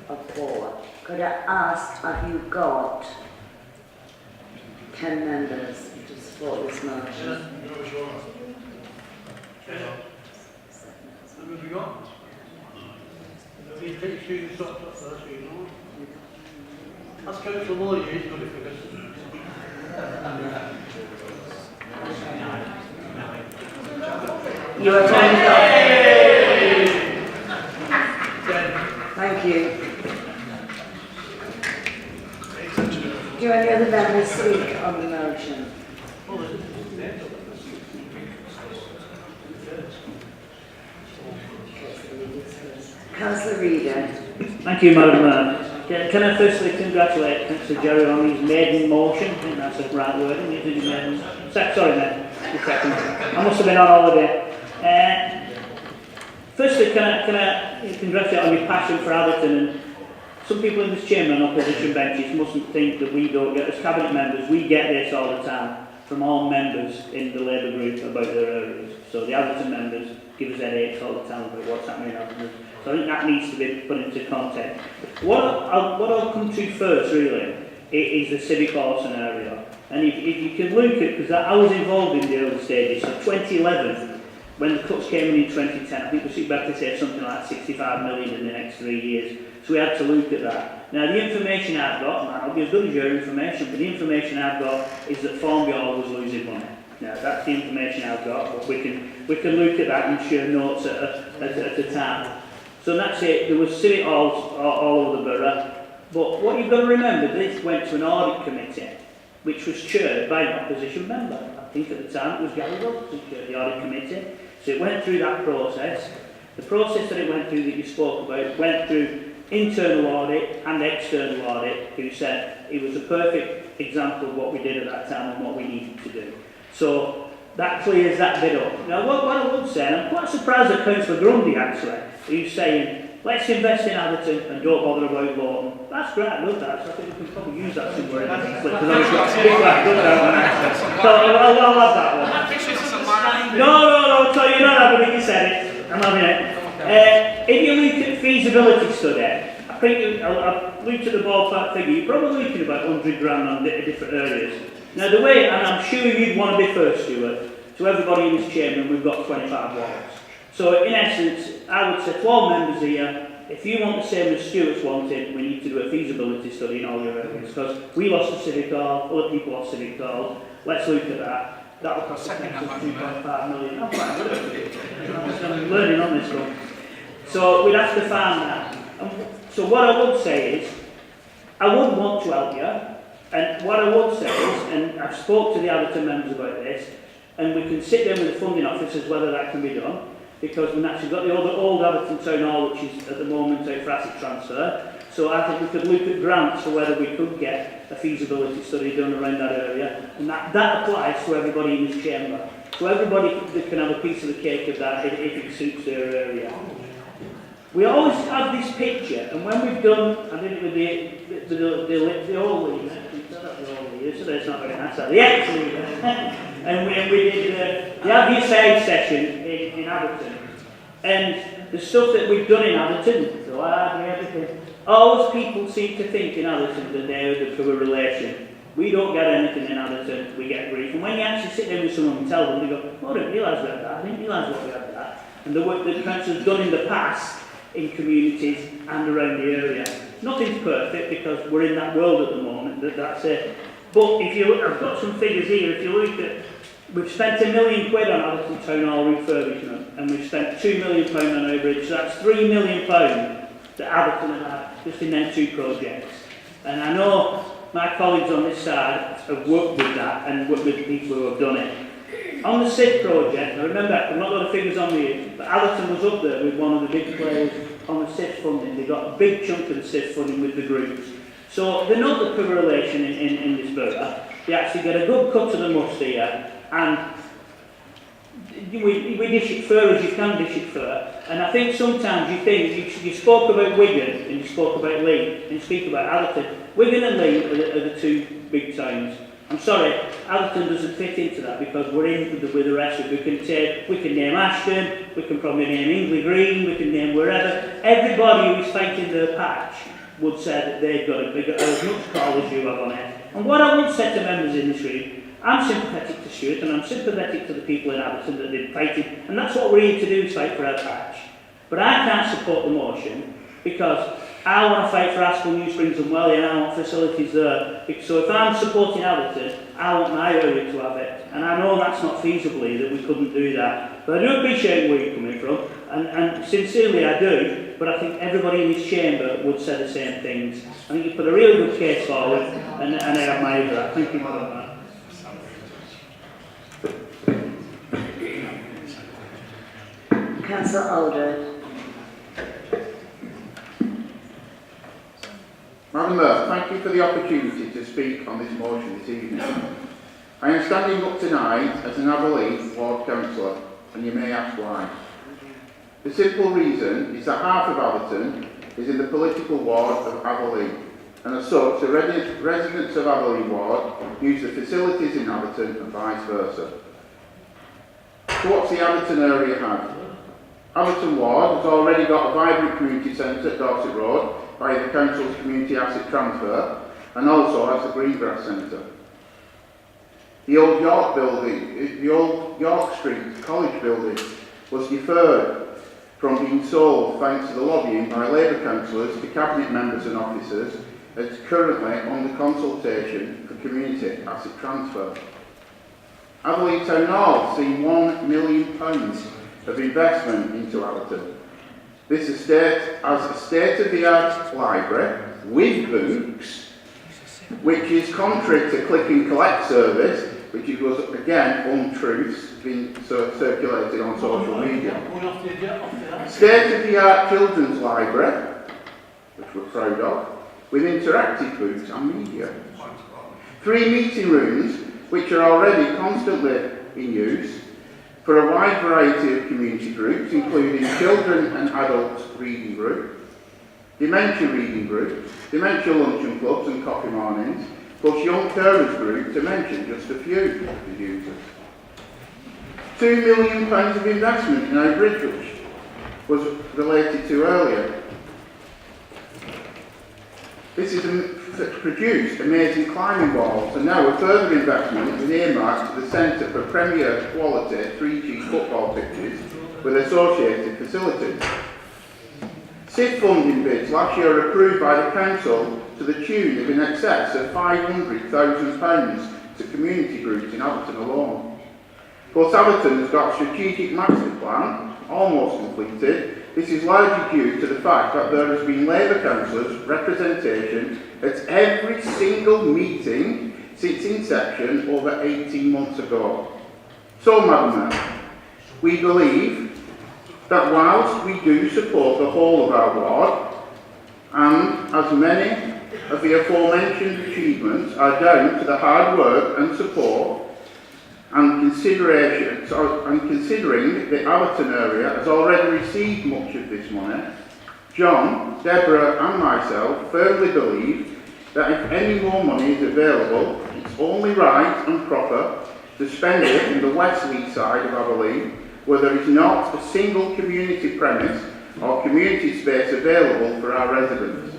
of 4, could I ask, have you got 10 members to support this motion? That's Councillor Molyneux, he's got it for this. You have only got... Thank you. Do any other members speak on the motion? Councillor Reader. Thank you, Madam Mayor. Can I firstly congratulate Councillor Jerry on his maiden motion? I think that's the right word. Sorry, Mayor. I must have been on holiday. Firstly, can I congratulate on your passion for Atherton? And some people in this chamber on opposition benches mustn't think that we don't get, as cabinet members, we get this all the time from all members in the Labour group about their areas. So the Atherton members give us headaches all the time about what's happening in Atherton. So I think that needs to be put into context. What I'll come to first, really, is the Civic Hall scenario. And if you can look at, because I was involved in the early stages, so 2011, when the cuts came in 2010, I think we should be able to say something like 65 million in the next 3 years. So we had to look at that. Now, the information I've got, might not be as good as your information, but the information I've got is that Formby Hall was losing money. Now, that's the information I've got, but we can look at that and share notes at a time. So that's it. There was Civic Halls all over the borough. But what you've got to remember, this went to an audit committee, which was chaired by an opposition member. I think at the time it was Gary Roberts who chaired the audit committee. So it went through that process. The process that it went through that you spoke about went through internal audit and external audit, who said it was a perfect example of what we did at that time and what we needed to do. So that clears that bit up. Now what I would say, and I'm quite surprised at Councillor Grundy actually, who's saying, let's invest in Atherton and don't bother about Lawton. That's great, I love that. So I think we can probably use that somewhere in the next clip, because I was going to speak like good about that. So I'll have that one. No, so you're not having it, you said it. I'm having it. If you look at feasibility study, I think I've looked at the ballpark figure, you're probably looking about 100 grand on different areas. Now the way, and I'm sure you'd want to be first, Stuart, to everybody in this chamber, we've got 25 wards. So in essence, I would say to all members here, if you want the same as Stuart's wanted, we need to do a feasibility study in all your areas, because we lost the Civic Hall, other people lost Civic Halls. Let's look at that. That'll cost us 2.5 million. I'm quite good at it. I'm learning on this one. So we'd have to find that. So what I would say is, I would want to help you, And what I would say is, and I've spoke to the Atherton members about this, and we can sit down with the funding officers whether that can be done, because we've actually got the old Atherton Town Hall, which is at the moment out for asset transfer. So I think we could look at grants for whether we could get a feasibility study done around that area, and that applies to everybody in this chamber. So everybody can have a piece of the cake of that if it suits their area. We always have this picture, and when we've done, I did it with the old league, so that's not very nice, the ex-league, and we did the Abbey Side session in Aberdeen, and the stuff that we've done in Aberdeen, the library, everything, always people seem to think in Aberdeen that they're the relation. We don't get anything in Aberdeen, we get grief, and when you actually sit down with someone and tell them, they go, oh, I didn't realise we had that, I didn't realise what we had that, and the work that the council's done in the past in communities and around the area. Nothing's perfect because we're in that world at the moment, that's it. But if you look, I've got some figures here, if you look at, we've spent £1 million on Atherton Town Hall refurbishment, and we've spent £2 million on overage, so that's £3 million that Atherton have had just in them two projects. And I know my colleagues on this side have worked with that and worked with people who have done it. On the SIF project, I remember, I've not got the figures on me, but Atherton was up there with one of the big players on the SIF funding. They got a big chunk of the SIF funding with the groups. So they're not the poor relation in this borough. They actually get a good cut of the must here, and we dish it fair as you can dish it fair. And I think sometimes you think, you spoke about Wigan and you spoke about Leigh, and you speak about Atherton. Wigan and Leigh are the two big towns. I'm sorry, Atherton doesn't fit into that because we're in with the rest of it. We can name Ashton, we can probably name Ingley Green, we can name wherever. Everybody who is fighting their patch would say that they've got as much call as you have on it. And what I would say to members in this room, I'm sympathetic to Stuart and I'm sympathetic to the people in Atherton that they're fighting, and that's what we're here to do, is fight for our patch. But I can't support the motion because I want to fight for Aspel, New Springs and Welly, and I want facilities there. So if I'm supporting Atherton, I want my area to have it. And I know that's not feasibly, that we couldn't do that. But I do appreciate where you're coming from, and sincerely I do, but I think everybody in this chamber would say the same things. I think you put a really good case forward, and I admire that. Thank you, Madam Mayor. Councillor Aldred. Madam Mayor, thank you for the opportunity to speak on this motion this evening. I am standing up tonight as an Aberley ward councillor, and you may ask why. The simple reason is that half of Atherton is in the political ward of Aberley, and as such, the residents of Aberley ward use the facilities in Atherton and vice versa. So what's the Atherton area have? Atherton ward has already got a vibrant community centre at Dorset Road by the council's community asset transfer, and also has the Greengrass Centre. The old York building, the old York Street College building, was deferred from being sold thanks to the lobbying by Labour councillors to cabinet members and officers. It's currently under consultation for community asset transfer. Aberley Town Hall has seen £1 million of investment into Atherton. This estate has a state-of-the-art library with books, which is contrary to click and collect service, which was again untruths being circulated on social media. State-of-the-art children's library, which we're proud of, with interactive books and media. 3 meeting rooms, which are already constantly in use for a wide variety of community groups, including children and adults reading group, dementia reading group, dementia luncheon clubs and coffee mornings, plus young carers group, to mention just a few of the users. £2 million of investment in our bridge, which was related to earlier. This has produced amazing climbing walls, and now a further investment is earmarked to the Centre for Premier Quality 3G football pitches with associated facilities. SIF funding bids last year approved by the Council to the tune of in excess of £500,000 to community groups in Atherton alone. Of course, Atherton has got a strategic master plan, almost completed, this is largely due to the fact that there has been Labour councillors' representation at every single meeting since inception over 18 months ago. So, Madam Mayor, we believe that whilst we do support the whole of our ward, and as many of the aforementioned achievements are down to the hard work and support and considering the Allerton area has already received much of this money, John, Deborah and myself firmly believe that if any more money is available, it's only right and proper to spend it in the Westleigh side of Aberley, where there is not a single community premise or community space available for our residents.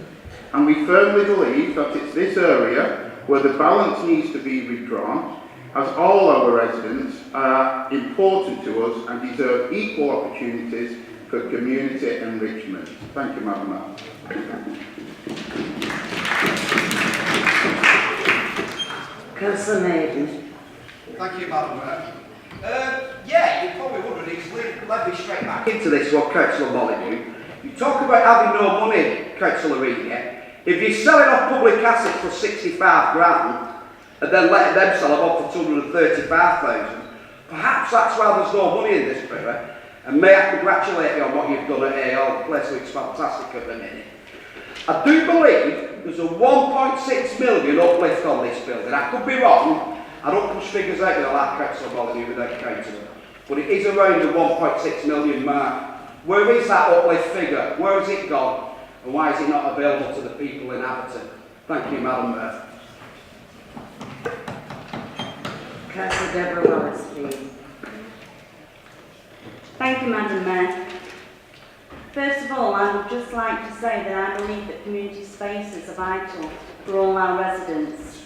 And we firmly believe that it's this area where the balance needs to be withdrawn, as all our residents are important to us and deserve equal opportunities for community enrichment. Thank you, Madam Mayor. Councillor Maiden. Thank you, Madam Mayor. Yeah, you probably would, and he's led me straight back into this one, Councillor Molyneux. You talk about having no money, Councillor Reed. If you're selling off public assets for 65 grand and then letting them sell them off for 235,000, perhaps that's why there's no money in this borough. And may I congratulate you on what you've done at AO. The place looks fantastic at the minute. I do believe there's a 1.6 million uplift on this building. I could be wrong. I don't push figures out there like Councillor Molyneux without counting them. But it is around the 1.6 million mark. Where is that uplift figure? Where has it gone? And why is it not available to the people in Atherton? Thank you, Madam Mayor. Councillor Deborah Wallace, please. Thank you, Madam Mayor. First of all, I would just like to say that I believe that community spaces are vital for all our residents.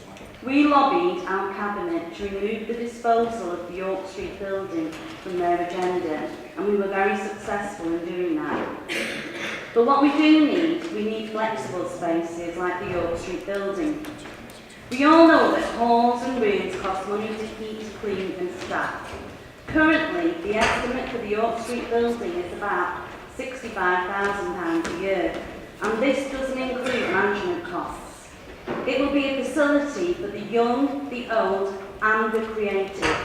We lobbied our Cabinet to remove the disposal of the York Street building from their agenda, and we were very successful in doing that. But what we need flexible spaces like the York Street building. We all know that halls and rooms cost money to heat, clean and staff. Currently, the estimate for the York Street building is about £65,000 a year, and this doesn't include management costs. It will be a facility for the young, the old and the creative.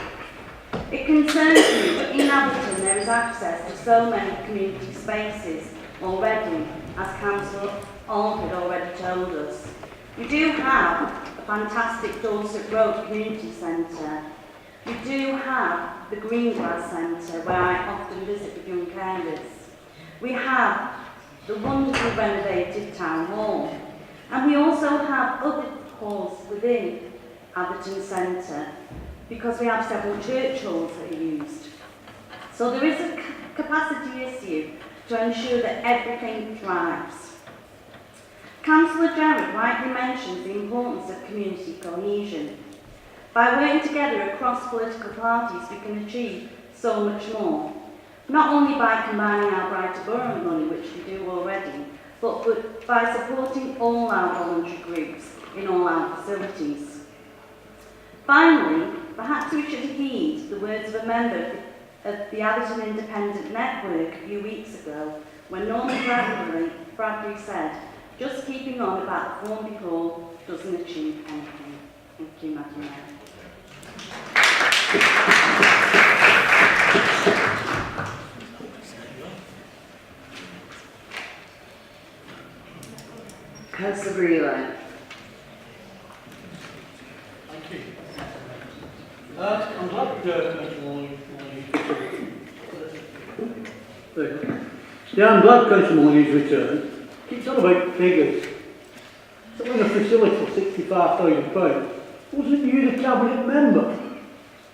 It concerns me that in Aberdeen there is access to so many community spaces already, as Councillor Alford already told us. We do have a fantastic Dorset Road Community Centre. We do have the Greengrass Centre, where I often visit with young carers. We have the wonderful renovated Town Hall. And we also have other halls within Aberdeen Centre, because we have several church halls that are used. So there is a capacity issue to ensure that everything thrives. Councillor Jarrett rightly mentions the importance of community cohesion. By working together across political parties, we can achieve so much more. Not only by combining our Brighter Borough money, which we do already, but by supporting all our voluntary groups in all our facilities. Finally, perhaps we should heed the words of a member of the Aberdeen Independent Network a few weeks ago, when Norman Bradbury said, "Just keeping on about the Formby Hall doesn't achieve anything." Thank you, Madam Mayor. Councillor Brewer. Thank you. I'm glad Councillor Molyneux. Yeah, I'm glad Councillor Molyneux's returned. Keeps on about figures. Selling a facility for £65,000. Wasn't you the Cabinet member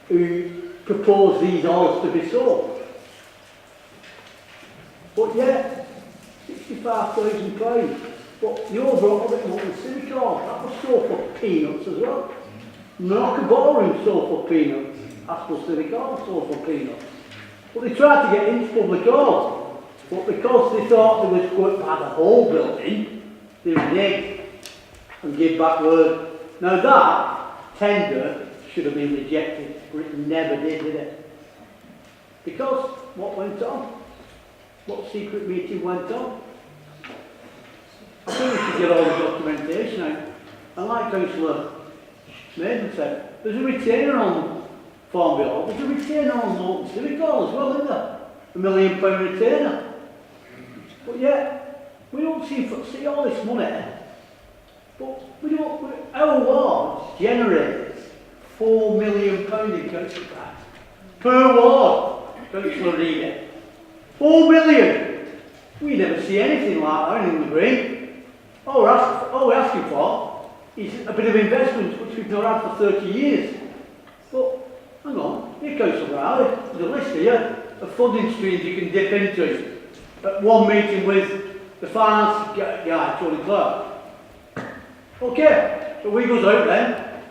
who proposed these halls to be sold? But yeah, £65,000. But the overall of it was Civic Hall. That was sold for peanuts as well. Knocker Ballroom sold for peanuts. Aspel Civic Hall sold for peanuts. But they tried to get into public hall. But because they thought they was going to have a whole building, they reneged and gave back word. Now that tender should have been rejected, but it never did it? Because what went on? what secret meeting went on. I think we should get all the documentation out. And like Councillor Maiden said, there's a retainer on Farm Bill, there's a retainer on Lawton Civic Hall as well, isn't there? £1 million retainer. But yet, we don't see all this money, but we don't, our ward generates £4 million in council tax per ward, Councillor Reader. 4 million! We never see anything like that in the Green. All we're asking for is a bit of investment, which we've not had for 30 years. But, hang on, here Councillor Riley, there's a list here of funding streams you can dip into at one meeting with the finance guy, Tony Clark. Okay, so we goes out then,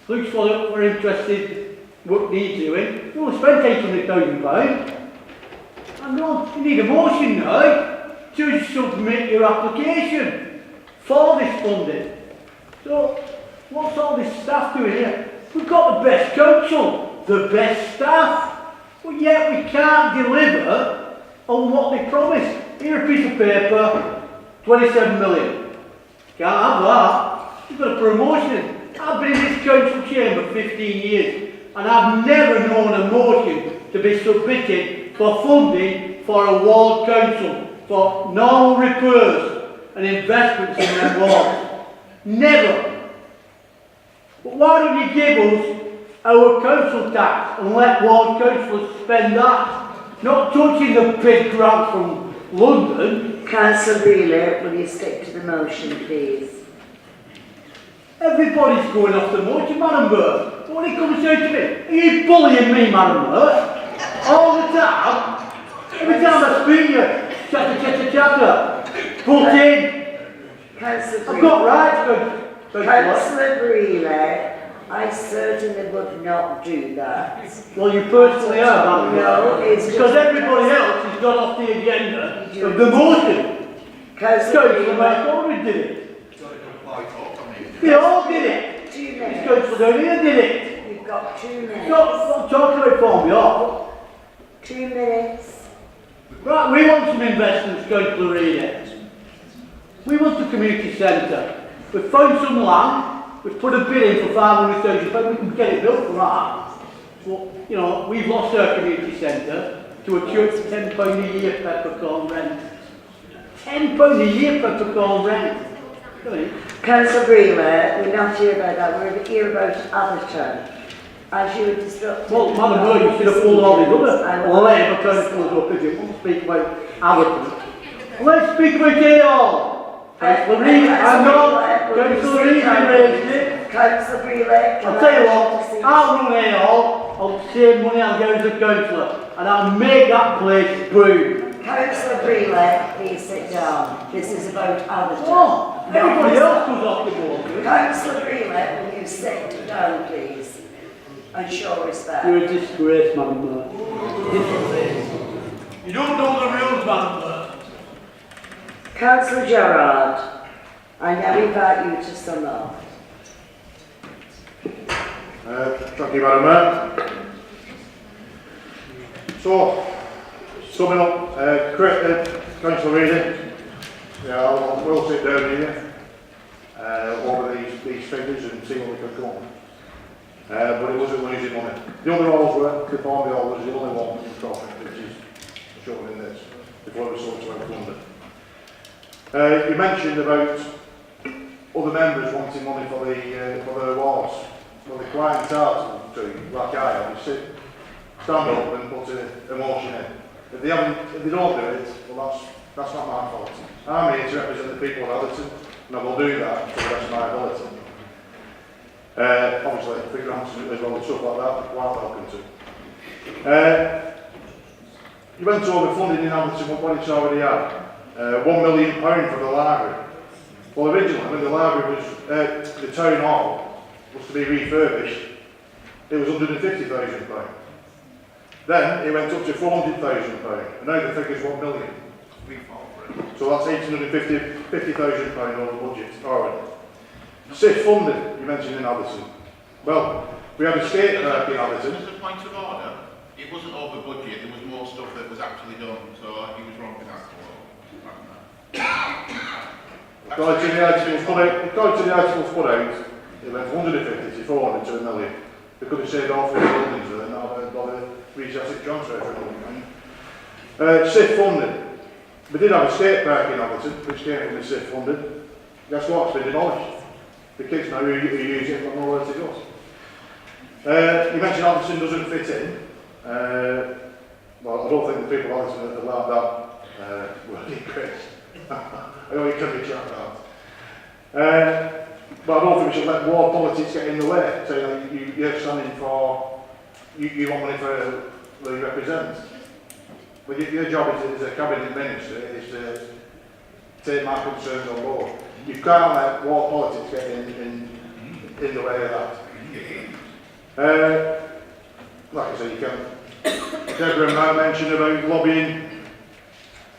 looks for we're interested, what needs doing. You only spent £800,000. Hang on, you need a motion now to submit your application for this funding. So, what's all this staff doing here? We've got the best council, the best staff, but yet we can't deliver on what they promised. Here a piece of paper, 27 million. Can't have that. You've got to put a motion in. I've been in this council chamber 15 years and I've never known a motion to be submitted for funding for a ward council for normal repairs and investments in their wards. Never. But why don't you give us our council tax and let ward councillors spend that? Not touching the big grant from London. Councillor Wheeler, will you stick to the motion, please? Everybody's going off the motion, Madam Burke. When it comes down to me, are you bullying me, Madam Burke? All the time? Every time I speak to you, chatter. Put in. I've got rights, Councillor Breeley, I certainly would not do that. Well, you personally are, Madam No, Burke. it's Because just everybody else has gone off the agenda of the motion. Councillor McCormick did it. They all did it. 2 minutes. Councillor down here did it. You've got 2 minutes. Stop talking about Farm Bill. 2 minutes. Right, we want some investments, Councillor Reader. We want the community centre. We've found some land, we've put a bid in for £500,000, we can get it built for that. But, you know, we've lost our community centre to a church for £10 a year peppercorn rent. £10 a year peppercorn rent. Councillor Breeley, we're not here about that, we're here about Atherton. As you were disrupting... Well, Madam Burke, you should have pulled all these other Labour councillors up if you won't speak about Atherton. Let's speak about Ayall. Councillor Reid, I'm not. Councillor Reid, you raised it. Councillor Breeley, I'll tell you what, I'll run Ayall, I'll save money, I'll go as a councillor, and I'll make that place boom. Councillor Breeley, please sit down. This is about Atherton. Oh, everybody else goes off the board. Councillor Breeley, will you sit down, please? And show respect. You're a disgrace, Madam Burke. You don't know the rules, Madam Burke. Councillor Gerard, I now invite you to sum up. Thank you, Madam Mayor. So, summing up, Councillor Reader, yeah, we'll sit down here over these figures and see what we can come up with. But it wasn't losing money. The other halls were, the Farm Bill was the only one in profit, which is shown in this, before it was sold to out London. You mentioned about other members wanting money for their wards. Well, they're quite entitled to, like I have, stand up and put a motion in. If they don't do it, well, that's not my fault. I'm here to represent the people of Atherton, and I will do that to the best of my ability. Obviously, for grants as well and stuff like that, quite welcome to. You went over funding in Atherton, what it's already had. £1 million for the library. Well, originally, when the library was, the town hall was to be refurbished, it was £150,000. Then it went up to £400,000, and now the figure's £1 million. So that's £850,000 over budget already. SIF funding, you mentioned in Atherton. Well, we had a skate park in Atherton. Just a point of order. it wasn't over budget, there was more stuff that was actually done, so he was wrong with that. According to the articles put out, it went from 150 to 400 to a million. They could have saved all 3 buildings there and now they've got a reach asset transfer for $1 million. SIF funding. We did have a skate park in Alderton, which came from the SIF funding. Guess what? It's been demolished. The kids now who use it don't know where to go. You mentioned Alderton doesn't fit in. Well, I don't think the people of Alderton allowed that word increase. I know you can be trapped out. But I don't think we should let war politics get in the way. So you're standing for, you want money for who you represent. Well, your job as a cabinet minister is to take my concerns on board. You can't let war politics get in the way of that. Like I say, you can. Deborah and I mentioned about lobbying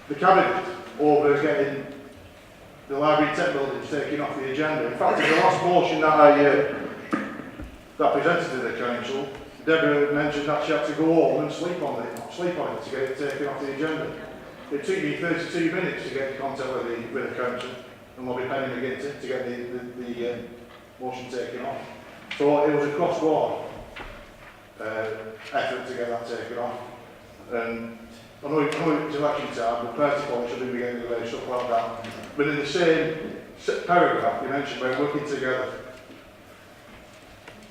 the cabinet over getting the library tech buildings taken off the agenda. In fact, in the last motion that I presented to the council, Deborah mentioned that she had to go home and sleep on it to get it taken off the agenda. It took me 32 minutes to get in contact with the council and lobby Penny McGinty to get the motion taken off. So it was a cross-board effort to get that taken off. And I know it's election time, but party points should be getting away, stuff like that. But in the same paragraph, you mentioned we're working together.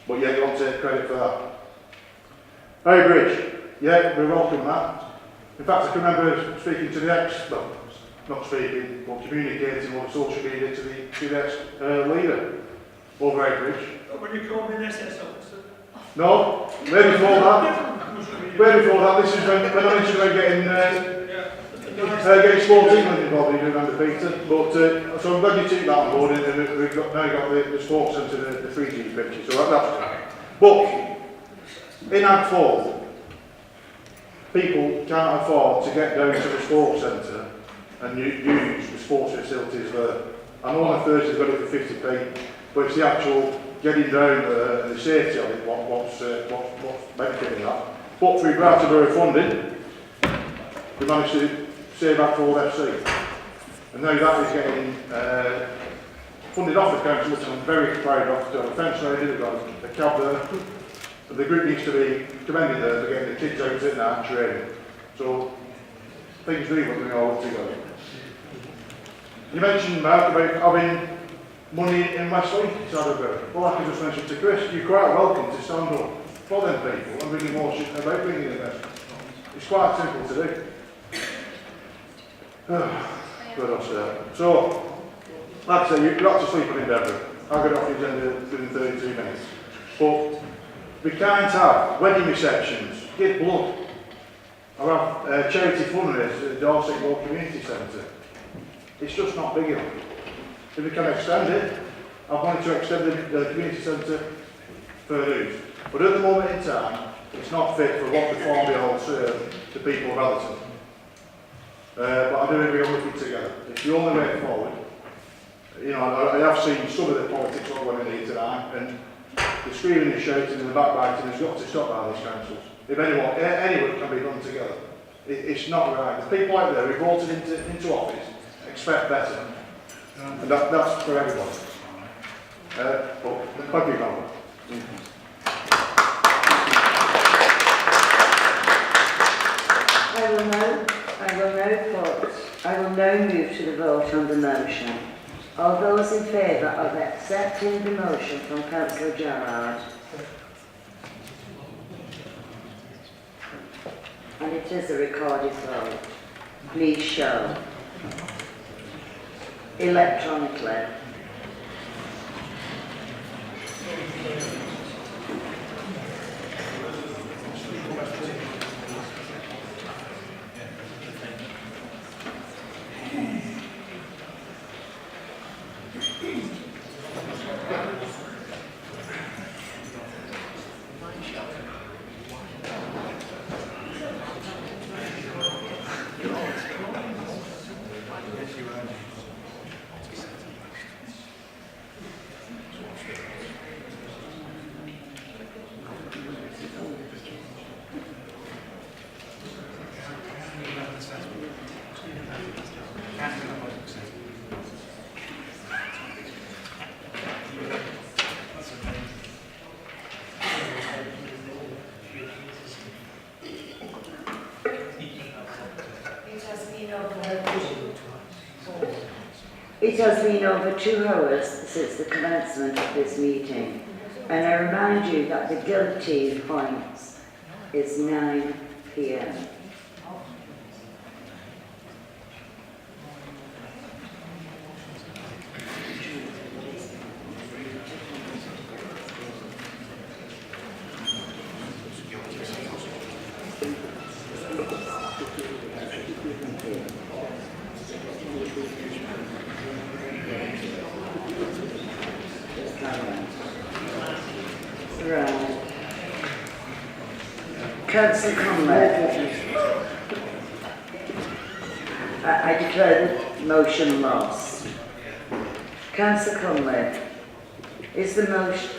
But yeah, you won't take credit for that. High Bridge, yeah, we welcome that. In fact, I can remember speaking to the not speaking, but communicating on social media to the ex-leader over High Bridge. When you call me an SS officer? No, way before that, this is when I mentioned about getting Sports England involved, you remember, Peter. But, so I'm glad you took that on board, and we've now got the sports centre, the 3G picture, so that's great. But, in Ag 4, people can't afford to get down to the sports centre and use the sports facilities there. I know on a Thursday they've got it for 50p, but it's the actual getting down there and the safety of it, what's benefiting that. But through Brattleborough funding, we managed to save Ag 4 FC. And now that is getting funded off the council, which I'm very proud of. To have a fence ready, they've got a cab there. The group needs to be commended there for getting the kids out at night and training. So things do what we all want to go. You mentioned, Mark, about having money in Wesley, Saddlebury. Well, like I just mentioned to Chris, you're quite welcome to stand up for them people and bring more shit about bringing investment. It's quite simple to do. Good off there. So, like I say, you've got to sleep on Deborah. I'll get off the agenda within 32 minutes. But we can't have wedding receptions, give blood, or have charity fundraisers at the Dorset War Community Centre. It's just not big enough. If we can extend it, I wanted to extend the community centre further out. But at the moment in time, it's not fit for what the Farm Bill serve to people of Alderton. But I do agree on looking together. It's the only way forward. You know, I have seen some of the politics not going in here tonight, and the screaming and shouting and the backbiting has got to stop by these councils. If anyone can be done together. It's not right. The people out there who voted into office expect better. And that's for everyone. But thank you, Colin. I will now move to the vote on the motion. All those in favour of accepting the motion from Councillor Gerrard? And it is a recorded vote. Please show. Electronically. It has been over 2 hours since the commencement of this meeting, and I remind you that the guillotine points is 9 p.m. Right. Councillor Conley. I declare the motion lost. Councillor Conley, is the motion...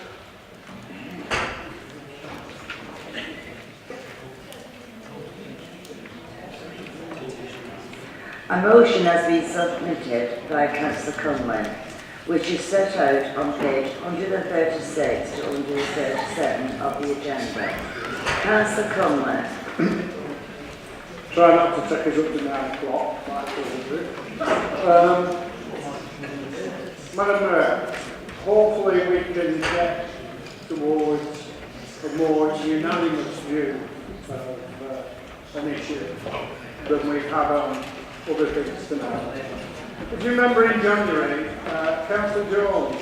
A motion has been submitted by Councillor Conley, which is set out on page 136 to 137 of the agenda. Councillor Conley. Try not to take us up to 9 o'clock, like we do. Madam Mayor, hopefully we can get towards a more unanimous view of an issue than we've had on other things tonight. If you remember in January, Councillor Jones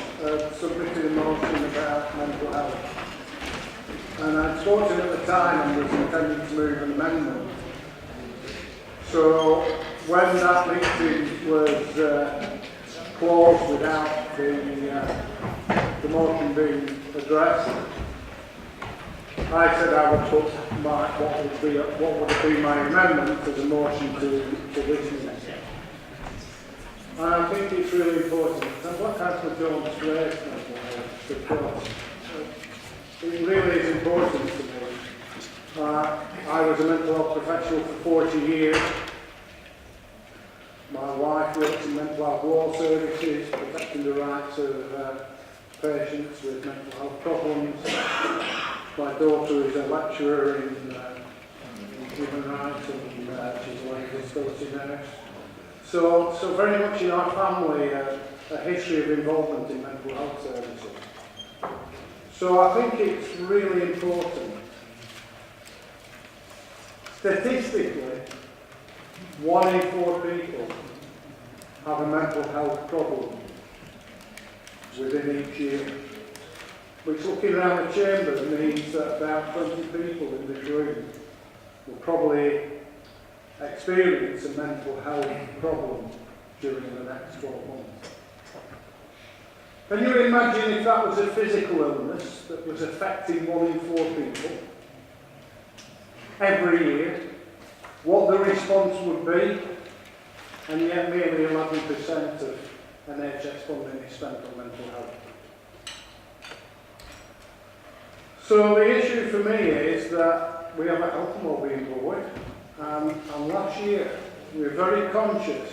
submitted a motion about mental health. And I'd spoken at the time and was intending to move an amendment. So when that meeting was closed without the motion being addressed, I said I would put what would be my amendment as a motion to this meeting. And I think it's really important. And what Councillor Jones raised because it really is important to me. I was a mental health professional for 40 years. My wife works in mental health law services, protecting the rights of patients with mental health problems. My daughter is a lecturer in human rights and she's a legal disability nurse. So very much in our family, a history of involvement in mental health services. So I think it's really important. Statistically, 1 in 4 people have a mental health problem within each year, which looking around the chamber means that about 20 people in this room will probably experience a mental health problem during the next 12 months. Can you imagine if that was a physical illness that was affecting 1 in 4 people every year, what the response would be? And yet merely 11% of NHS funding is spent on mental health. So the issue for me is that we have a health lobby board, and last year we were very conscious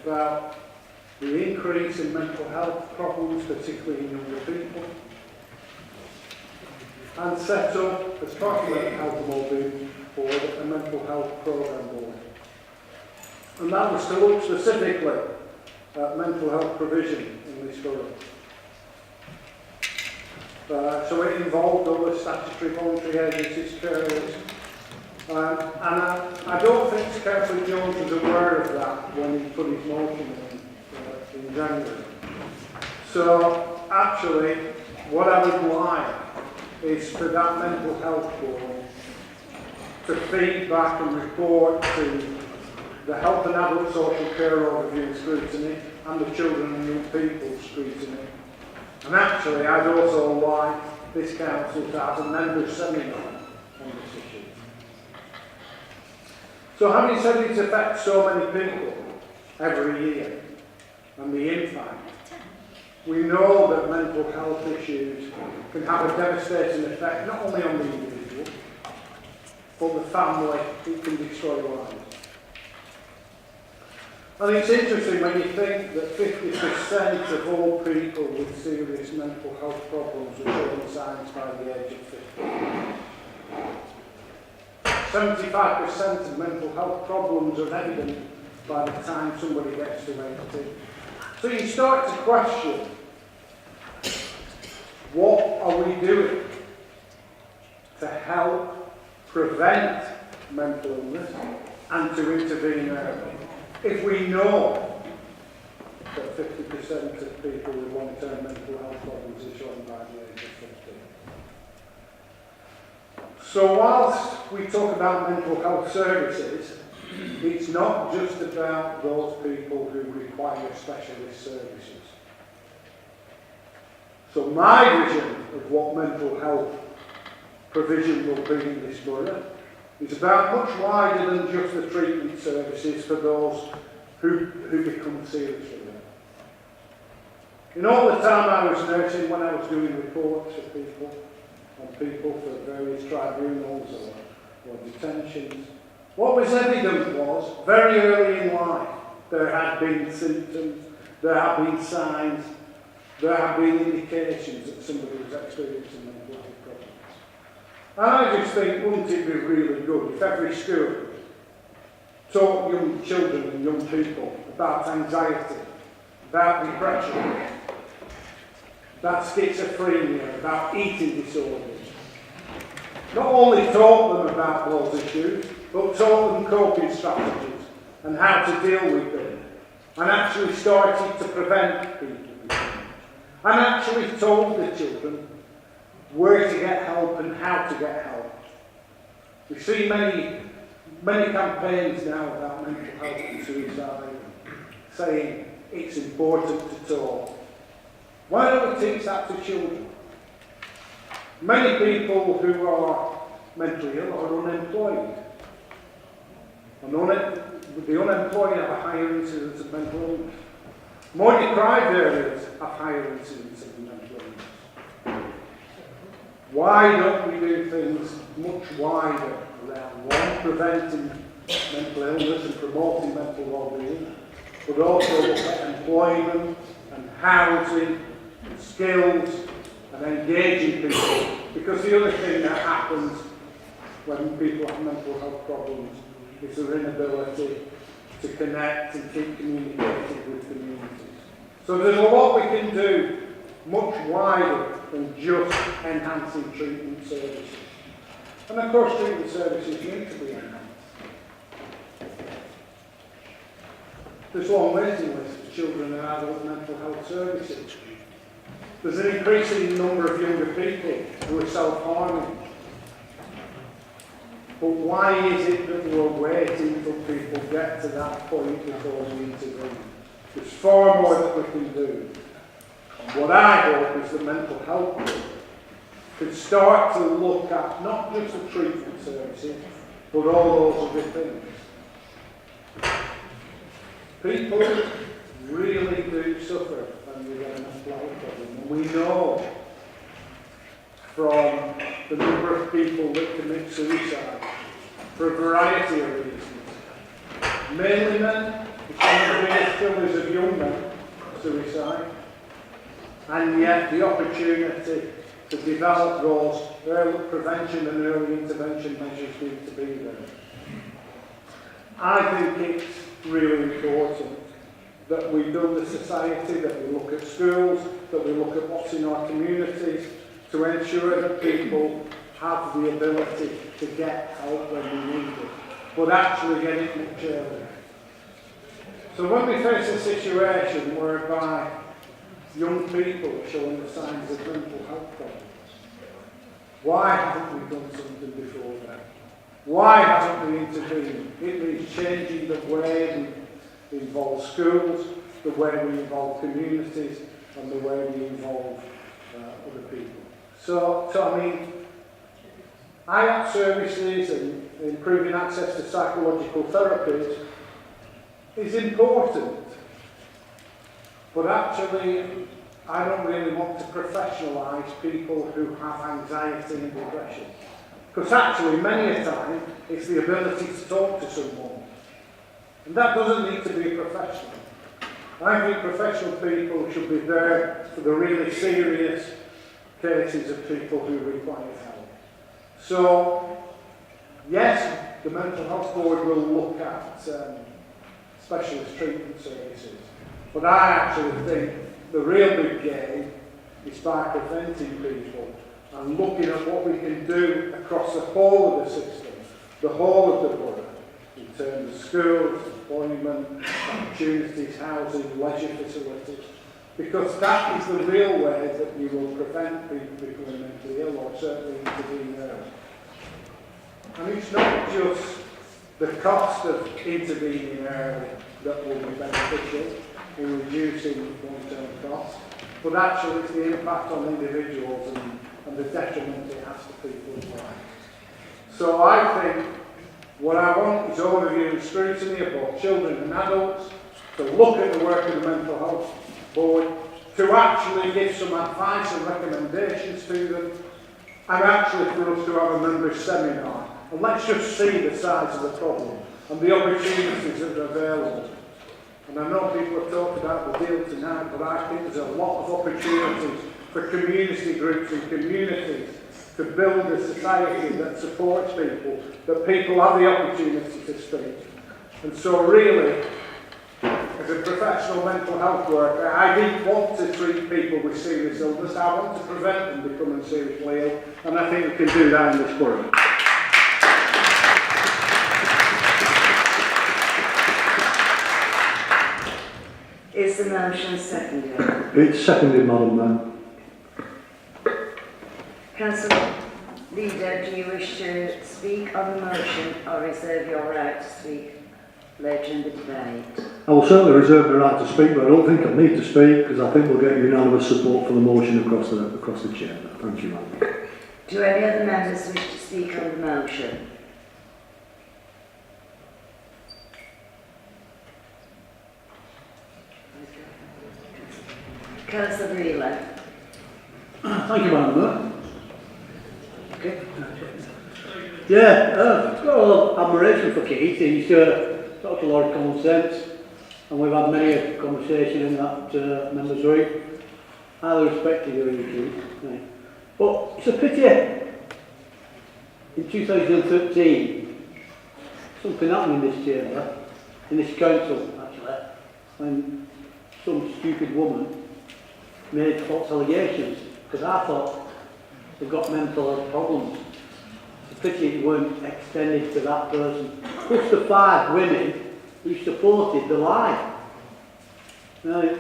about the increase in mental health problems, particularly in younger people, and set up, as part of that health lobby board, a mental health programme board. And that was to look specifically at mental health provision in this borough. So it involved all the statutory voluntary agencies, carers, and I don't think Councillor Jones was aware of that when he put his motion in January. So actually, what I would like is for that mental health board to feed back and report to the Health and Adult Social Care Overview and Scrutiny and the Children and Young People Scrutiny. And actually, I'd also like this council to have a member seminar on this issue. So having said it affects so many people every year and the impact, we know that mental health issues can have a devastating effect not only on the individual, but the family. It can destroy lives. And it's interesting when you think that 50% of all people with serious mental health problems are showing signs by the age of 50. 75% of mental health problems are evident by the time somebody gets to 80. So you start to question, what are we doing to help prevent mental illness and to intervene early? If we know that 50% of people with long-term mental health problems are showing by the age of 50. So whilst we talk about mental health services, it's not just about those people who require specialist services. So my vision of what mental health provision will be in this borough is about much wider than just the treatment services for those who become seriously ill. In all the time I was nursing, when I was doing reports for people, on people for various tribunals or detentions, what was evident was, very early in life, there had been symptoms, there had been signs, there had been indications that somebody was experiencing mental health problems. And I just think, wouldn't it be really good if every school taught young children and young people about anxiety, about depression, about schizophrenia, about eating disorders. Not only taught them about those issues, but taught them coping strategies and how to deal with them, and actually started to prevent people from them, and actually told the children where to get help and how to get help. We see many campaigns now about mental health and suicide, saying it's important to talk. Why don't we teach that to children? Many people who are mentally ill are unemployed. And the unemployed have a higher incidence of mental illness. More deprived areas have higher incidence of mental illness. Why don't we do things much wider around, one, preventing mental illness and promoting mental well-being, but also look at employment and housing and skills and engaging people? Because the other thing that happens when people have mental health problems is their inability to connect and keep communicating with communities. So there's a lot we can do much wider than just enhancing treatment services. And of course treatment services need to be enhanced. There's long waiting lists for children and adult mental health services. There's an increasing number of younger people who are self-harming. But why is it that we're waiting until people get to that point before we intervene? There's far more that we can do. What I hope is that mental health could start to look at not just the treatment services, but all those other things. People really do suffer when we get a mental health problem. And we know from the number of people that commit suicide for a variety of reasons. Mainly men, it's one of the biggest killers of young men, suicide. And yet the opportunity to develop those early prevention and early intervention measures need to be there. I think it's really important that we build a society, that we look at schools, that we look at what's in our communities, to ensure that people have the ability to get help when we need it, but actually get it much earlier. So when we face a situation whereby young people are showing the signs of mental health problems, why haven't we done something before that? Why haven't we intervened? It means changing the way we involve schools, the way we involve communities, and the way we involve other people. So I mean, IAP services and improving access to psychological therapies is important. But actually, I don't really want to professionalise people who have anxiety and depression. Because actually, many a time, it's the ability to talk to someone. And that doesn't need to be a professional. I think professional people should be there for the really serious cases of people who require help. So, yes, the Mental Health Board will look at specialist treatment services. But I actually think the real big game is by preventing people and looking at what we can do across the whole of the system, the whole of the borough, in terms of schools, employment, opportunities, housing, leisure facilities. Because that is the real way that you will prevent people becoming mentally ill or certainly intervene early. And it's not just the cost of intervening early that will be beneficial in reducing long-term costs, but actually it's the impact on individuals and the detriment it has to people's lives. So I think what I want is all of you, scrutiny of both children and adults, to look at the work of the Mental Health Board, to actually give some advice and recommendations to them, and actually for us to have a members' seminar. And let's just see the size of the problem and the opportunities that are available. And I know people have talked about the deal tonight, but I think there's a lot of opportunities for community groups and communities to build a society that supports people, that people have the opportunity to speak. And so really, as a professional mental health worker, I didn't want to treat people with serious illness. I want to prevent them becoming seriously ill, and I think we can do that in this borough. Is the motion seconded? It's seconded, Madam Mayor. Councillor Leader, do you wish to speak on the motion or reserve your right to speak later in the debate? I will certainly reserve the right to speak, but I don't think I need to speak because I think we'll get unanimous support for the motion across the chair. Thank you, Madam. Do any other members wish to speak on the motion? Councillor Breland. Thank you, Madam Mayor. Okay. Yeah, I've got a lot of admiration for Keith. He's got a lot of common sense, and we've had many a conversation in that members' room. Highly respected you, Keith. Right. But it's a pity. In 2013, something happened in this chamber, in this council actually, when some stupid woman made false allegations, because I thought they've got mental health problems. It's a pity it weren't extended to that person, plus the 5 women who supported the lie. Now, it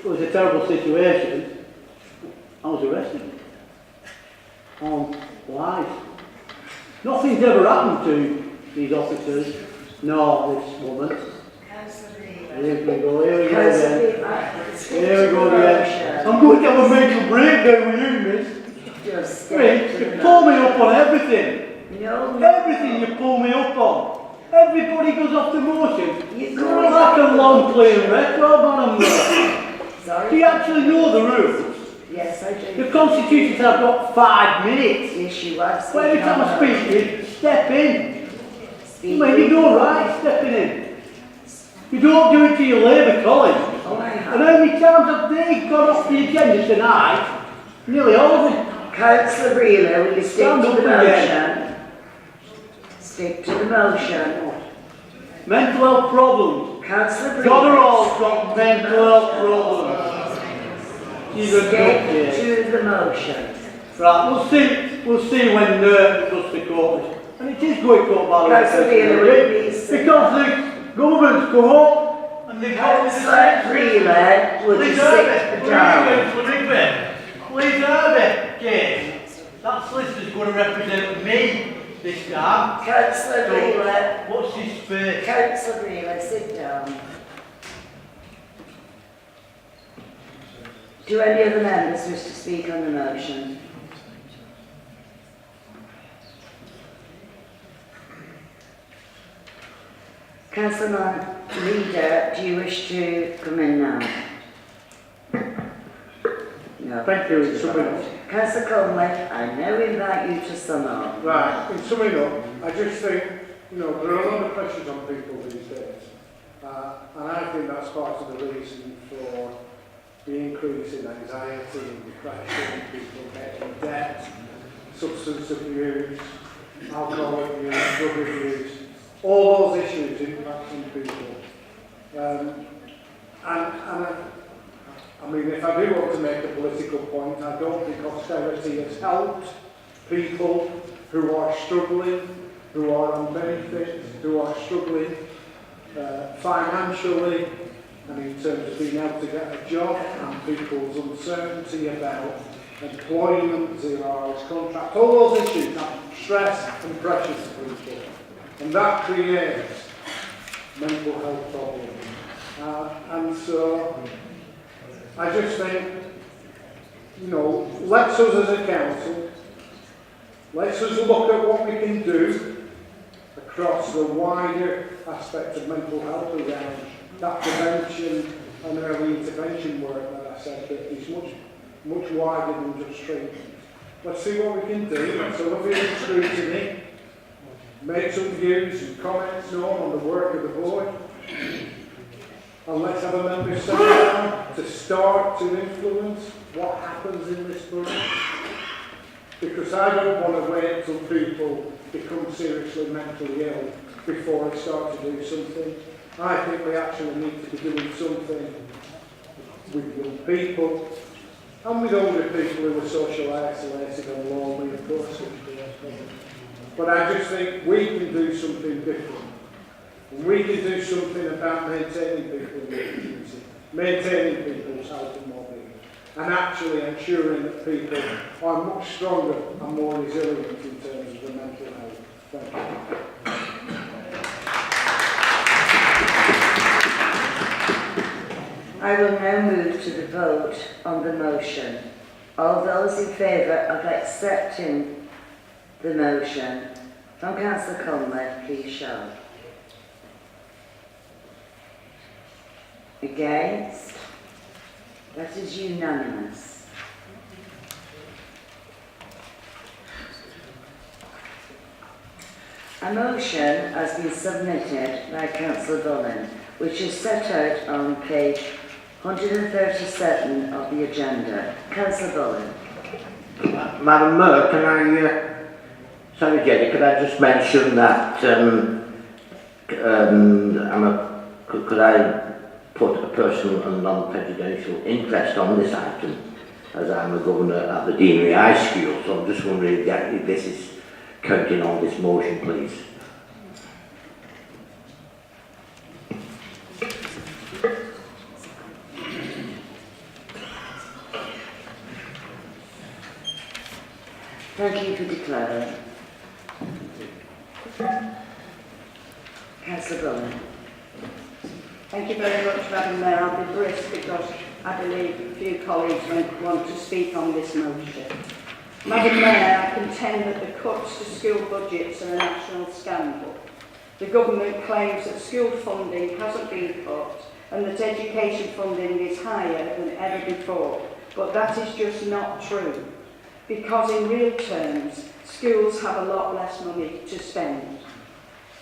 was a terrible situation. I was arrested on lies. Nothing's ever happened to these officers, nor this woman. Here we go again. Here we go again. I'm going to have a mental breakdown with you, miss. You pull me up on everything. Everything you pull me up on. Everybody goes off the motion. You're like a long playing record, Madam. Do you actually know the rules? Yes, I do. The Constitution says I've got 5 minutes. Yes, you have. Well, every time I speak to you, step in. When you go right, stepping in. You don't do it to your Labour colleagues. Oh, I have. And how many times have they got off the agenda tonight? Nearly all of them. Councillor Breland, will you stick Stand to up the again. motion? Stick to the motion. Mental health problems. Councillor Breland. God are all got mental health problems. Stick to the motion. Right, we'll see when it goes to court. And it is going to court, by the way. Councillor Breland, will you please sit Because the governments go up and they Councillor Breland, would you sit down? Please have it, James. That solicitor's going to represent me this time. Councillor Breland. What's his space? Councillor Breland, sit down. Do any other members wish to speak on the motion? Councillor Leader, do you wish to come in now? No. Thank you. Councillor Conley, I now invite you to sum up. Right, in summing up, I just think, there are a lot of pressures on people these days. And I think that's part of the reason for the increase in anxiety and depression, people getting debt, substance abuse, alcohol abuse, drug abuse. All those issues impacting people. I mean, if I do want to make a political point, I don't think austerity has helped people who are struggling, who are on benefits, who are struggling financially, and in terms of being able to get a job, and people's uncertainty about employment, 0 hours contract, all those issues, that stress and pressure to people. And that creates mental health problems. And so, I just think, you know, let's us as a council, let's us look at what we can do across the wider aspect of mental health around that prevention and early intervention work that I said that is much wider than just treatment. Let's see what we can do. Let's have a bit of scrutiny, make some views and comments known on the work of the board, and let's have a member sit down to start to influence what happens in this budget. Because I don't want to wait until people become seriously mentally ill before I start to do something. I think we actually need to be doing something with young people and with older people who are socially isolated and lonely, of course. But I just think we can do something different. And we can do something about maintaining people in the community, maintaining people's health and well-being, and actually ensuring that people are much stronger and more resilient in terms of their mental health. Thank you. I will now move to the vote on the motion. All those in favour of accepting the motion, from Councillor Conley, please show. Against? That is unanimous. A motion has been submitted by Councillor Bullen, which is set out on page 137 of the agenda. Councillor Bullen. Madam Mayor, can I, sorry Jenny, could I just mention that could I put a personal and non-prejudicial interest on this item, as I'm a governor at the Deanery High School, so I'm just wondering if this is counting on this motion, please. Thank you for declaring. Councillor Bullen. Thank you very much, Madam Mayor. I'll be brisk because I believe a few colleagues want to speak on this motion. Madam Mayor, I contend that the cuts to school budgets are a national scandal. The government claims that school funding hasn't been cut and that education funding is higher than ever before, but that is just not true. Because in real terms, schools have a lot less money to spend.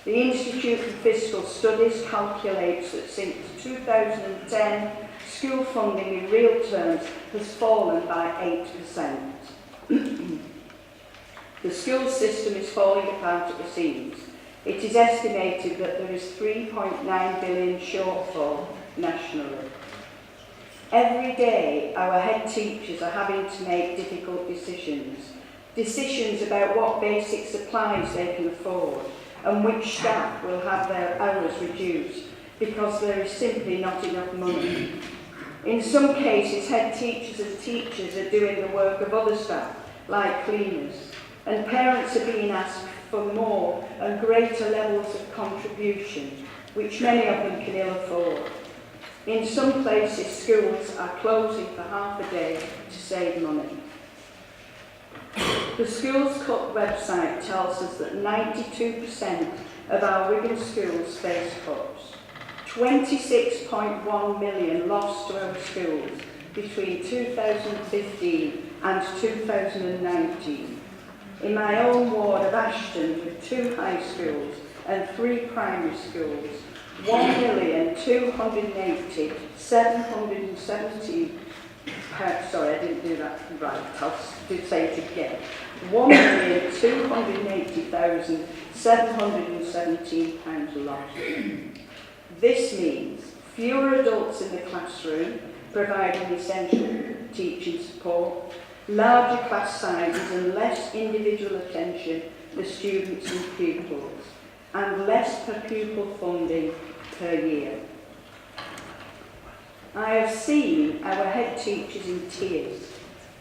The Institute for Fiscal Studies calculates that since 2010, school funding in real terms has fallen by 8%. The school system is falling apart at the seams. It is estimated that there is 3.9 billion shortfall nationally. Every day, our head teachers are having to make difficult decisions about what basic supplies they can afford and which staff will have their hours reduced because there is simply not enough money. In some cases, head teachers and teachers are doing the work of other staff, like cleaners, and parents are being asked for more and greater levels of contribution, which many of them can ill afford. In some places, schools are closing for half a day to save money. The Schools Cut website tells us that 92% of our Wigan schools face cuts. 26.1 million lost to our schools between 2015 and 2019. In my own ward of Ashton, with 2 high schools and 3 primary schools, 1,280,770 sorry, I didn't do that right. I'll say it again. 1,280,717 pounds lost. This means fewer adults in the classroom, providing essential teaching support, larger class sizes and less individual attention for students and pupils, and less per pupil funding per year. I have seen our head teachers in tears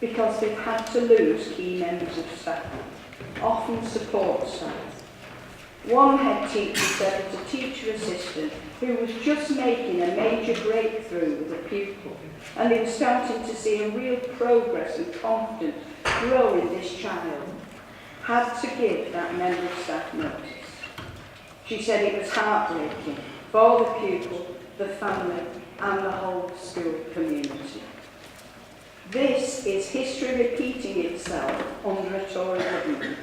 because they've had to lose key members of staff, often support staff. One head teacher said that a teacher assistant who was just making a major breakthrough with a pupil, and they were starting to see a real progress and confidence grow in this child, had to give that member of staff notice. She said it was heartbreaking for the pupil, the family, and the whole school community. This is history repeating itself under a Tory government.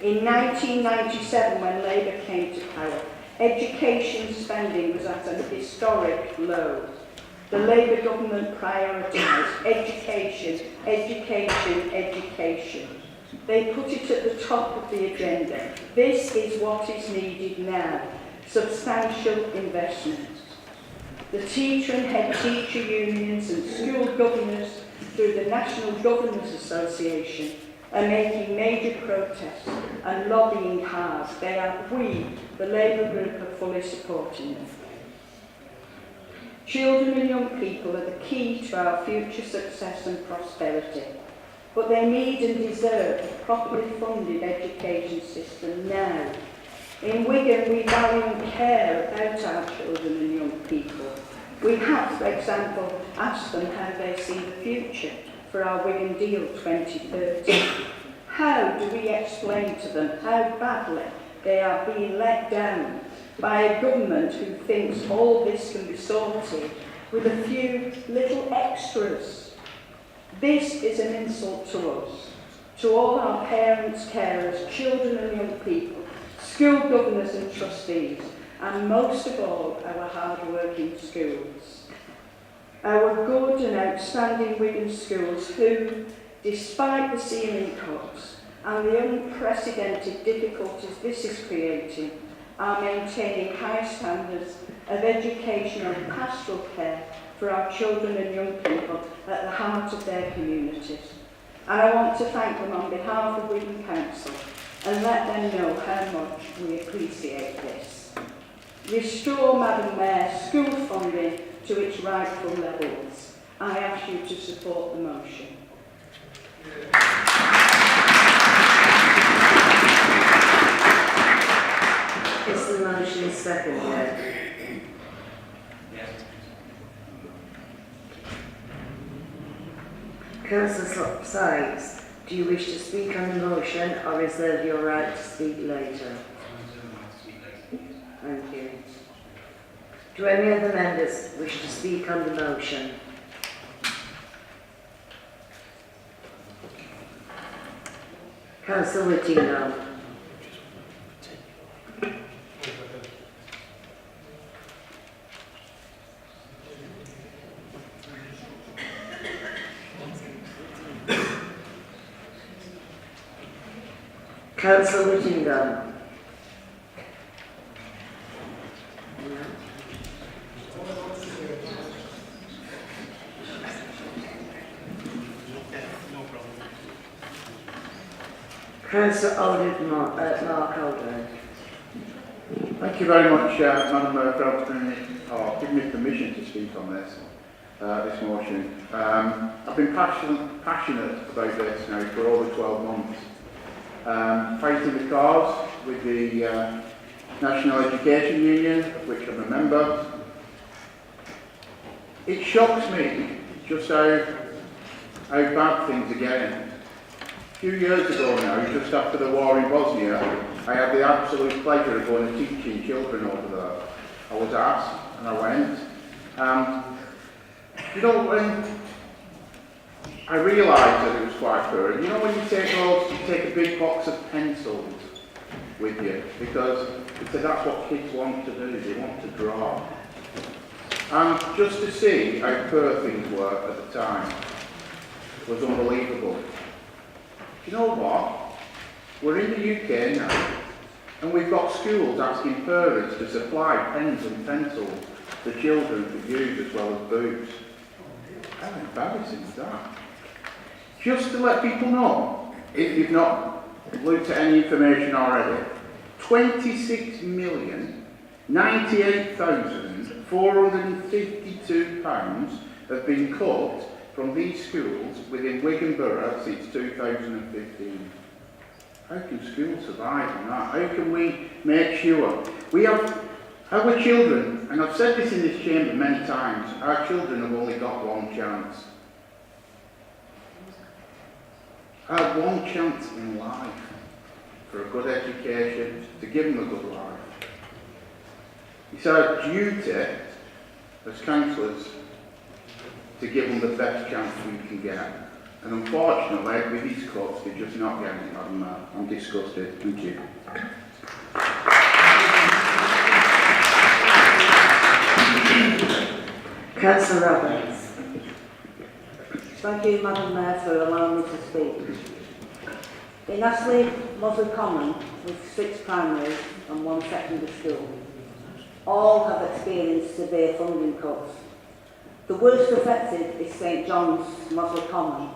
In 1997, when Labour came to power, education spending was at an historic low. The Labour government prioritised education, education, education. They put it at the top of the agenda. This is what is needed now. Substantial investment. The teacher and head teacher unions and school governors through the National Governors Association are making major protests and lobbying hard. We, the Labour group, are fully supporting them. Children and young people are the key to our future success and prosperity, but they need and deserve a properly funded education system now. In Wigan, we value and care about our children and young people. We have, for example, asked them how they see the future for our Wigan Deal 2030. How do we explain to them how badly they are being let down by a government who thinks all this can be sorted with a few little extras? This is an insult to us, to all our parents, carers, children and young people, school governors and trustees, and most of all, our hard-working schools. Our good and outstanding Wigan schools who, despite the ceiling cuts and the unprecedented difficulties this is creating, are maintaining high standards of educational and pastoral care for our children and young people at the heart of their communities. And I want to thank them on behalf of Wigan Council and let them know how much we appreciate this. Restore, Madam Mayor, school funding to its rightful levels. I ask you to support the motion. Is the motion seconded? Councillor Sykes, do you wish to speak on the motion or reserve your right to speak later? Thank you. Do any other members wish to speak on the motion? Councillor Whittingham. Councillor Whittingham. Councillor Mark Alden. Thank you very much, Madam Mayor, for giving me permission to speak on this motion. I've been passionate about this now for over 12 months. Fighting the cause with the National Education Union, of which I'm a member. It shocks me just how bad things are getting. A few years ago now, just after the war in Bosnia, I had the absolute pleasure of going and teaching children over there. I was asked, and I went. You know, when I realised that it was quite poor, you know when you take a big box of pencils with you, because that's what kids want to do, they want to draw. And just to see how poor things were at the time was unbelievable. You know what? We're in the UK now, and we've got schools asking parents to supply pens and pencils the children could use as well as boots. How embarrassing is that? Just to let people know, if you've not looked at any information already, 26,098,452 pounds have been cut from these schools within Wigan Borough since 2015. How can schools survive on that? How can we make sure we have our children, and I've said this in this chamber many times, our children have only got one chance. Have one chance in life for a good education, to give them a good life. It's our duty as councillors to give them the best chance we can get. And unfortunately, with these cuts, they're just not getting it, Madam Mayor. I'm disgusted. Thank you. Councillor Roberts. Thank you, Madam Mayor, for allowing me to speak. In Astley, Mosley Common, with 6 primaries and 1 secondary school, all have experienced severe funding cuts. The worst affected is St John's, Mosley Common,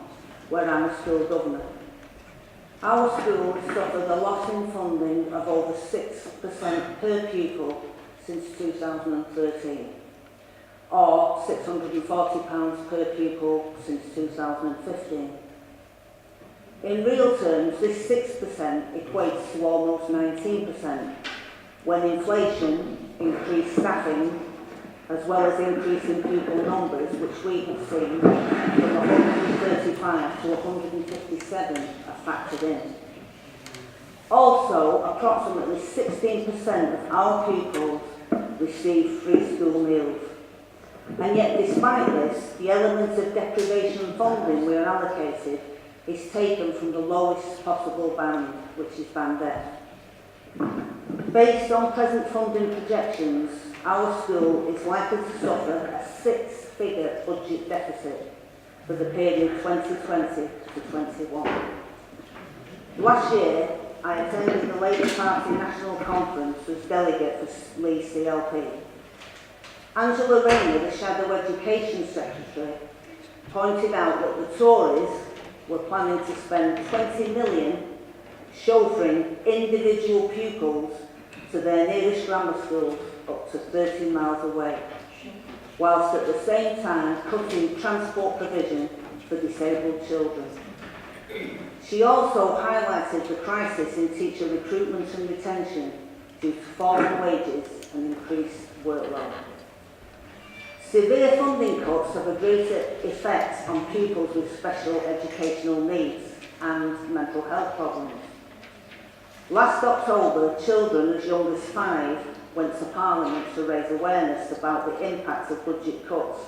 where I'm a school governor. Our school has suffered a loss in funding of over 6% per pupil since 2013, or £640 per pupil since 2015. In real terms, this 6% equates to almost 19%, when inflation, increased staffing, as well as increase in pupil numbers, which we have seen from 135 to 157 are factored in. Also, approximately 16% of our pupils receive free school meals. And yet, despite this, the element of deprivation funding we are allocated is taken from the lowest possible band, which is band F. Based on present funding projections, our school is likely to suffer a 6-figure budget deficit for the period 2020 to 21. Last year, I attended the Labour Party National Conference as delegate for Lee CLP. Angela Rayner, the Shadow Education Secretary, pointed out that the Tories were planning to spend 20 million chauffeuring individual pupils to their nearest grammar schools up to 30 miles away, whilst at the same time cutting transport provision for disabled children. She also highlighted the crisis in teacher recruitment and retention due to falling wages and increased workload. Severe funding cuts have a greater effect on pupils with special educational needs and mental health problems. Last October, children as young as 5 went to Parliament to raise awareness about the impact of budget cuts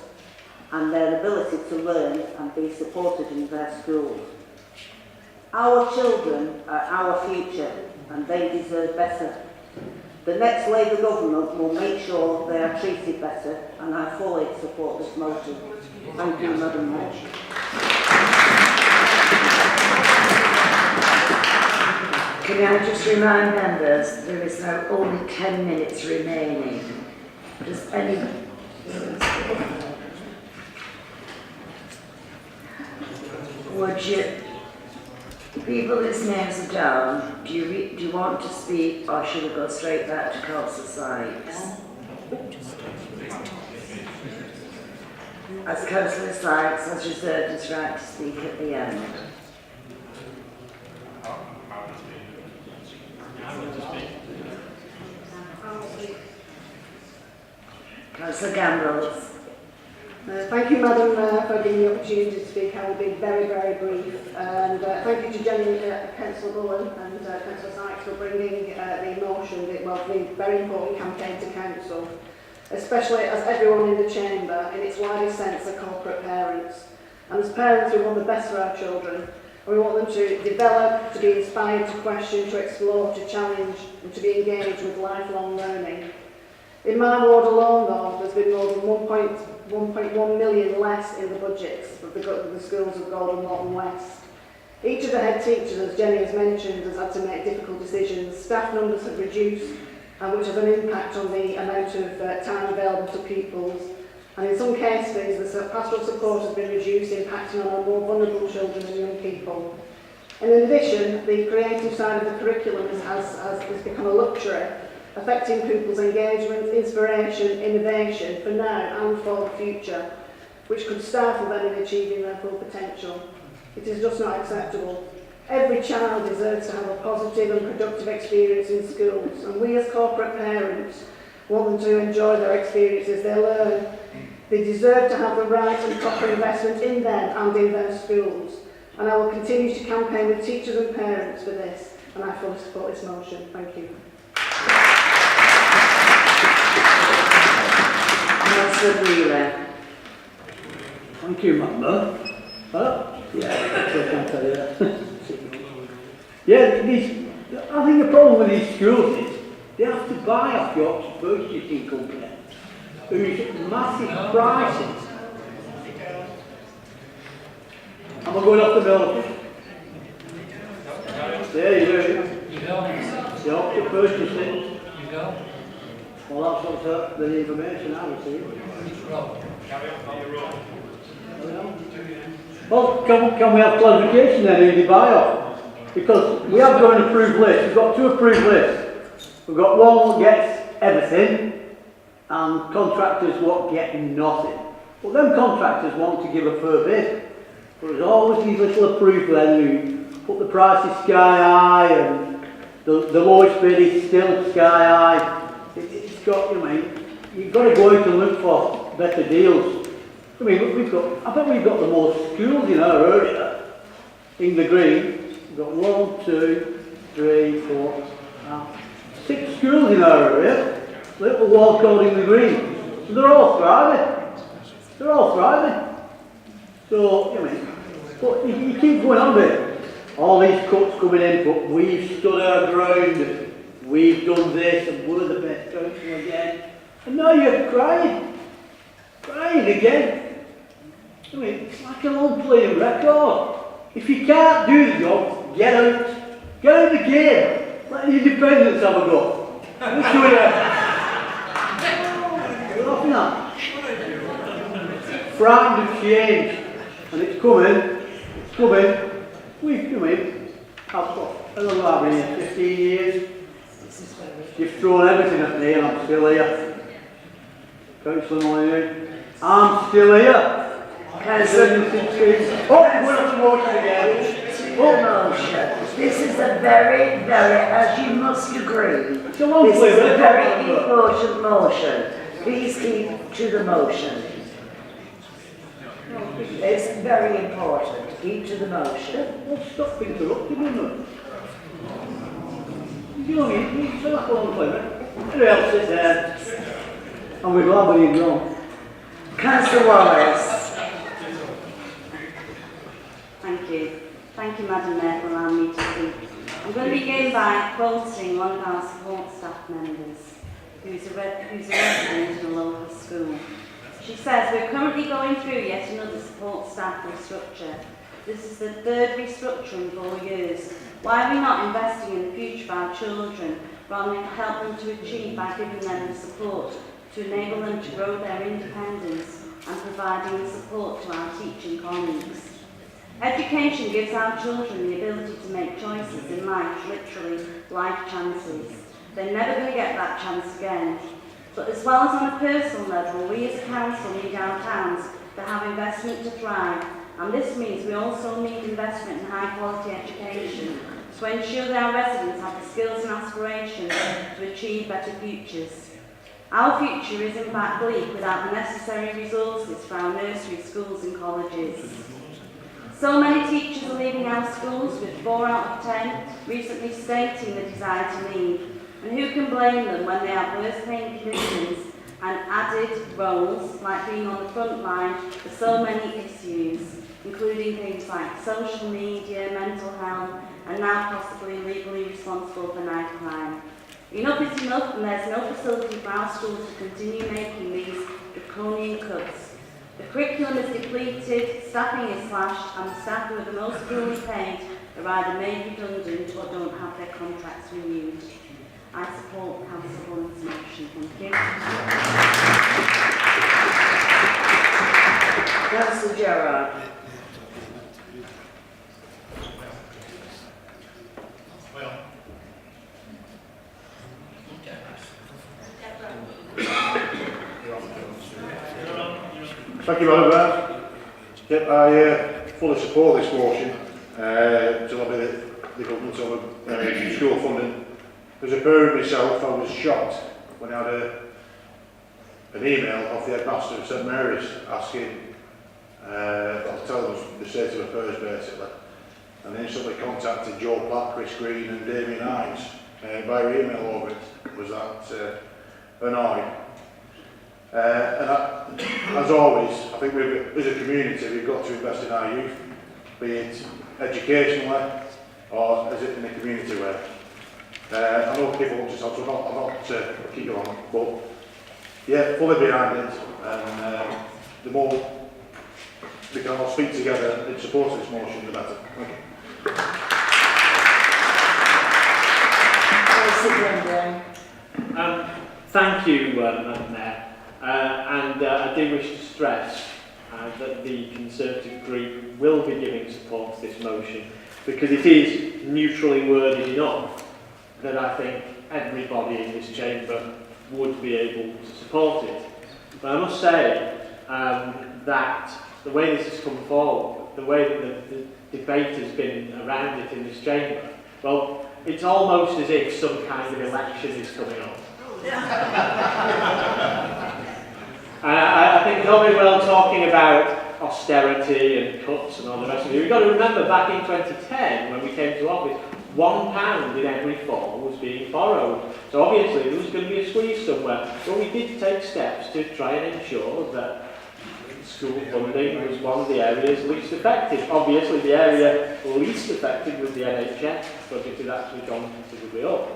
and their ability to learn and be supported in their schools. Our children are our future and they deserve better. The next Labour government will make sure they are treated better, and I fully support this motion. Thank you, Madam Mayor. Can I just remind members there is now only 10 minutes remaining. Does any... Would you... People whose names are down, do you want to speak, or should we go straight back to Councillor Sykes? As Councillor Sykes has reserved his right to speak at the end. Councillor Gambles. Thank you, Madam Mayor, for giving me the opportunity to speak. I will be very, very brief. And thank you to Jenny, Councillor Bullen and Councillor Sykes for bringing the motion, the very important campaign to Council, especially as everyone in the chamber, in its widest sense, are corporate parents. And as parents, we want the best for our children. And we want them to develop, to be inspired, to question, to explore, to challenge, and to be engaged with lifelong learning. In my ward alone, though, there's been more than 1.1 million less in the budgets of the schools of Golden Morton West. Each of the head teachers, as Jenny has mentioned, has had to make difficult decisions. Staff numbers have reduced, and which has an impact on the amount of time available to pupils. And in some cases, the pastoral support has been reduced, impacting on our more vulnerable children and young people. And in addition, the creative side of the curriculum has become a luxury, affecting pupils' engagement, inspiration, innovation for now and for the future, which could stifle them in achieving their full potential. It is just not acceptable. Every child deserves to have a positive and productive experience in schools, and we as corporate parents want them to enjoy their experiences they learn. They deserve to have the right and proper investment in them and in their schools. And I will continue to campaign with teachers and parents for this, and I fully support this motion. Thank you. Councillor Wheeler. Thank you, Madam Mayor. Yeah, I think the problem with these schools is they have to buy off your purchasing company, who's massive prices. Am I going off the bill? There you go. You have to purchase it. You go. Well, that's what's the information I received. Well, can we have clarification then in the buy-off? Because we have got an approved list. We've got 2 approved lists. We've got one that gets everything, and contractors won't get nothing. But them contractors want to give a fair bid. But there's always these little approved then who put the prices sky high, and the lowest bid is still sky high. It's got, you've got to go out and look for better deals. I mean, I bet we've got the most schools in our area, in the green. We've got 1, 2, 3, 4, 6 schools in our area, little walk out in the green. And they're all thriving. They're all thriving. So, but you keep going on there. All these cuts coming in, but we've stood our ground, we've done this, and we're the best council again. And now you're crying again. It's like a long-playing record. If you can't do the job, get out. Get out of the game. Let the independents have a go. Let's do it. You're laughing at. Frightened of change. And it's coming. It's coming. We've come in. How long have I been here? 15 years. You've thrown everything at me and I'm still here. Councillor Molyneux, I'm still here. Councillor, motion again. Motion. This is a very, as you must agree, It's a long this is a very way, important motion. Please keep to the motion. It's very important. Keep to the motion. Well, stop interrupting me. You know what I mean? It's like a long play. Who else is there? And we're glad we're in wrong. Councillor Wallace. Thank you. Thank you, Madam Mayor, for allowing me to speak. I'm going to begin by quoting one of our support staff members, who's a resident in a local school. She says, "We're currently going through yet another support staff restructure. This is the 3rd restructure in 4 years. Why are we not investing in the future of our children rather than help them to achieve by giving them the support to enable them to grow their independence and providing the support to our teaching colleagues? Education gives our children the ability to make choices in life, literally life chances. They're never going to get that chance again. But as well as on a personal level, we as a council need our towns to have investment to thrive, and this means we also need investment in high quality education to ensure that our residents have the skills and aspirations to achieve better futures. Our future is in fact bleak without the necessary resources for our nursery, schools and colleges. So many teachers are leaving our schools, with 4 out of 10 recently stating the desire to leave. And who can blame them when they have worse paying conditions and added roles like being on the front line for so many issues, including things like social media, mental health, and now possibly legally responsible for knife crime. Enough is enough, and there's no facility for our schools to continue making these draconian cuts. The curriculum is depleted, staffing is slashed, and the staff who are the most poorly paid are either made redundant or don't have their contracts renewed. I support Councillor Bullen's motion. Thank you. Councillor Gerard. Thank you, Madam Mayor. Yep, I fully support this motion to lobby the government over school funding. As a parent myself, I was shocked when I had an email off the headmaster of St Mary's asking, telling us the state of affairs basically, and then instantly contacted Joe Platt, Chris Green and Damien Hines via email over it. Was that annoying? And as always, I think as a community we've got to invest in our youth, be it educationally or as it in the community way. I know people want to talk, so I'm not keep you on, but yeah, fully behind it, and the more we can all speak together in support of this motion, the better. Thank you. Thank you, Madam Mayor. I do wish to stress that the Conservative group will be giving support to this motion because it is neutrally worded enough that I think everybody in this chamber would be able to support it. But I must say that the way this has come forward, the way that the debate has been around it in this chamber, well, it's almost as if some kind of election is coming up. I think it's all very well talking about austerity and cuts and all the rest of it. We've got to remember back in 2010 when we came to office, £1 in every 4 was being borrowed. So obviously there was going to be a squeeze somewhere. But we did take steps to try and ensure that school funding was one of the areas least affected. Obviously the area least affected was the NHS budget has actually gone considerably up.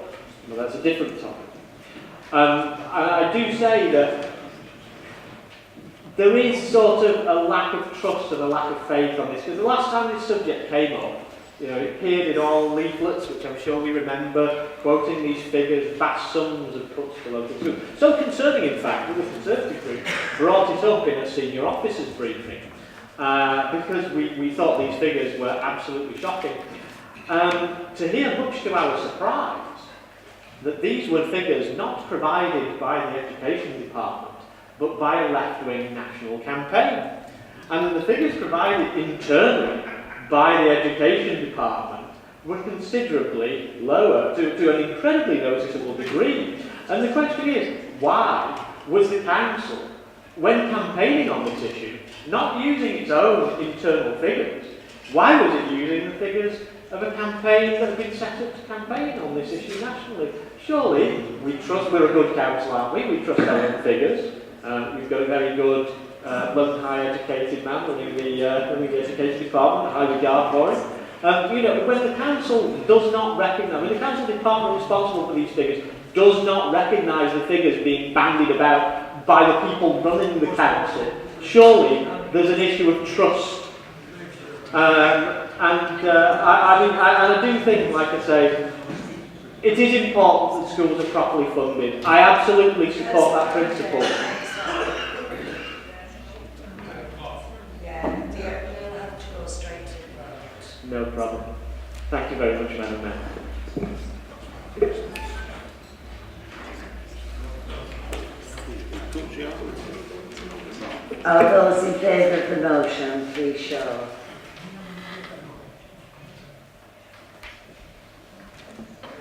Well, that's a different topic. And I do say that there is sort of a lack of trust and a lack of faith on this, because the last time this subject came up, you know, it appeared in all leaflets, which I'm sure we remember, quoting these figures, vast sums of cuts to local schools. So concerning, in fact, that the Conservative group brought it up in a senior officers briefing, because we thought these figures were absolutely shocking. To hear, much to our surprise, that these were figures not provided by the Education Department, but by a left-wing national campaign. And the figures provided internally by the Education Department were considerably lower, to an incredibly noticeable degree. And the question is, why was the Council, when campaigning on this issue, not using its own internal figures? Why was it using the figures of a campaign that had been set up to campaign on this issue nationally? Surely, we're a good council, aren't we? We trust our own figures. We've got a very good, high educated man running the Education Department, a high regard for him. You know, when the Council does not recognise, when the Council Department responsible for these figures does not recognise the figures being bandied about by the people running the Council, surely there's an issue of trust. I do think, like I say, it is important that schools are properly funded. I absolutely support that principle. No problem. Thank you very much, Madam Mayor. All those in favour of the motion, please show.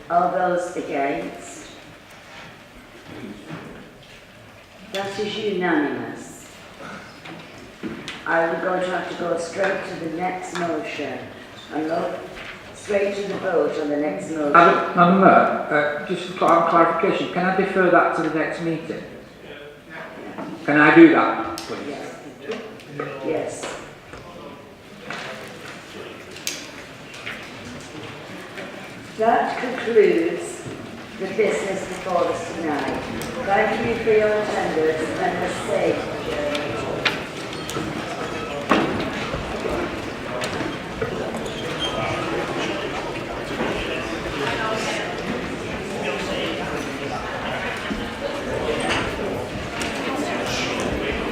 All those against? That is unanimous. I'm going to have to go straight to the next motion and look straight to the vote on the next motion. Madam Mayor, just for clarification, can I defer that to the next meeting? Can I do that, please? Yes. Yes. That concludes the business before us tonight. Thank you for your attendance and a safe journey.